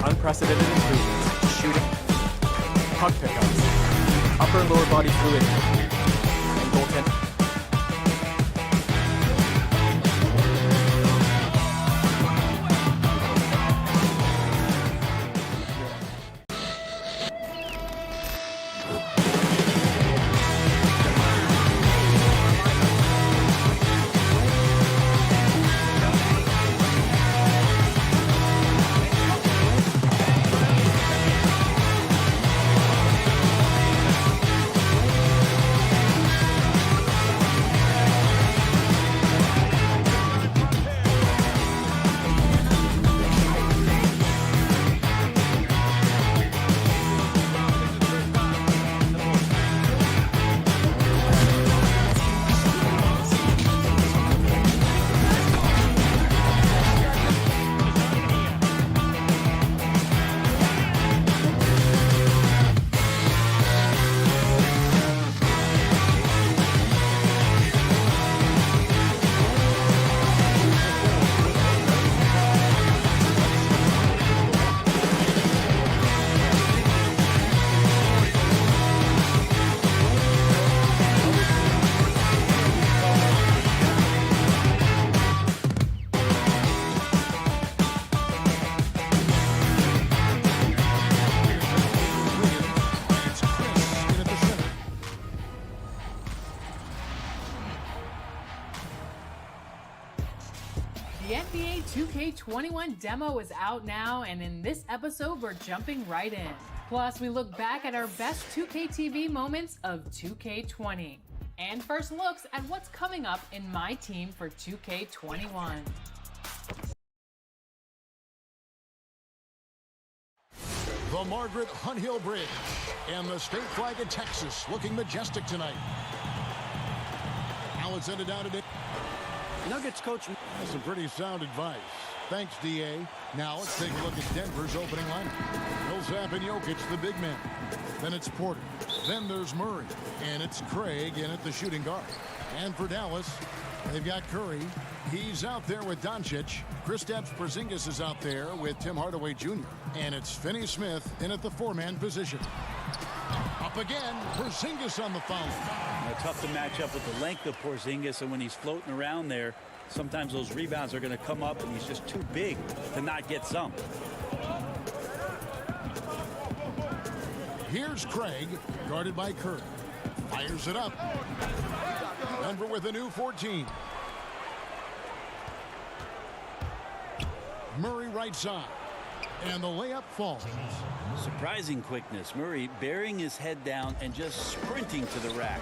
Unprecedented improvements to shooting, puck pickups, upper and lower body fluidity, and goaltending. The NBA 2K21 demo is out now, and in this episode, we're jumping right in. Plus, we look back at our best 2K TV moments of 2K20. and first looks at what's coming up in my team for 2K21. The Margaret Hunt Hill Bridge and the state flag of Texas looking majestic tonight. Now it's ended down today. Nuggets coach. That's some pretty sound advice. Thanks, D.A. Now let's take a look at Denver's opening lineup. Millsap and Jokic, the big men. Then it's Porter. Then there's Murray. And it's Craig in at the shooting guard. And for Dallas, they've got Curry. He's out there with Doncic. Kristaps Porzingis is out there with Tim Hardaway Jr. And it's Finney-Smith in at the four-man position. Up again, Porzingis on the foul. Tough to match up with the length of Porzingis, and when he's floating around there, sometimes those rebounds are going to come up, and he's just too big to not get some. Here's Craig, guarded by Curry. Fires it up. Denver with a new 14. Murray right side. And the layup falls. Surprising quickness. Murray burying his head down and just sprinting to the rack.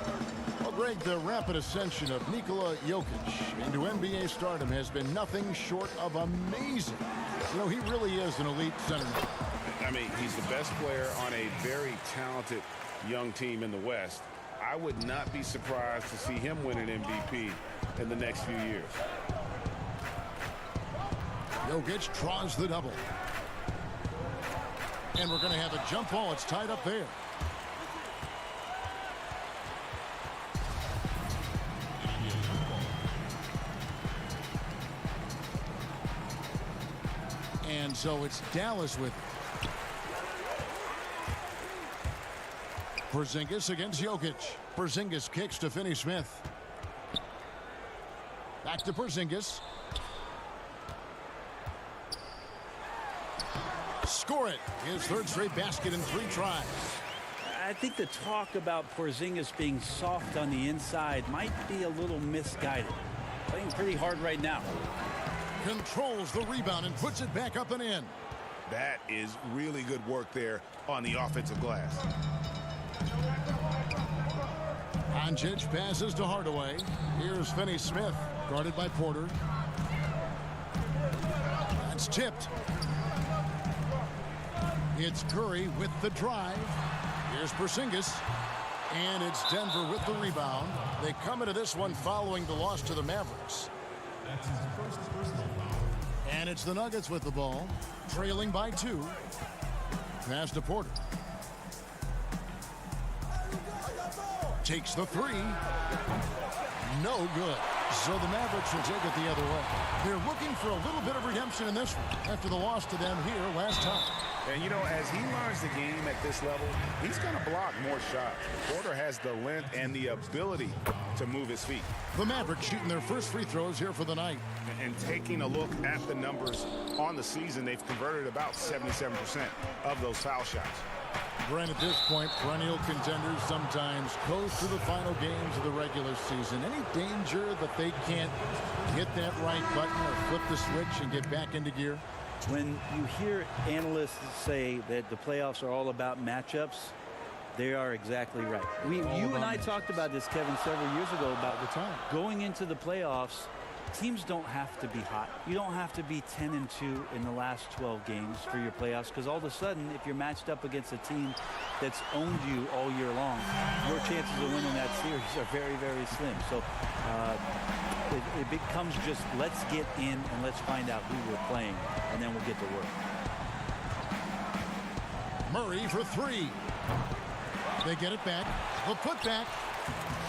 Well, Greg, the rapid ascension of Nikola Jokic into NBA stardom has been nothing short of amazing. You know, he really is an elite center. I mean, he's the best player on a very talented young team in the West. I would not be surprised to see him win an MVP in the next few years. Jokic draws the double. And we're going to have a jump ball. It's tied up there. And so it's Dallas with it. Porzingis against Jokic. Porzingis kicks to Finney-Smith. Back to Porzingis. Score it. His third straight basket in 3 tries. I think the talk about Porzingis being soft on the inside might be a little misguided. Playing pretty hard right now. Controls the rebound and puts it back up and in. That is really good work there on the offensive glass. Doncic passes to Hardaway. Here's Finney-Smith, guarded by Porter. That's tipped. It's Curry with the drive. Here's Porzingis. And it's Denver with the rebound. They come into this one following the loss to the Mavericks. That's his first personal foul. And it's the Nuggets with the ball, trailing by 2. Pass to Porter. Takes the 3. No good. So the Mavericks will take it the other way. They're looking for a little bit of redemption in this one after the loss to them here last time. And, you know, as he learns the game at this level, he's going to block more shots. Porter has the length and the ability to move his feet. The Mavericks shooting their first free throws here for the night. And taking a look at the numbers on the season, they've converted about 77% of those foul shots. Brent, at this point, perennial contenders sometimes goes through the final games of the regular season. Any danger that they can't hit that right button or flip the switch and get back into gear? When you hear analysts say that the playoffs are all about matchups, they are exactly right. You and I talked about this, Kevin, several years ago about the time. Going into the playoffs, teams don't have to be hot. You don't have to be 10-2 in the last 12 games for your playoffs, because all of a sudden, if you're matched up against a team that's owned you all year long, your chances of winning that series are very, very slim. So it becomes just let's get in and let's find out who we're playing, and then we'll get to work. Murray for 3. They get it back. The putback.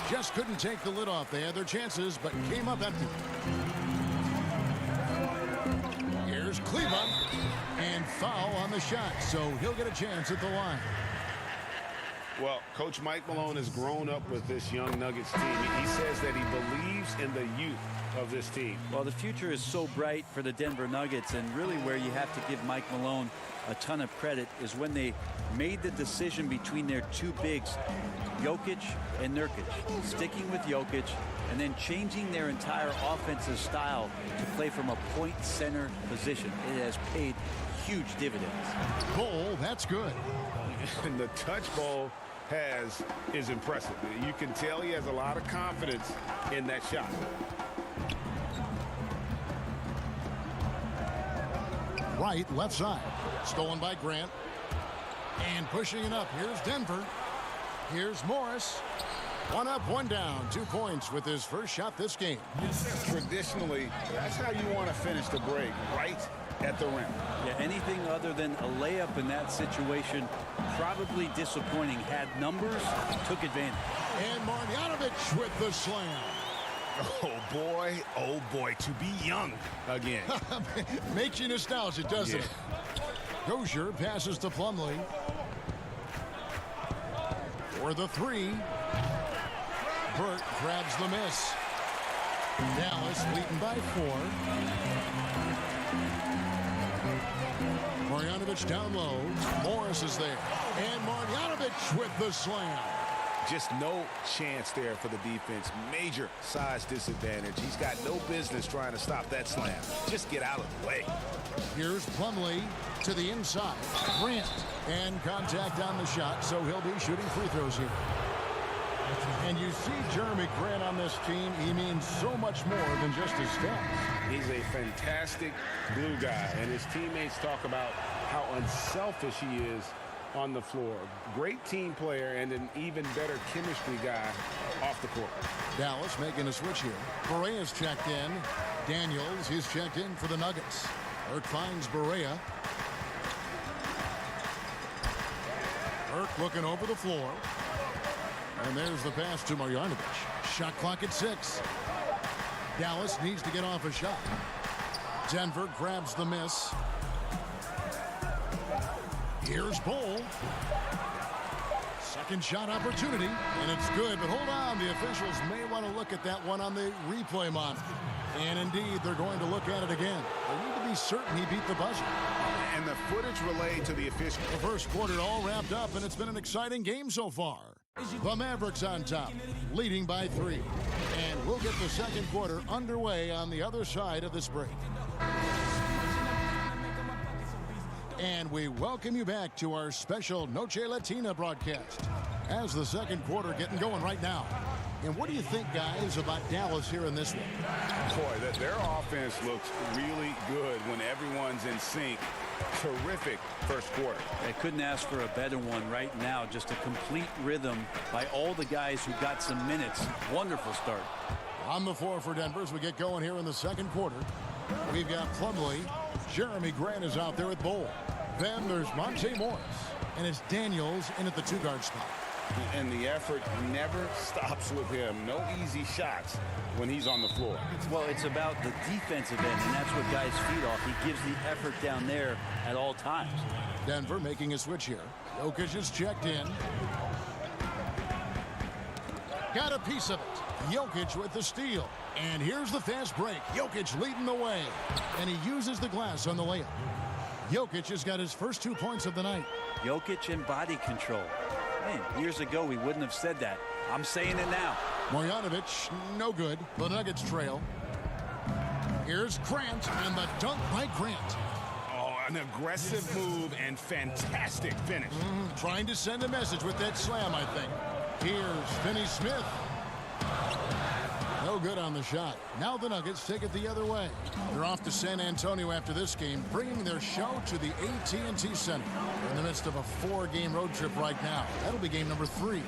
Just couldn't take the lid off. They had their chances, but came up empty. Here's Cleveland. And foul on the shot, so he'll get a chance at the line. Well, Coach Mike Malone has grown up with this young Nuggets team. He says that he believes in the youth of this team. Well, the future is so bright for the Denver Nuggets, and really where you have to give Mike Malone a ton of credit is when they made the decision between their 2 bigs, Jokic and Nurkic, sticking with Jokic and then changing their entire offensive style to play from a point center position. It has paid huge dividends. Goal, that's good. And the touch ball has is impressive. You can tell he has a lot of confidence in that shot. Right, left side. Stolen by Grant. And pushing it up. Here's Denver. Here's Morris. One up, one down. 2 points with his first shot this game. Traditionally, that's how you want to finish the break, right at the rim. Yeah, anything other than a layup in that situation, probably disappointing. Had numbers, took advantage. And Marjanovic with the slam. Oh boy, to be young again. Makes you nostalgic, doesn't it? Dozier passes to Plumlee. For the 3. Burt grabs the miss. Dallas leading by 4. Marjanovic down low. Morris is there. And Marjanovic with the slam. Just no chance there for the defense. Major size disadvantage. He's got no business trying to stop that slam. Just get out of the way. Here's Plumlee to the inside. Grant. And contact on the shot, so he'll be shooting free throws here. And you see Jeremy Grant on this team. He means so much more than just his stats. He's a fantastic glue guy, and his teammates talk about how unselfish he is on the floor. Great team player and an even better chemistry guy off the court. Dallas making a switch here. Berea's checked in. Daniels, he's checked in for the Nuggets. Burke finds Berea. Burke looking over the floor. And there's the pass to Marjanovic. Shot clock at 6. Dallas needs to get off a shot. Denver grabs the miss. Here's Bull. Second shot opportunity, and it's good, but hold on. The officials may want to look at that one on the replay monitor. And indeed, they're going to look at it again. They need to be certain he beat the buzzer. And the footage relayed to the official. The first quarter all wrapped up, and it's been an exciting game so far. The Mavericks on top, leading by 3. And we'll get the second quarter underway on the other side of this break. And we welcome you back to our special Noche Latina broadcast as the second quarter getting going right now. And what do you think, guys, about Dallas here in this one? Boy, their offense looks really good when everyone's in sync. Terrific first quarter. I couldn't ask for a better one right now. Just a complete rhythm by all the guys who got some minutes. Wonderful start. On the floor for Denver as we get going here in the second quarter. We've got Plumlee. Jeremy Grant is out there at Bull. Then there's Monte Morris. And it's Daniels in at the 2-guard spot. And the effort never stops with him. No easy shots when he's on the floor. Well, it's about the defensive end, and that's what guys feed off. He gives the effort down there at all times. Denver making a switch here. Jokic is checked in. Got a piece of it. Jokic with the steal. And here's the fast break. Jokic leading the way. And he uses the glass on the layup. Jokic has got his first 2 points of the night. Jokic and body control. Man, years ago, we wouldn't have said that. I'm saying it now. Marjanovic, no good. The Nuggets trail. Here's Grant, and the dunk by Grant. Oh, an aggressive move and fantastic finish. Trying to send a message with that slam, I think. Here's Finney-Smith. No good on the shot. Now the Nuggets take it the other way. They're off to San Antonio after this game, bringing their show to the AT&T Center. They're in the midst of a 4-game road trip right now. That'll be game number 3.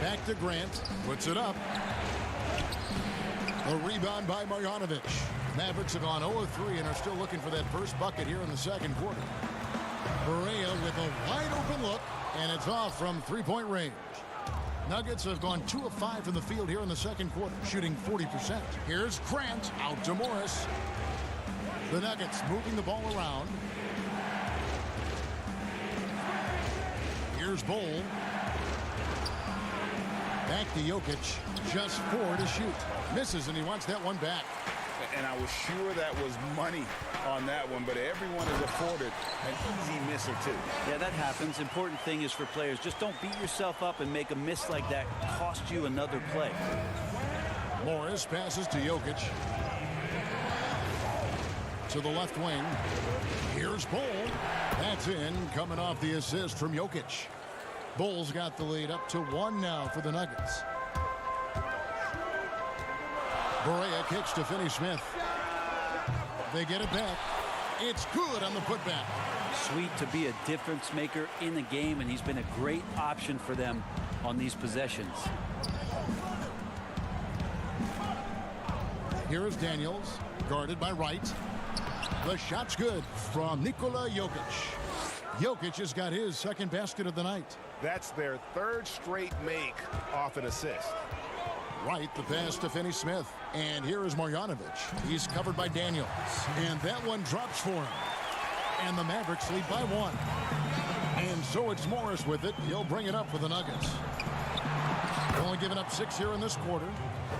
Back to Grant. Puts it up. A rebound by Marjanovic. Mavericks have gone 0-3 and are still looking for that first bucket here in the second quarter. Berea with a wide-open look, and it's off from 3-point range. Nuggets have gone 2 of 5 from the field here in the second quarter, shooting 40%. Here's Grant out to Morris. The Nuggets moving the ball around. Here's Bull. Back to Jokic. Just 4 to shoot. Misses, and he wants that one back. And I was sure that was money on that one, but everyone is afforded an easy miss or 2. Yeah, that happens. Important thing is for players, just don't beat yourself up and make a miss like that cost you another play. Morris passes to Jokic. To the left wing. Here's Bull. That's in, coming off the assist from Jokic. Bulls got the lead up to 1 now for the Nuggets. Barea kicks to Finney-Smith. They get it back. It's good on the putback. Sweet to be a difference maker in the game, and he's been a great option for them on these possessions. Here is Daniels, guarded by Wright. The shot's good from Nikola Jokic. Jokic has got his second basket of the night. That's their third straight make off an assist. Wright, the pass to Finney-Smith. And here is Marjanovic. He's covered by Daniels. And that one drops for him. And the Mavericks lead by 1. And so it's Morris with it. He'll bring it up for the Nuggets. Only given up 6 here in this quarter.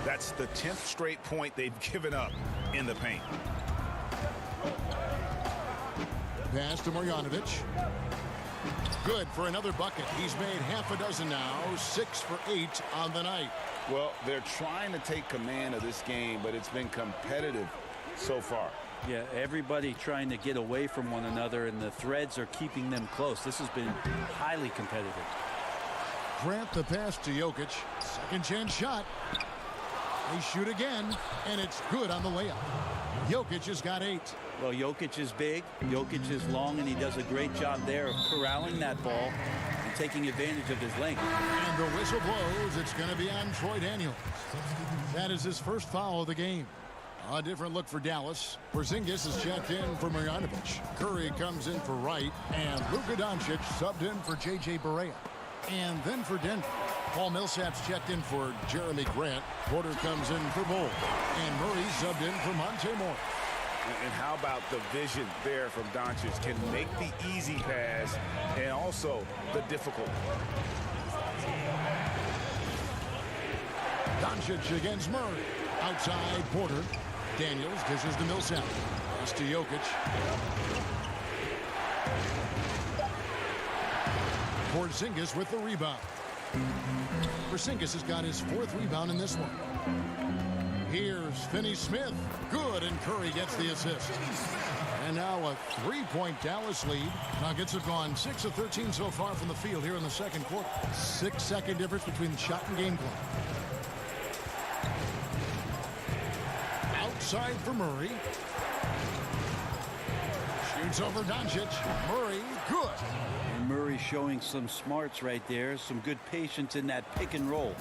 That's the 10th straight point they've given up in the paint. Pass to Marjanovic. Good for another bucket. He's made half a dozen now. 6 for 8 on the night. Well, they're trying to take command of this game, but it's been competitive so far. Yeah, everybody trying to get away from one another, and the threads are keeping them close. This has been highly competitive. Grant the pass to Jokic. Second chance shot. They shoot again, and it's good on the layup. Jokic has got 8. Well, Jokic is big, Jokic is long, and he does a great job there of corralling that ball and taking advantage of his length. And the whistle blows. It's going to be on Troy Daniels. That is his first foul of the game. A different look for Dallas. Porzingis is checked in for Marjanovic. Curry comes in for Wright, and Luka Doncic subbed in for J.J. Barea. And then for Denver, Paul Millsap's checked in for Jeremy Grant. Porter comes in for Bull. And Murray subbed in for Monte Morris. And how about the vision there from Doncic? Can make the easy pass and also the difficult. Doncic against Murray. Outside Porter. Daniels dishes to Millsap. Pass to Jokic. Porzingis with the rebound. Porzingis has got his 4th rebound in this one. Here's Finney-Smith. Good, and Curry gets the assist. And now a 3-point Dallas lead. Nuggets have gone 6 of 13 so far from the field here in the second quarter. 6-second difference between the shot and game clock. Outside for Murray. Shoots over Doncic. Murray, good. And Murray showing some smarts right there, some good patience in that pick and roll.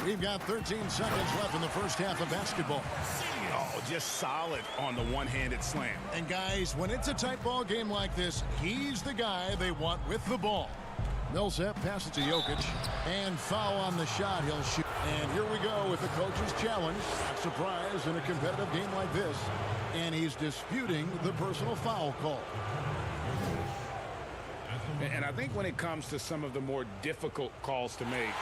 We've got 13 seconds left in the first half of basketball. Oh, just solid on the one-handed slam. And guys, when it's a tight ball game like this, he's the guy they want with the ball. Millsap passes to Jokic, and foul on the shot. He'll shoot. And here we go with the coach's challenge. Not surprised in a competitive game like this. And he's disputing the personal foul call. And I think when it comes to some of the more difficult calls to make,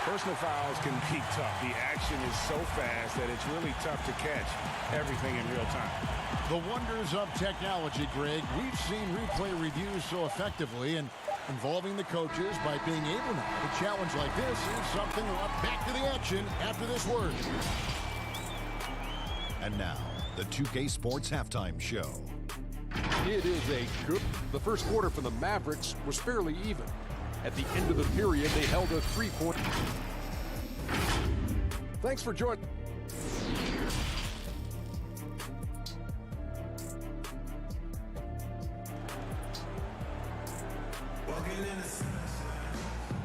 personal fouls can be tough. The action is so fast that it's really tough to catch everything in real time. The wonders of technology, Greg. We've seen replay reviews so effectively, and involving the coaches by being able now to challenge like this is something. Back to the action after this word. And now, the 2K Sports Halftime Show. It is a good. The first quarter for the Mavericks was fairly even. At the end of the period, they held a 3-point. Thanks for joining.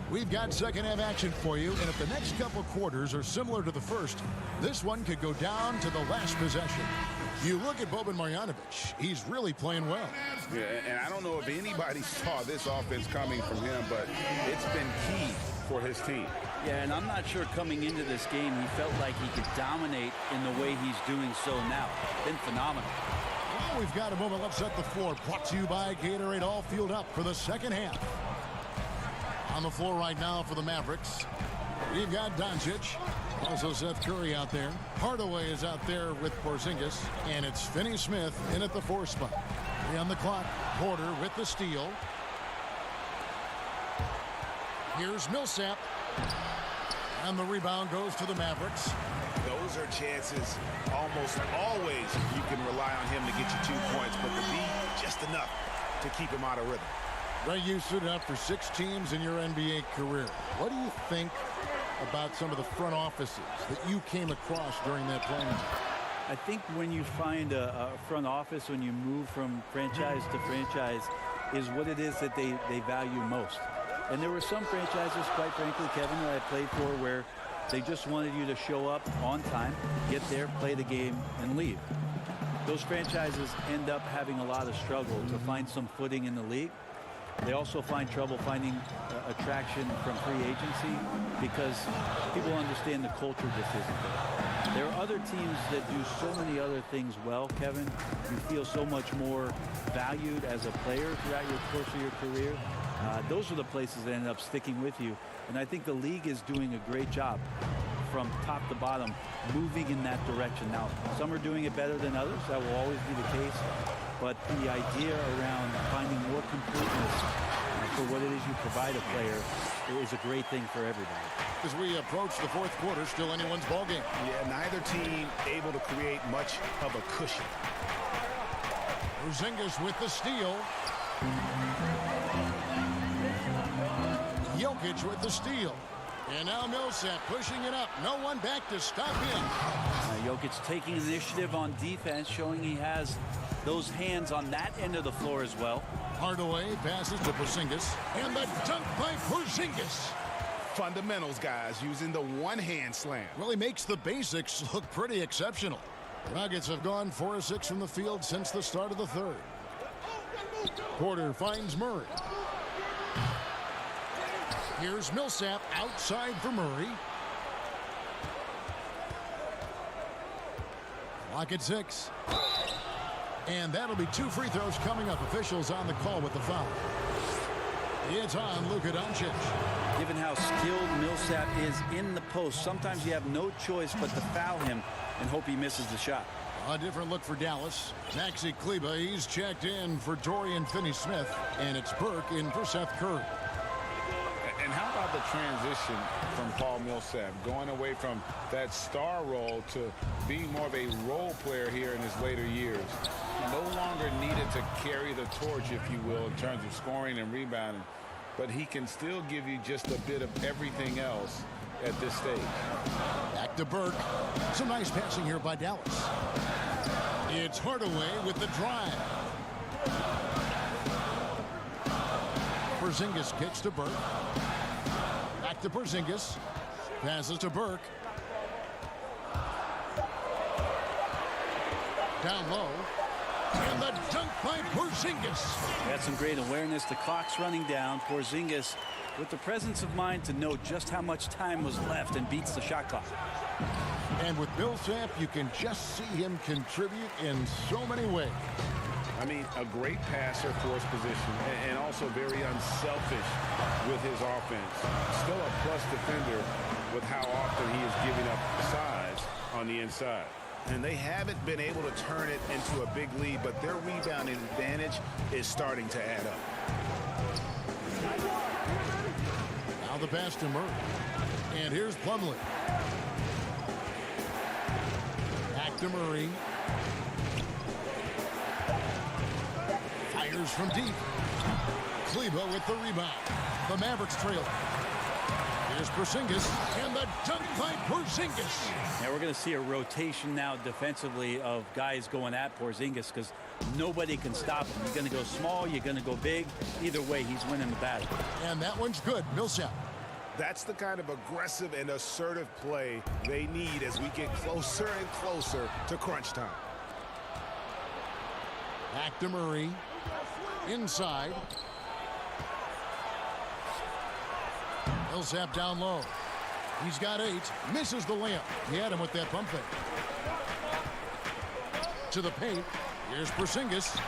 We've got second half action for you, and if the next couple quarters are similar to the first, this one could go down to the last possession. You look at Boban Marjanovic, he's really playing well. Yeah, and I don't know if anybody saw this offense coming from him, but it's been key for his team. Yeah, and I'm not sure coming into this game he felt like he could dominate in the way he's doing so now. Been phenomenal. Well, we've got a moment. Let's set the floor. Brought to you by Gatorade, all fueled up for the second half. On the floor right now for the Mavericks, we've got Doncic. Also Seth Curry out there. Hardaway is out there with Porzingis. And it's Finney-Smith in at the 4 spot. 3 on the clock. Porter with the steal. Here's Millsap. And the rebound goes to the Mavericks. Those are chances almost always you can rely on him to get you 2 points, but to be just enough to keep him out of rhythm. Ray, you suited up for 6 teams in your NBA career. What do you think about some of the front offices that you came across during that playing time? I think when you find a front office, when you move from franchise to franchise, is what it is that they value most. And there were some franchises, quite frankly, Kevin, that I played for where they just wanted you to show up on time, get there, play the game, and leave. Those franchises end up having a lot of struggle to find some footing in the league. They also find trouble finding attraction from free agency because people understand the culture just isn't there. There are other teams that do so many other things well, Kevin. You feel so much more valued as a player throughout your course of your career. Those are the places that end up sticking with you. And I think the league is doing a great job from top to bottom, moving in that direction. Now, some are doing it better than others. That will always be the case. But the idea around finding more completeness for what it is you provide a player is a great thing for everybody. As we approach the 4th quarter, still anyone's ballgame. Yeah, neither team able to create much of a cushion. Porzingis with the steal. Jokic with the steal. And now Millsap pushing it up. No one back to stop him. Jokic taking initiative on defense, showing he has those hands on that end of the floor as well. Hardaway passes to Porzingis. And the dunk by Porzingis. Fundamentals, guys, using the one-hand slam. Really makes the basics look pretty exceptional. The Nuggets have gone 4 of 6 from the field since the start of the 3rd. Porter finds Murray. Here's Millsap outside for Murray. Clock at 6. And that'll be 2 free throws coming up. Officials on the call with the foul. It's on Luka Doncic. Given how skilled Millsap is in the post, sometimes you have no choice but to foul him and hope he misses the shot. A different look for Dallas. Maxi Kleber, he's checked in for Dorian Finney-Smith. And it's Burke in for Seth Curry. And how about the transition from Paul Millsap, going away from that star role to being more of a role player here in his later years? No longer needed to carry the torch, if you will, in terms of scoring and rebounding, but he can still give you just a bit of everything else at this stage. Back to Burke. Some nice passing here by Dallas. It's Hardaway with the drive. Porzingis kicks to Burke. Back to Porzingis. Passes to Burke. Down low. And the dunk by Porzingis. Got some great awareness. The clock's running down. Porzingis with the presence of mind to know just how much time was left and beats the shot clock. And with Millsap, you can just see him contribute in so many ways. I mean, a great passer for his position and also very unselfish with his offense. Still a plus defender with how often he is giving up size on the inside. And they haven't been able to turn it into a big lead, but their rebounding advantage is starting to add up. Now the pass to Murray. And here's Plumlee. Back to Murray. Fires from deep. Kleber with the rebound. The Mavericks trail. Here's Porzingis, and the dunk by Porzingis. Now we're going to see a rotation now defensively of guys going at Porzingis because nobody can stop him. You're going to go small, you're going to go big. Either way, he's winning the battle. And that one's good. Millsap. That's the kind of aggressive and assertive play they need as we get closer and closer to crunch time. Back to Murray. Inside. Millsap down low. He's got 8. Misses the layup. He had him with that pump fake. To the paint. Here's Porzingis.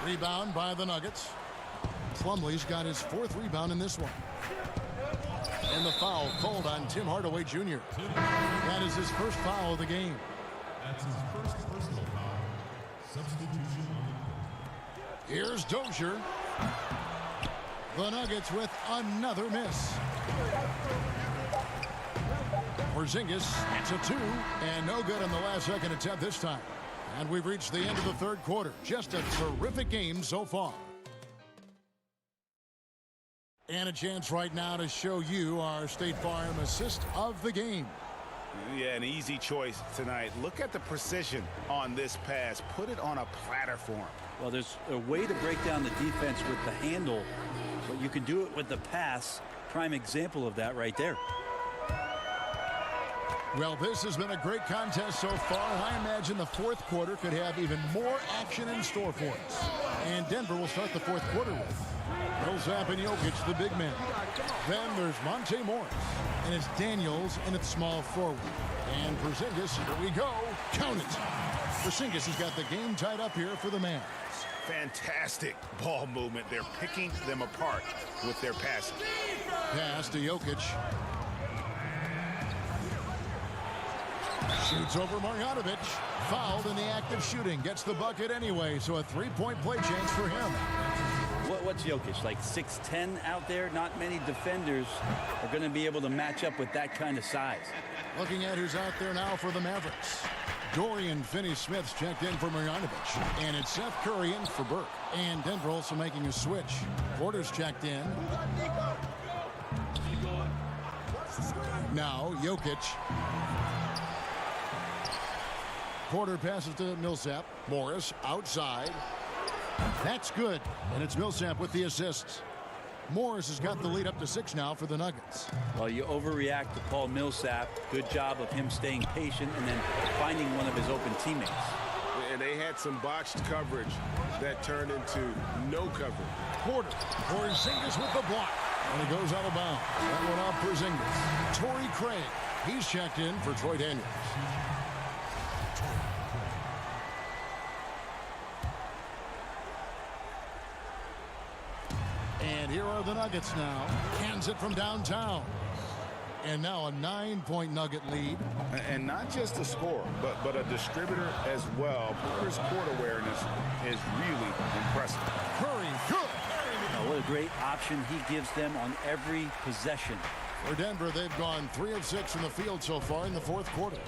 Rebound by the Nuggets. Plumlee's got his 4th rebound in this one. And the foul called on Tim Hardaway Jr. That is his first foul of the game. That's his first personal foul. Substitution. Here's Dozier. The Nuggets with another miss. Porzingis, it's a 2, and no good on the last second attempt this time. And we've reached the end of the 3rd quarter. Just a terrific game so far. And a chance right now to show you our State Farm assist of the game. Yeah, an easy choice tonight. Look at the precision on this pass. Put it on a platter for him. Well, there's a way to break down the defense with the handle, but you can do it with the pass. Prime example of that right there. Well, this has been a great contest so far, and I imagine the fourth quarter could have even more action in store for us. And Denver will start the fourth quarter with Millsap and Jokic, the big men. Then there's Monte Morris, and it's Daniels, and it's small forward. And Porzingis, here we go. Count it. Porzingis has got the game tied up here for the Mavs. Fantastic ball movement. They're picking them apart with their passing. Pass to Jokic. Shoots over Marjanovic. Fouled in the act of shooting. Gets the bucket anyway, so a three-point play chance for him. What's Jokic, like 6'10" out there? Not many defenders are going to be able to match up with that kind of size. Looking at who's out there now for the Mavericks. Dorian Finney-Smith's checked in for Marjanovic. And it's Seth Curry in for Burke. And Denver also making a switch. Porter's checked in. Now Jokic. Porter passes to Millsap. Morris outside. That's good. And it's Millsap with the assists. Morris has got the lead up to 6 now for the Nuggets. Well, you overreact to Paul Millsap. Good job of him staying patient and then finding one of his open teammates. And they had some botched coverage that turned into no coverage. Porter. Porzingis with the block. And it goes out of bounds. That one off Porzingis. Torrey Craig. He's checked in for Troy Daniels. And here are the Nuggets now. Hands it from downtown. And now a 9-point Nugget lead. And not just a scorer, but a distributor as well. Porter's court awareness is really impressive. Curry, good. Oh, what a great option he gives them on every possession. For Denver, they've gone 3 of 6 from the field so far in the fourth quarter.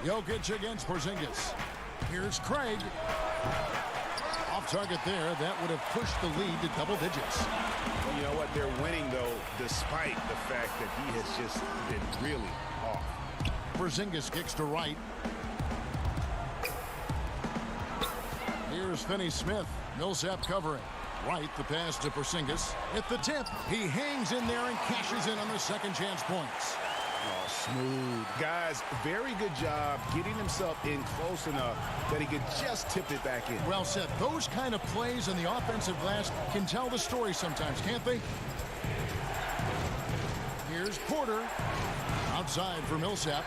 Jokic against Porzingis. Here's Craig. Off target there. That would have pushed the lead to double digits. You know what? They're winning, though, despite the fact that he has just been really off. Porzingis kicks to right. Here's Finney-Smith. Millsap covering. Right, the pass to Porzingis. At the tip, he hangs in there and cashes in on the second chance points. Oh, smooth. Guys, very good job getting himself in close enough that he could just tip it back in. Well said. Those kind of plays in the offensive glass can tell the story sometimes, can't they? Here's Porter. Outside for Millsap.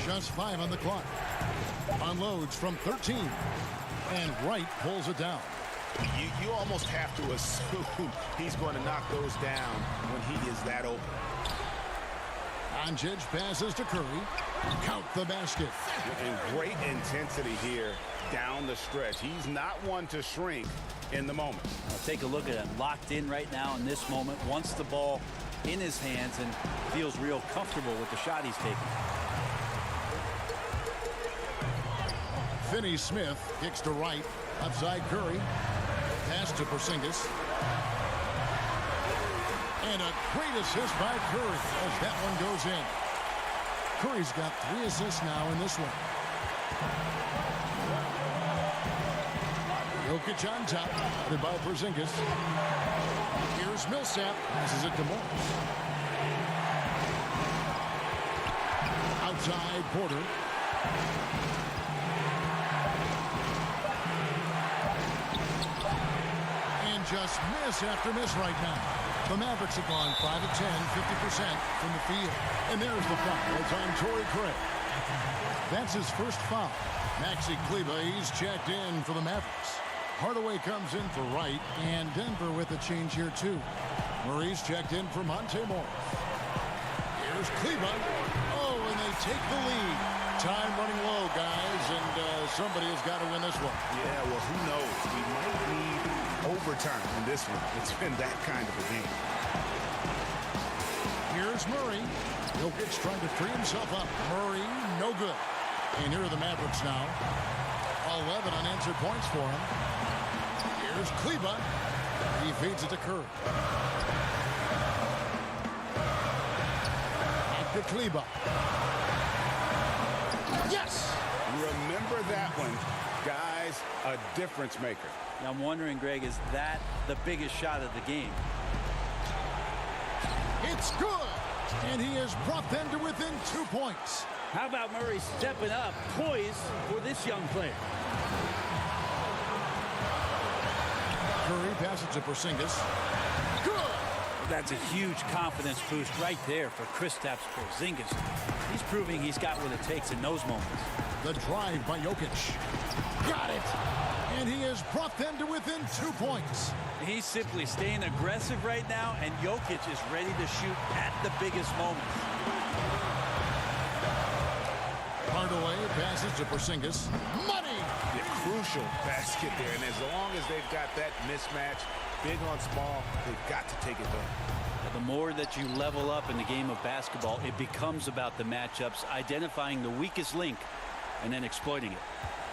Just 5 on the clock. Unloads from 13. And Wright pulls it down. You almost have to assume he's going to knock those down when he is that open. Doncic passes to Curry. Count the basket. And great intensity here down the stretch. He's not one to shrink in the moment. Take a look at him. Locked in right now in this moment. Wants the ball in his hands and feels real comfortable with the shot he's taking. Finney-Smith kicks to right. Outside Curry. Pass to Porzingis. And a great assist by Curry as that one goes in. Curry's got 3 assists now in this one. Jokic on top. Guarded by Porzingis. Here's Millsap. Passes it to Morris. Outside Porter. Just miss after miss right now. The Mavericks have gone 5 of 10, 50% from the field. And there's the foul. It's on Torrey Craig. That's his first foul. Maxi Kleber, he's checked in for the Mavericks. Hardaway comes in for Wright, and Denver with a change here too. Murray's checked in for Monte Morris. Here's Kleber. Oh, and they take the lead. Time running low, guys, and somebody has got to win this one. Yeah, well, who knows? We might need overtime in this one. It's been that kind of a game. Here's Murray. Jokic trying to free himself up. Murray, no good. And here are the Mavericks now. 11 unanswered points for him. Here's Kleba. He feeds it to Curry. Back to Kleba. Yes! Remember that one. Guys, a difference maker. I'm wondering, Greg, is that the biggest shot of the game? It's good! And he has brought them to within 2 points. How about Murray stepping up, poised for this young player? Curry passes to Porzingis. Good! That's a huge confidence boost right there for Kristaps Porzingis. He's proving he's got what it takes in those moments. The drive by Jokic. Got it! And he has brought them to within 2 points. He's simply staying aggressive right now, and Jokic is ready to shoot at the biggest moments. Hardaway passes to Porzingis. Money! The crucial basket there, and as long as they've got that mismatch, big on small, they've got to take it down. The more that you level up in the game of basketball, it becomes about the matchups, identifying the weakest link, and then exploiting it.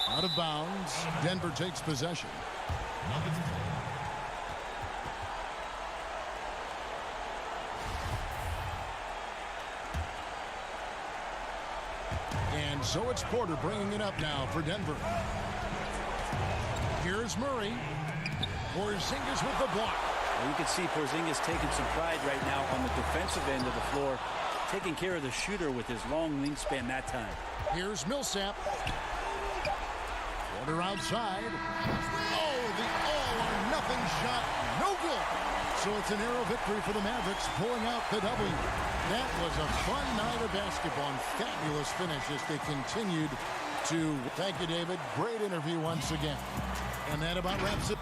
Out of bounds. Denver takes possession. And so it's Porter bringing it up now for Denver. Here's Murray. Porzingis with the block. You can see Porzingis taking some pride right now on the defensive end of the floor, taking care of the shooter with his long wingspan that time. Here's Millsap. Porter outside. Oh, the all-or-nothing shot. No good. So it's a narrow victory for the Mavericks, pulling out the W. That was a fun night of basketball and fabulous finish as they continued to. Thank you, David. Great interview once again. And that about wraps it.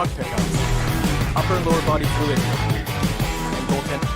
puck pickups, upper and lower body fluidity, and goaltending.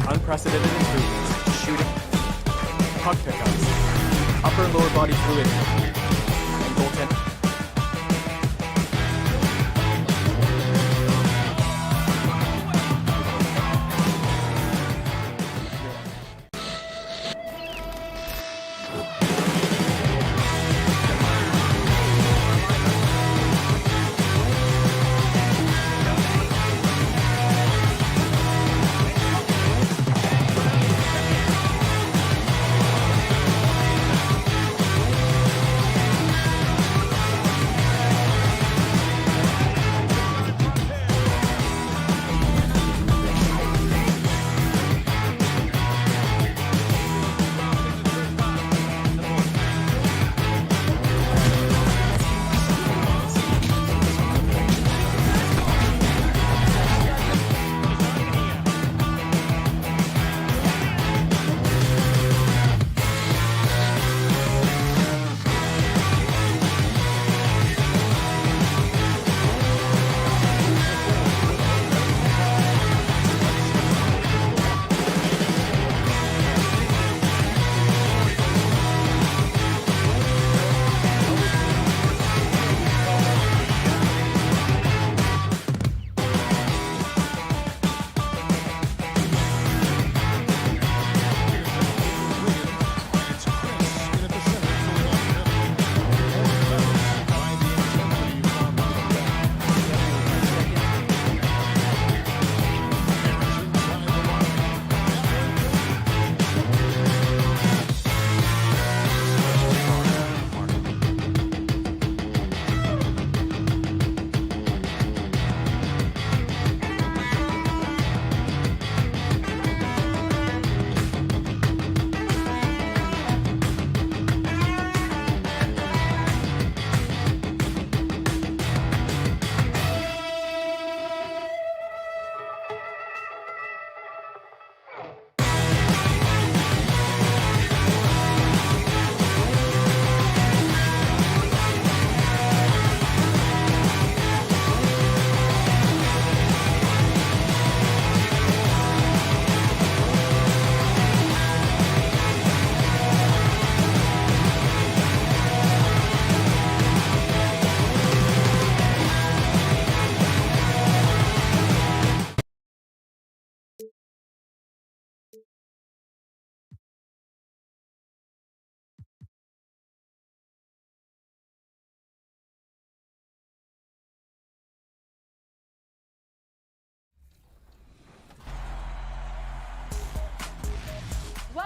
Unprecedented improvements to shooting, puck pickups, upper and lower body fluidity, and goaltending.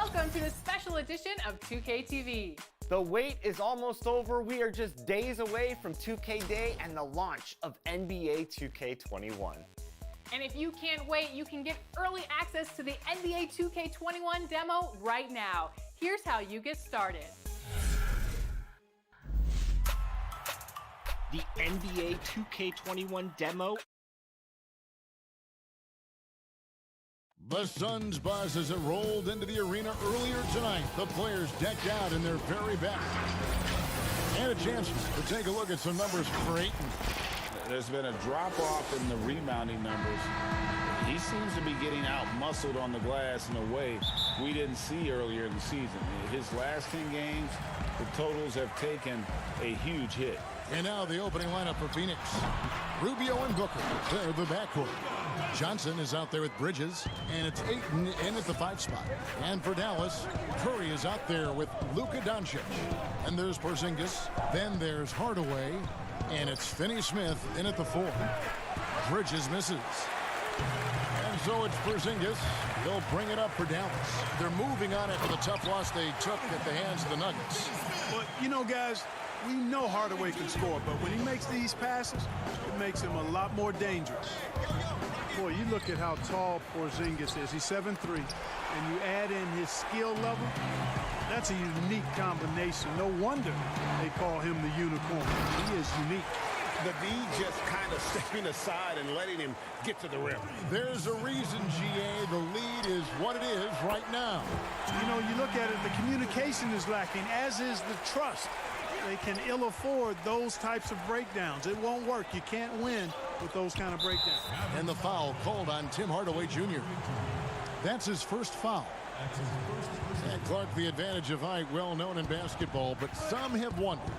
Welcome to this special edition of 2K TV. The wait is almost over. We are just days away from 2K Day and the launch of NBA 2K21. And if you can't wait, you can get early access to the NBA 2K21 demo right now. Here's how you get started. The NBA 2K21 demo. The Suns buzz as it rolled into the arena earlier tonight. The players decked out in their very best. And a chance to take a look at some numbers for Ayton. There's been a drop-off in the rebounding numbers. He seems to be getting out-muscled on the glass in a way we didn't see earlier in the season. His last 10 games, the totals have taken a huge hit. And now the opening lineup for Phoenix. Rubio and Booker, they're the backcourt. Johnson is out there with Bridges, and it's Ayton in at the 5 spot. And for Dallas, Curry is out there with Luka Doncic. And there's Porzingis, then there's Hardaway, and it's Finney-Smith in at the 4. Bridges misses. And so it's Porzingis. They'll bring it up for Dallas. They're moving on after the tough loss they took at the hands of the Nuggets. But, you know, guys, we know Hardaway can score, but when he makes these passes, it makes him a lot more dangerous. Boy, you look at how tall Porzingis is. He's 7'3", and you add in his skill level, that's a unique combination. No wonder they call him the unicorn. He is unique. The D just kind of stepping aside and letting him get to the rim. There's a reason, GA, the lead is what it is right now. You know, you look at it, the communication is lacking, as is the trust. They can ill afford those types of breakdowns. It won't work. You can't win with those kind of breakdowns. And the foul called on Tim Hardaway Jr. That's his first foul. And Clark, the advantage of height, well known in basketball, but some have wondered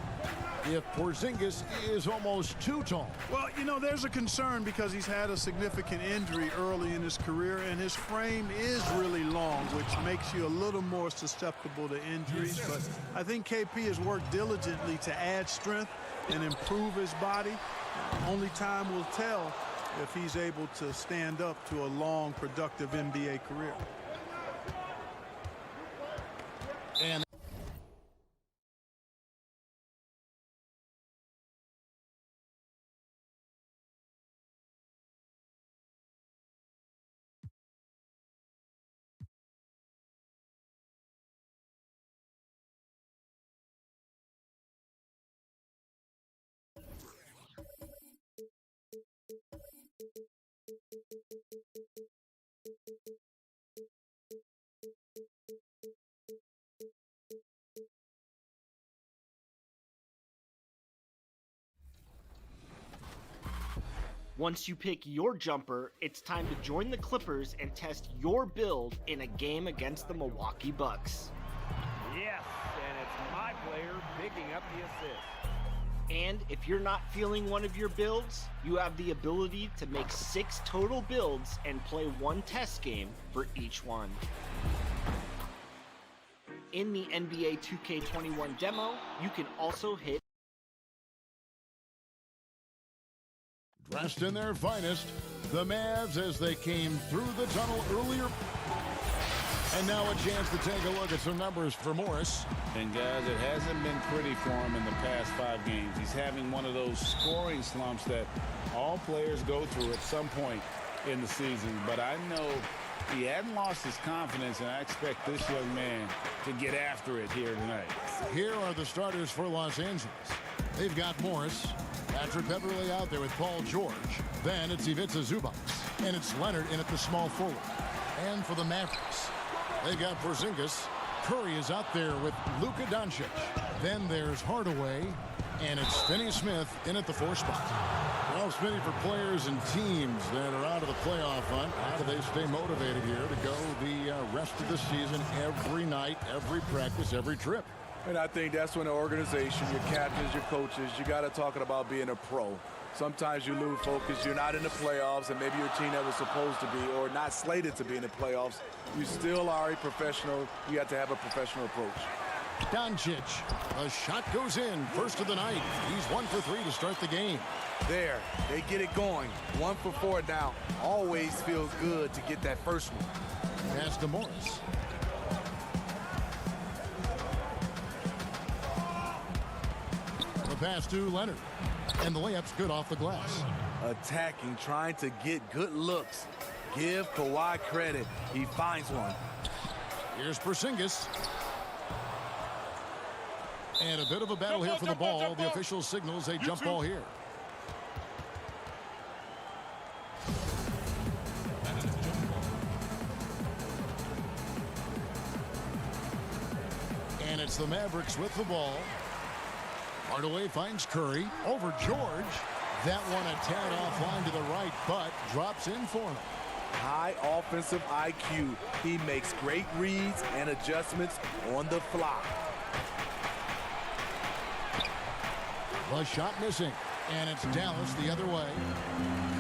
if Porzingis is almost too tall. Well, you know, there's a concern because he's had a significant injury early in his career, and his frame is really long, which makes you a little more susceptible to injuries. But I think KP has worked diligently to add strength and improve his body. Only time will tell if he's able to stand up to a long, productive NBA career. And Once you pick your jumper, it's time to join the Clippers and test your build in a game against the Milwaukee Bucks. Yes, and it's my player picking up the assist. And if you're not feeling one of your builds, you have the ability to make 6 total builds and play 1 test game for each one. In the NBA 2K21 demo, you can also hit dressed in their finest, the Mavs as they came through the tunnel earlier. And now a chance to take a look at some numbers for Morris. And guys, it hasn't been pretty for him in the past 5 games. He's having one of those scoring slumps that all players go through at some point in the season. But I know he hadn't lost his confidence, and I expect this young man to get after it here tonight. Here are the starters for Los Angeles. They've got Morris, Patrick Beverley out there with Paul George. Then it's Ivica Zubac, and it's Leonard in at the small forward. And for the Mavericks, they got Porzingis. Curry is out there with Luka Doncic. Then there's Hardaway, and it's Finney-Smith in at the 4 spot. Well, Smitty, for players and teams that are out of the playoff hunt, how do they stay motivated here to go the rest of the season every night, every practice, every trip? And I think that's when the organization, your captains, your coaches, you got to talk about being a pro. Sometimes you lose focus. You're not in the playoffs, and maybe your team that was supposed to be or not slated to be in the playoffs. You still are a professional. You have to have a professional approach. Doncic, a shot goes in, first of the night. He's 1 for 3 to start the game. There, they get it going. 1 for 4 now. Always feels good to get that first one. Pass to Morris. pass to Leonard. And the layup's good off the glass. Attacking, trying to get good looks. Give Kawhi credit. He finds one. Here's Porzingis. And a bit of a battle here for the ball. The official signals a jump ball here. And it's the Mavericks with the ball. Hardaway finds Curry over George. That one a tad offline to the right, but drops in for him. High offensive IQ. He makes great reads and adjustments on the fly. The shot missing, and it's Dallas the other way.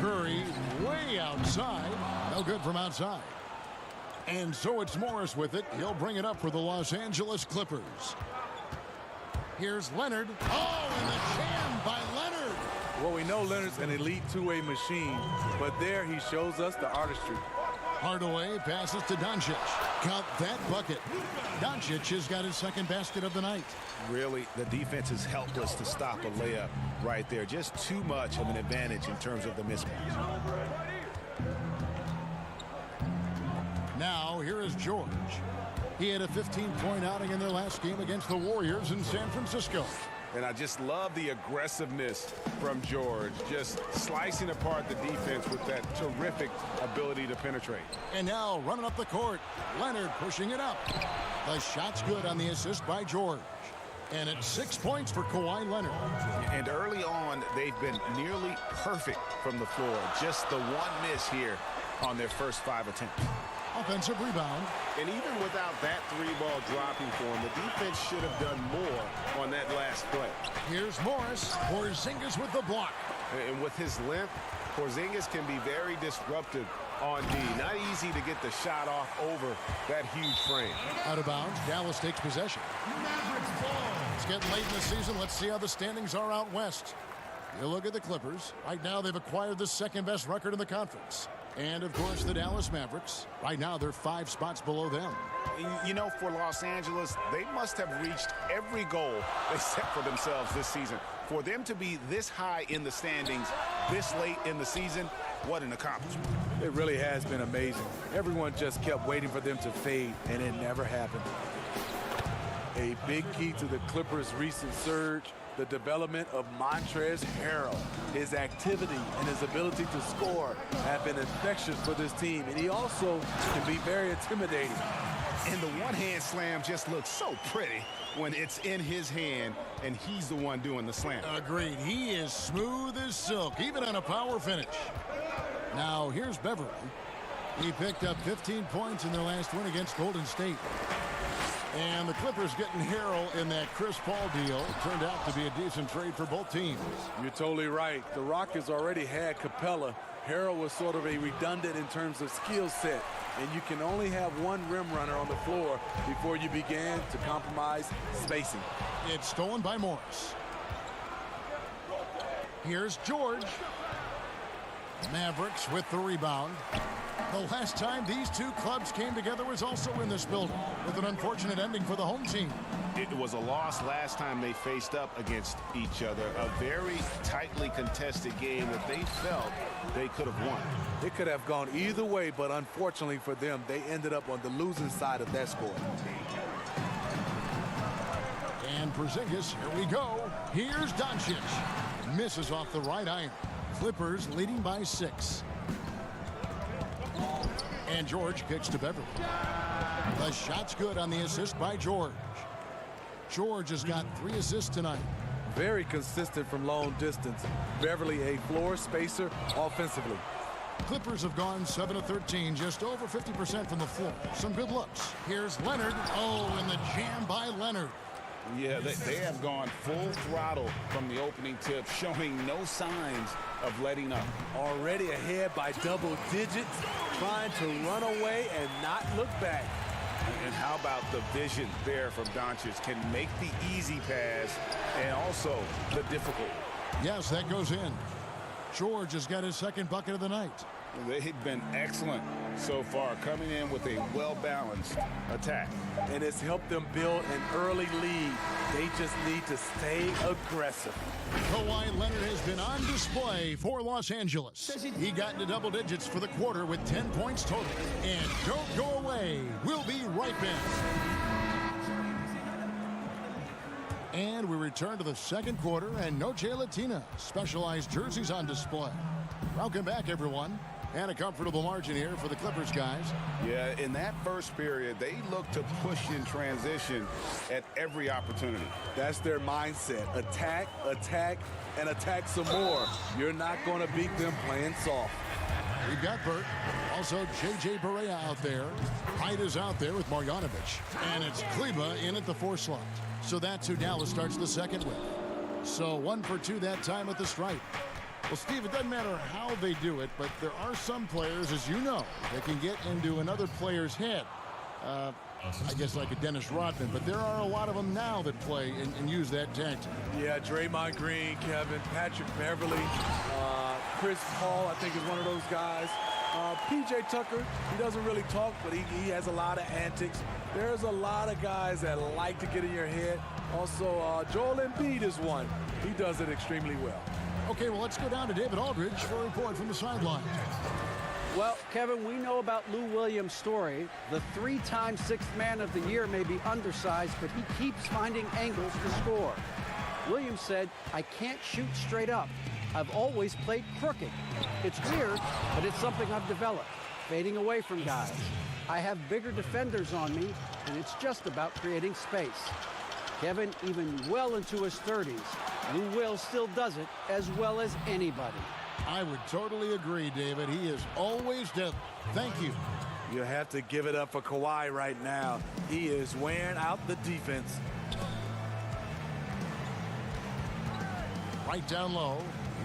Curry way outside. No good from outside. And so it's Morris with it. He'll bring it up for the Los Angeles Clippers. Here's Leonard. Oh, and the jam by Leonard. Well, we know Leonard's an elite two-way machine, but there he shows us the artistry. Hardaway passes to Doncic. Count that bucket. Doncic has got his second basket of the night. Really, the defense is helpless to stop a layup right there. Just too much of an advantage in terms of the mismatch. Now, here is George. He had a 15-point outing in their last game against the Warriors in San Francisco. And I just love the aggressiveness from George, just slicing apart the defense with that terrific ability to penetrate. And now running up the court, Leonard pushing it up. The shot's good on the assist by George. And it's 6 points for Kawhi Leonard. And early on, they've been nearly perfect from the floor. Just the one miss here on their first 5 attempts. Offensive rebound. And even without that three-ball dropping for him, the defense should have done more on that last play. Here's Morris. Porzingis with the block. And with his length, Porzingis can be very disruptive on D. Not easy to get the shot off over that huge frame. Out of bounds. Dallas takes possession. It's getting late in the season. Let's see how the standings are out west. You look at the Clippers. Right now, they've acquired the second-best record in the conference. And, of course, the Dallas Mavericks. Right now, they're 5 spots below them. You know, for Los Angeles, they must have reached every goal they set for themselves this season. For them to be this high in the standings this late in the season, what an accomplishment. It really has been amazing. Everyone just kept waiting for them to fade, and it never happened. A big key to the Clippers' recent surge, the development of Montrezl Harrell. His activity and his ability to score have been infectious for this team, and he also can be very intimidating. And the one-hand slam just looks so pretty when it's in his hand and he's the one doing the slam. Agreed. He is smooth as silk, even on a power finish. Now, here's Beverly. He picked up 15 points in their last win against Golden State. And the Clippers getting Harrell in that Chris Paul deal. It turned out to be a decent trade for both teams. You're totally right. The Rockets already had Capella. Harrell was sort of a redundant in terms of skill set. And you can only have one rim runner on the floor before you begin to compromise spacing. It's stolen by Morris. Here's George. Mavericks with the rebound. The last time these two clubs came together was also in this building, with an unfortunate ending for the home team. It was a loss last time they faced up against each other. A very tightly contested game that they felt they could have won. It could have gone either way, but unfortunately for them, they ended up on the losing side of that score. And Porzingis, here we go. Here's Doncic. Misses off the right iron. Clippers leading by 6. And George kicks to Beverly. The shot's good on the assist by George. George has got 3 assists tonight. Very consistent from long distance. Beverly a floor spacer offensively. Clippers have gone 7 of 13, just over 50% from the floor. Some good looks. Here's Leonard. Oh, and the jam by Leonard. Yeah, they have gone full throttle from the opening tip, showing no signs of letting up. Already ahead by double digits, trying to run away and not look back. And how about the vision there from Doncic? Can make the easy pass and also the difficult. Yes, that goes in. George has got his second bucket of the night. They've been excellent so far, coming in with a well-balanced attack. And it's helped them build an early lead. They just need to stay aggressive. Kawhi Leonard has been on display for Los Angeles. He got into double digits for the quarter with 10 points total. And don't go away. We'll be right back. And we return to the second quarter, and Noche Latina specialized jerseys on display. Welcome back, everyone. And a comfortable margin here for the Clippers guys. Yeah, in that first period, they looked to push in transition at every opportunity. That's their mindset. Attack, attack, and attack some more. You're not going to beat them playing soft. We've got Burt. Also, J.J. Barea out there. Hyde is out there with Marjanovic. And it's Kleba in at the 4 slot. So that's who Dallas starts the second with. So 1 for 2 that time at the stripe. Well, Steve, it doesn't matter how they do it, but there are some players, as you know, that can get into another player's head. I guess like a Dennis Rodman, but there are a lot of them now that play and use that tactic. Yeah, Draymond Green, Kevin, Patrick Beverly, Chris Paul, I think is one of those guys. P.J. Tucker, he doesn't really talk, but he has a lot of antics. There's a lot of guys that like to get in your head. Also, Joel Embiid is one. He does it extremely well. Okay, well, let's go down to David Aldridge for a report from the sideline. Well, Kevin, we know about Lou Williams' story. The 3-time Sixth Man of the Year may be undersized, but he keeps finding angles to score. Williams said, "I can't shoot straight up. I've always played crooked. It's weird, but it's something I've developed, fading away from guys. I have bigger defenders on me, and it's just about creating space." Kevin, even well into his 30s, Lou Will still does it as well as anybody. I would totally agree, David. He is always deadly. Thank you. You have to give it up for Kawhi right now. He is wearing out the defense. Right down low.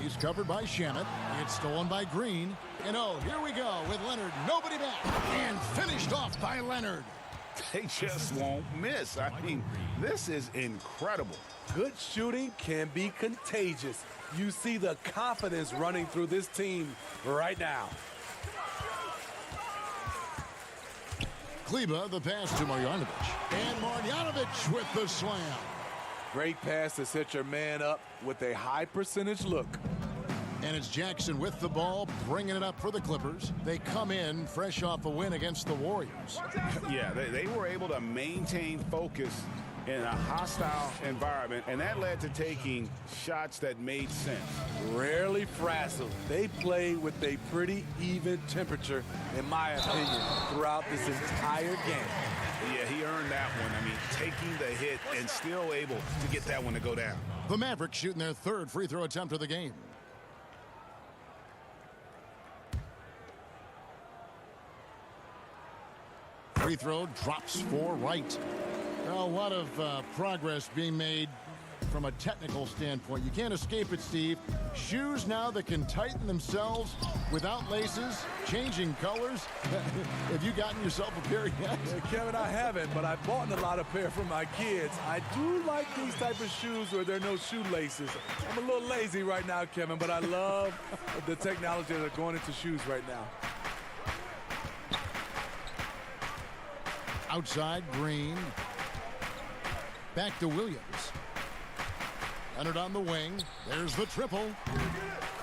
He's covered by Shannon. It's stolen by Green. And here we go with Leonard. Nobody back. And finished off by Leonard. They just won't miss. I mean, this is incredible. Good shooting can be contagious. You see the confidence running through this team right now. Kleba, the pass to Marjanovic. And Marjanovic with the slam. Great pass to set your man up with a high percentage look. And it's Jackson with the ball, bringing it up for the Clippers. They come in fresh off a win against the Warriors. Yeah, they were able to maintain focus in a hostile environment, and that led to taking shots that made sense. Rarely frazzled. They play with a pretty even temperature, in my opinion, throughout this entire game. Yeah, he earned that one. I mean, taking the hit and still able to get that one to go down. The Mavericks shooting their 3rd free throw attempt of the game. Free throw drops for Wright. Well, a lot of progress being made from a technical standpoint. You can't escape it, Steve. Shoes now that can tighten themselves without laces, changing colors. Have you gotten yourself a pair yet? Kevin, I haven't, but I've bought a lot of pair for my kids. I do like these type of shoes where there are no shoelaces. I'm a little lazy right now, Kevin, but I love the technology that are going into shoes right now. Outside, Green. Back to Williams. Leonard on the wing. There's the triple.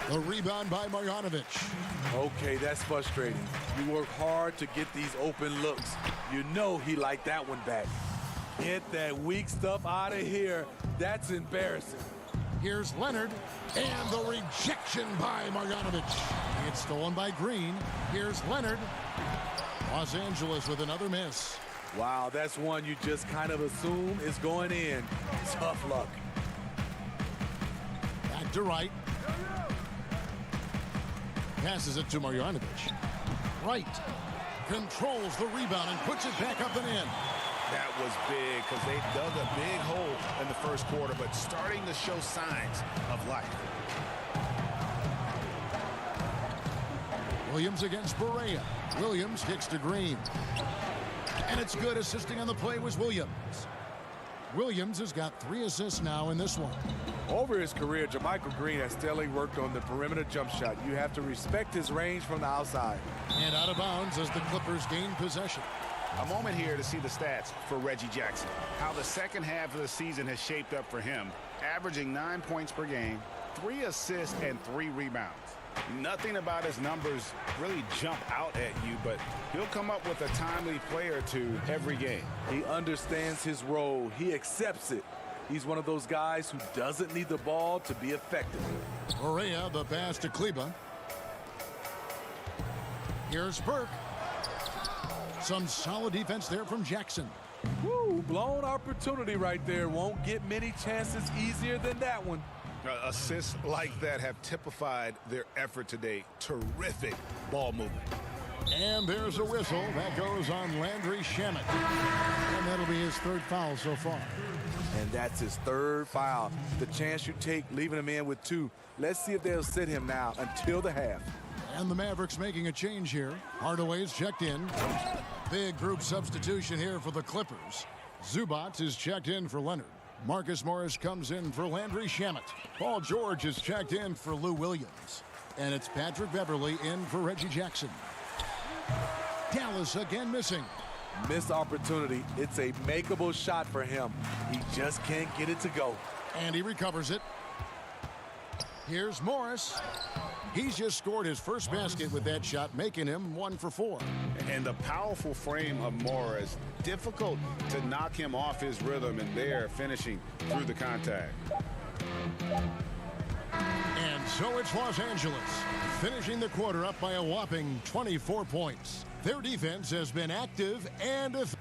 The rebound by Marjanovic. Okay, that's frustrating. You work hard to get these open looks. You know he liked that one back. Get that weak stuff out of here. That's embarrassing. Here's Leonard. And the rejection by Marjanovic. It's stolen by Green. Here's Leonard. Los Angeles with another miss. Wow, that's one you just kind of assume is going in. Tough luck. Back to Wright. Passes it to Marjanovic. Wright controls the rebound and puts it back up and in. That was big because they dug a big hole in the first quarter, but starting to show signs of life. Williams against Barea. Williams kicks to Green. And it's good. Assisting on the play was Williams. Williams has got 3 assists now in this one. Over his career, JaMychal Green has steadily worked on the perimeter jump shot. You have to respect his range from the outside. And out of bounds as the Clippers gain possession. A moment here to see the stats for Reggie Jackson. How the second half of the season has shaped up for him. Averaging 9 points per game, 3 assists, and 3 rebounds. Nothing about his numbers really jump out at you, but he'll come up with a timely play or two every game. He understands his role. He accepts it. He's one of those guys who doesn't need the ball to be effective. Correa, the pass to Kleba. Here's Burke. Some solid defense there from Jackson. Woo, blown opportunity right there. Won't get many chances easier than that one. Assists like that have typified their effort today. Terrific ball movement. And there's a whistle. That goes on Landry Shamet. And that'll be his 3rd foul so far. And that's his 3rd foul. The chance you take leaving him in with 2. Let's see if they'll sit him now until the half. And the Mavericks making a change here. Hardaway's checked in. Big group substitution here for the Clippers. Zubac is checked in for Leonard. Marcus Morris comes in for Landry Shamet. Paul George is checked in for Lou Williams. And it's Patrick Beverley in for Reggie Jackson. Dallas again missing. Missed opportunity. It's a makeable shot for him. He just can't get it to go. And he recovers it. Here's Morris. He's just scored his first basket with that shot, making him 1 for 4. And the powerful frame of Morris, difficult to knock him off his rhythm, and there finishing through the contact. And so it's Los Angeles, finishing the quarter up by a whopping 24 points. Their defense has been active and effective.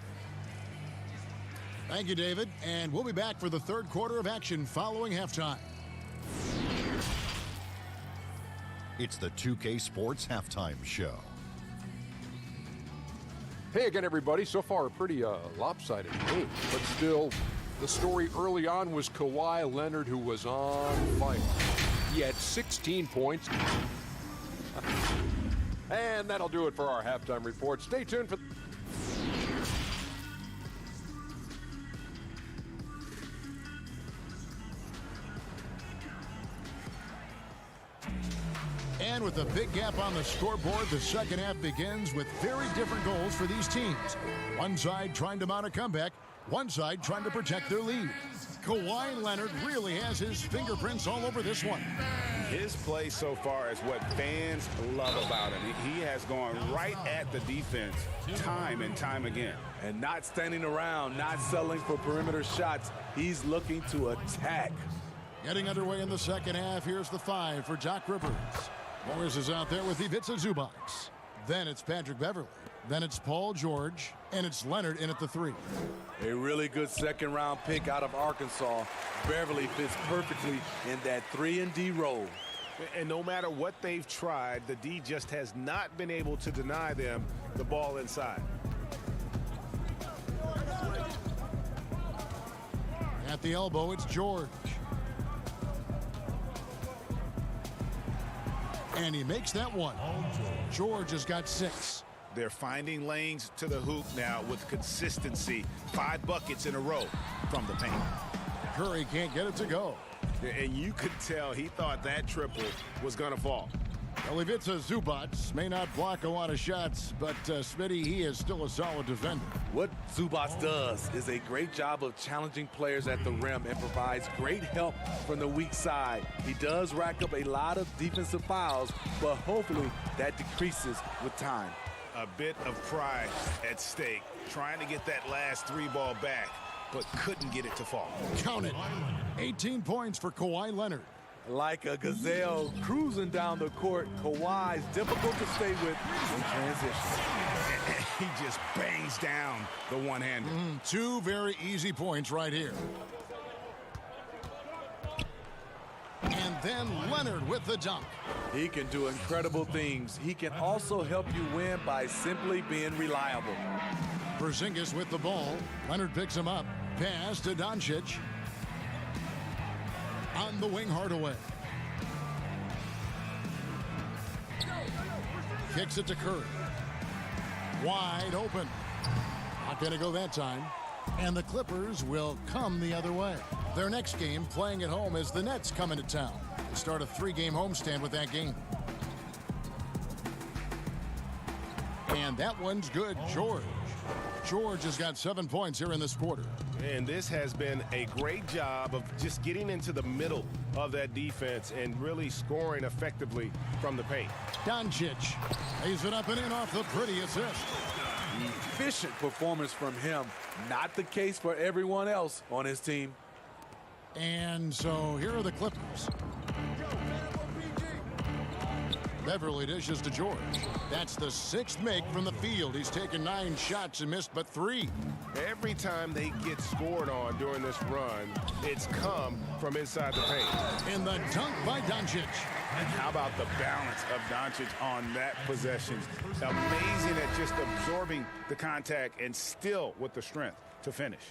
Thank you, David. And we'll be back for the 3rd quarter of action following halftime. It's the 2K Sports Halftime Show. Hey again, everybody. So far, a pretty lopsided game. But still, the story early on was Kawhi Leonard, who was on fire. He had 16 points. And that'll do it for our halftime report. Stay tuned for... And with a big gap on the scoreboard, the second half begins with very different goals for these teams. One side trying to mount a comeback, one side trying to protect their lead. Kawhi Leonard really has his fingerprints all over this one. His play so far is what fans love about him. He has gone right at the defense time and time again. And not standing around, not settling for perimeter shots. He's looking to attack. Getting underway in the second half, here's the 5 for Doc Rivers. Morris is out there with Ivica Zubac. Then it's Patrick Beverley. Then it's Paul George. And it's Leonard in at the 3. A really good second-round pick out of Arkansas. Beverley fits perfectly in that 3-and-D role. And no matter what they've tried, the D just has not been able to deny them the ball inside. At the elbow, it's George. And he makes that one. George has got 6. They're finding lanes to the hoop now with consistency. 5 buckets in a row from the paint. Curry can't get it to go. And you could tell he thought that triple was going to fall. Well, Ivica Zubac may not block a lot of shots, but Smitty, he is still a solid defender. What Zubac does is a great job of challenging players at the rim and provides great help from the weak side. He does rack up a lot of defensive fouls, but hopefully that decreases with time. A bit of pride at stake, trying to get that last 3 ball back, but couldn't get it to fall. Count it. 18 points for Kawhi Leonard. Like a gazelle cruising down the court, Kawhi's difficult to stay with in transition. He just bangs down the one-hander. 2 very easy points right here. And then Leonard with the dunk. He can do incredible things. He can also help you win by simply being reliable. Porzingis with the ball. Leonard picks him up. Pass to Doncic. On the wing, Hardaway. Kicks it to Curry. Wide open. Not going to go that time. And the Clippers will come the other way. Their next game, playing at home, as the Nets come into town. They start a 3-game homestand with that game. And that one's good. George has got 7 points here in this quarter. And this has been a great job of just getting into the middle of that defense and really scoring effectively from the paint. Doncic lays it up and in off the pretty assist. Efficient performance from him. Not the case for everyone else on his team. And so here are the Clippers. Beverly dishes to George. That's the 6th make from the field. He's taken 9 shots and missed but 3. Every time they get scored on during this run, it's come from inside the paint. And the dunk by Doncic. And how about the balance of Doncic on that possession? Amazing at just absorbing the contact and still with the strength to finish.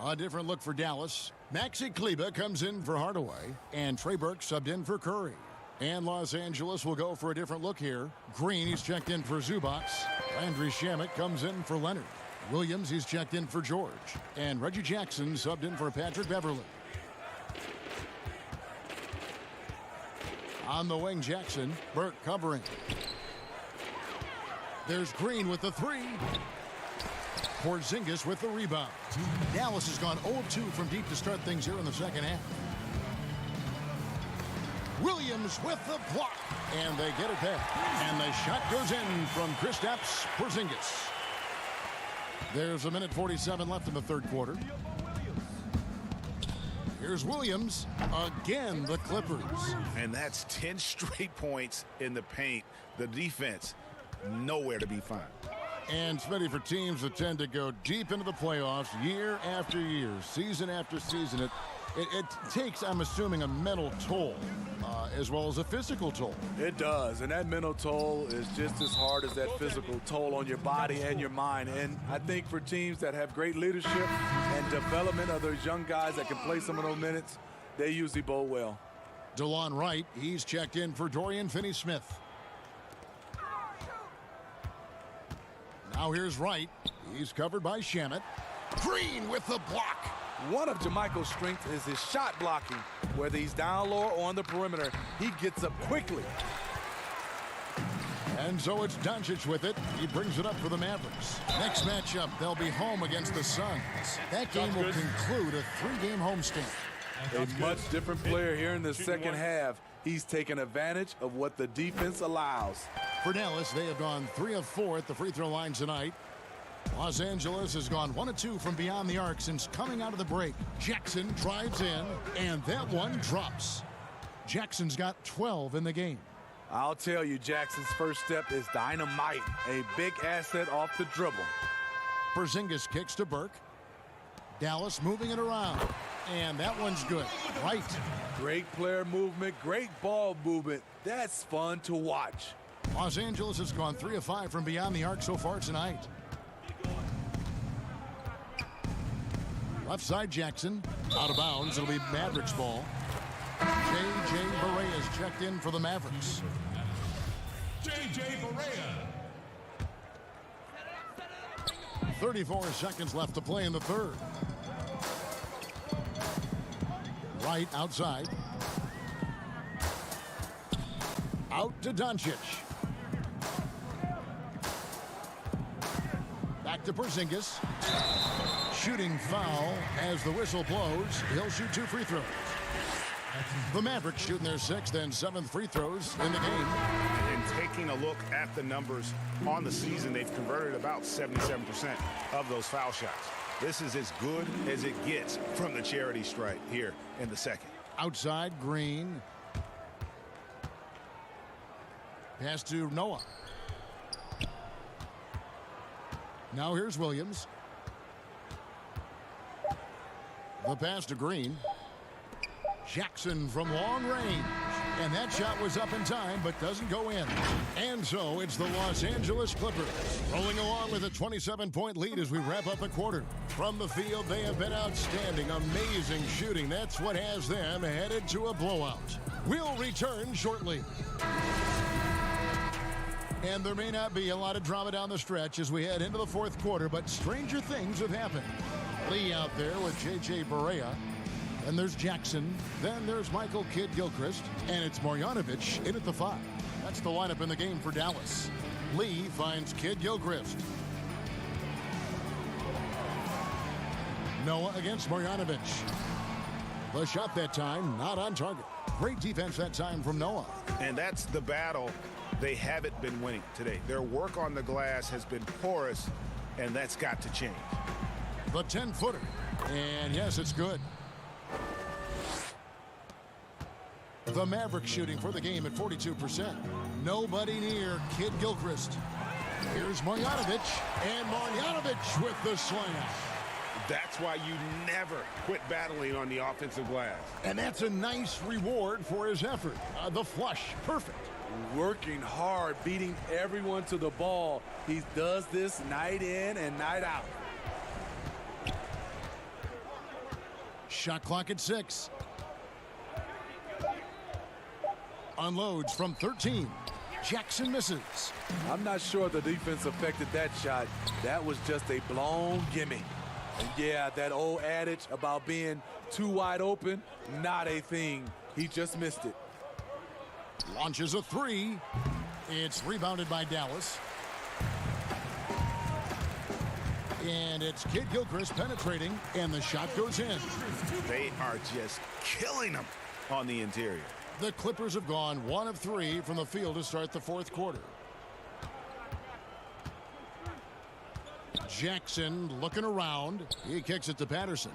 A different look for Dallas. Maxi Kleber comes in for Hardaway, and Trey Burke subbed in for Curry. And Los Angeles will go for a different look here. Green, he's checked in for Zubac. Landry Shamet comes in for Leonard. Williams, he's checked in for George. And Reggie Jackson subbed in for Patrick Beverly. On the wing, Jackson. Burke covering. There's Green with the 3. Porzingis with the rebound. Dallas has gone 0-2 from deep to start things here in the second half. Williams with the block, and they get it back. And the shot goes in from Kristaps Porzingis. There's 1:47 left in the third quarter. Here's Williams. Again, the Clippers. And that's 10 straight points in the paint. The defense, nowhere to be found. And Smitty, for teams that tend to go deep into the playoffs year after year, season after season, it takes, I'm assuming, a mental toll as well as a physical toll. It does, and that mental toll is just as hard as that physical toll on your body and your mind. And I think for teams that have great leadership and development of those young guys that can play some of those minutes, they usually bowl well. DeLon Wright, he's checked in for Dorian Finney-Smith. Now here's Wright. He's covered by Shamet. Green with the block. One of Jermichael's strengths is his shot blocking. Whether he's down low or on the perimeter, he gets up quickly. And so it's Doncic with it. He brings it up for the Mavericks. Next matchup, they'll be home against the Suns. That game will conclude a 3-game homestand. A much different player here in the second half. He's taken advantage of what the defense allows. For Dallas, they have gone 3 of 4 at the free throw line tonight. Los Angeles has gone 1 of 2 from beyond the arc since coming out of the break. Jackson drives in, and that one drops. Jackson's got 12 in the game. I'll tell you, Jackson's first step is dynamite. A big asset off the dribble. Porzingis kicks to Burke. Dallas moving it around. And that one's good. Right. Great player movement, great ball movement. That's fun to watch. Los Angeles has gone 3 of 5 from beyond the arc so far tonight. Left side, Jackson. Out of bounds. It'll be Mavericks ball. J.J. Barea is checked in for the Mavericks. J.J. Barea. 34 seconds left to play in the third. Right outside. Out to Doncic. Back to Porzingis. Shooting foul as the whistle blows. He'll shoot 2 free throws. The Mavericks shooting their 6th and 7th free throws in the game. And taking a look at the numbers on the season, they've converted about 77% of those foul shots. This is as good as it gets from the charity stripe here in the second. Outside, Green. Pass to Noah. Now here's Williams. The pass to Green. Jackson from long range. And that shot was up in time, but doesn't go in. And so it's the Los Angeles Clippers rolling along with a 27-point lead as we wrap up the quarter. From the field, they have been outstanding. Amazing shooting. That's what has them headed to a blowout. We'll return shortly. And there may not be a lot of drama down the stretch as we head into the fourth quarter, but stranger things have happened. Lee out there with J.J. Barea. Then there's Jackson. Then there's Michael Kidd-Gilchrist. And it's Marjanovic in at the 5. That's the lineup in the game for Dallas. Lee finds Kidd-Gilchrist. Noah against Marjanovic. The shot that time, not on target. Great defense that time from Noah. And that's the battle they haven't been winning today. Their work on the glass has been porous, and that's got to change. The 10-footer. And yes, it's good. The Mavericks shooting for the game at 42%. Nobody near Kidd-Gilchrist. Here's Marjanovic. And Marjanovic with the slam. That's why you never quit battling on the offensive glass. And that's a nice reward for his effort. The flush, perfect. Working hard, beating everyone to the ball. He does this night in and night out. Shot clock at 6. Unloads from 13. Jackson misses. I'm not sure the defense affected that shot. That was just a blown gimme. And yeah, that old adage about being too wide open, not a thing. He just missed it. Launches a 3. It's rebounded by Dallas. And it's Kidd-Gilchrist penetrating, and the shot goes in. They are just killing them on the interior. The Clippers have gone 1 of 3 from the field to start the fourth quarter. Jackson looking around. He kicks it to Patterson.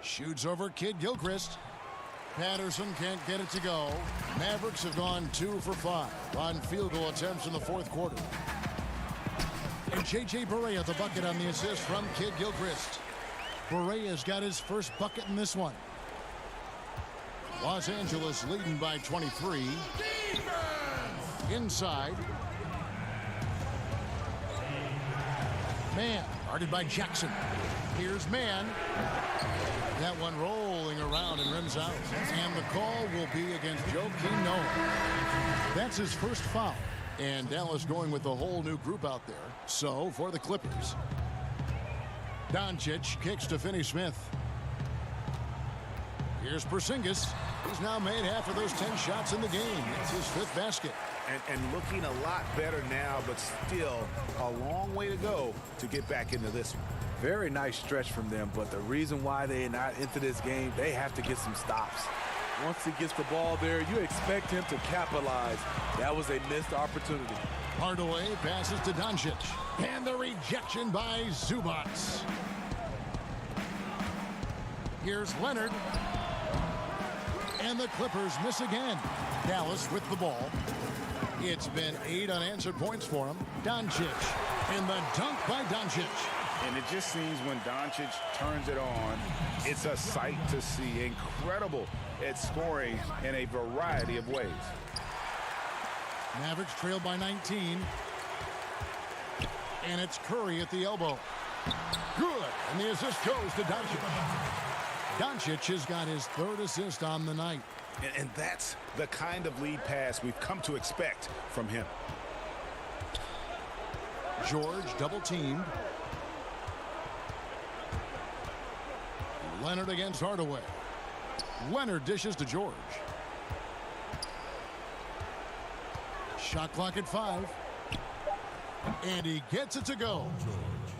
Shoots over Kidd-Gilchrist. Patterson can't get it to go. Mavericks have gone 2 for 5 on field goal attempts in the fourth quarter. And J.J. Barea the bucket on the assist from Kidd-Gilchrist. Barea's got his first bucket in this one. Los Angeles leading by 23. Inside. Mann, guarded by Jackson. Here's Mann. That one rolling around and rims out. And the call will be against Joakim Noah. That's his first foul. And Dallas going with a whole new group out there. So, for the Clippers. Doncic kicks to Finney-Smith. Here's Porzingis. He's now made half of those 10 shots in the game. It's his 5th basket. And looking a lot better now, but still a long way to go to get back into this one. Very nice stretch from them, but the reason why they're not into this game, they have to get some stops. Once he gets the ball there, you expect him to capitalize. That was a missed opportunity. Hardaway passes to Doncic. And the rejection by Zubac. Here's Leonard. And the Clippers miss again. Dallas with the ball. It's been 8 unanswered points for him. Doncic. And the dunk by Doncic. And it just seems when Doncic turns it on, it's a sight to see. Incredible at scoring in a variety of ways. Mavericks trail by 19. And it's Curry at the elbow. Good. And the assist goes to Doncic. Doncic has got his 3rd assist on the night. And that's the kind of lead pass we've come to expect from him. George double teamed. Leonard against Hardaway. Leonard dishes to George. Shot clock at 5. And he gets it to go.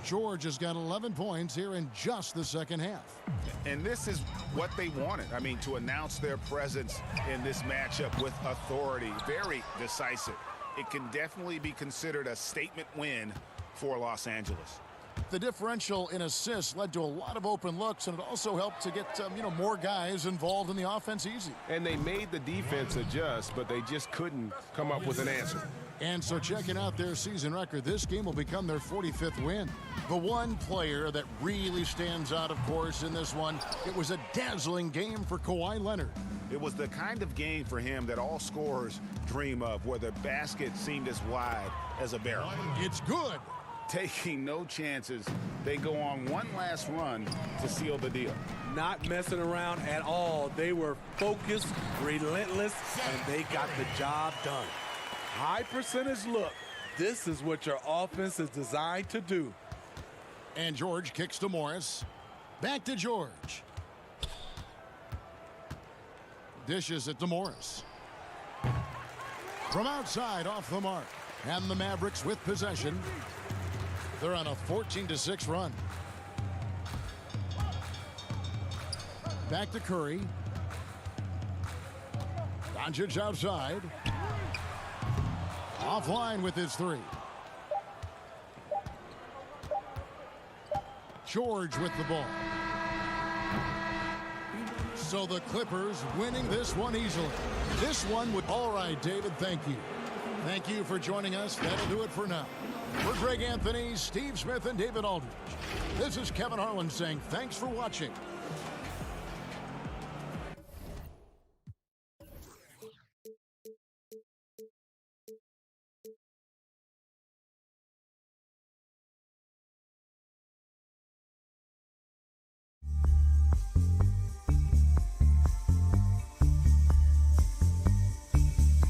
George has got 11 points here in just the second half. And this is what they wanted. I mean, to announce their presence in this matchup with authority. Very decisive. It can definitely be considered a statement win for Los Angeles. The differential in assists led to a lot of open looks, and it also helped to get more guys involved in the offense easy. And they made the defense adjust, but they just couldn't come up with an answer. And so checking out their season record, this game will become their 45th win. The one player that really stands out, of course, in this one, it was a dazzling game for Kawhi Leonard. It was the kind of game for him that all scorers dream of, where the basket seemed as wide as a barrel. It's good. Taking no chances, they go on one last run to seal the deal. Not messing around at all. They were focused, relentless, and they got the job done. High percentage look. This is what your offense is designed to do. And George kicks to Morris. Back to George. Dishes it to Morris. From outside, off the mark. And the Mavericks with possession. They're on a 14-6 run. Back to Curry. Doncic outside. Offline with his three. George with the ball. So the Clippers winning this one easily. This one would... All right, David, thank you. Thank you for joining us. That'll do it for now. For Greg Anthony, Steve Smith, and David Aldridge, this is Kevin Harlan saying thanks for watching.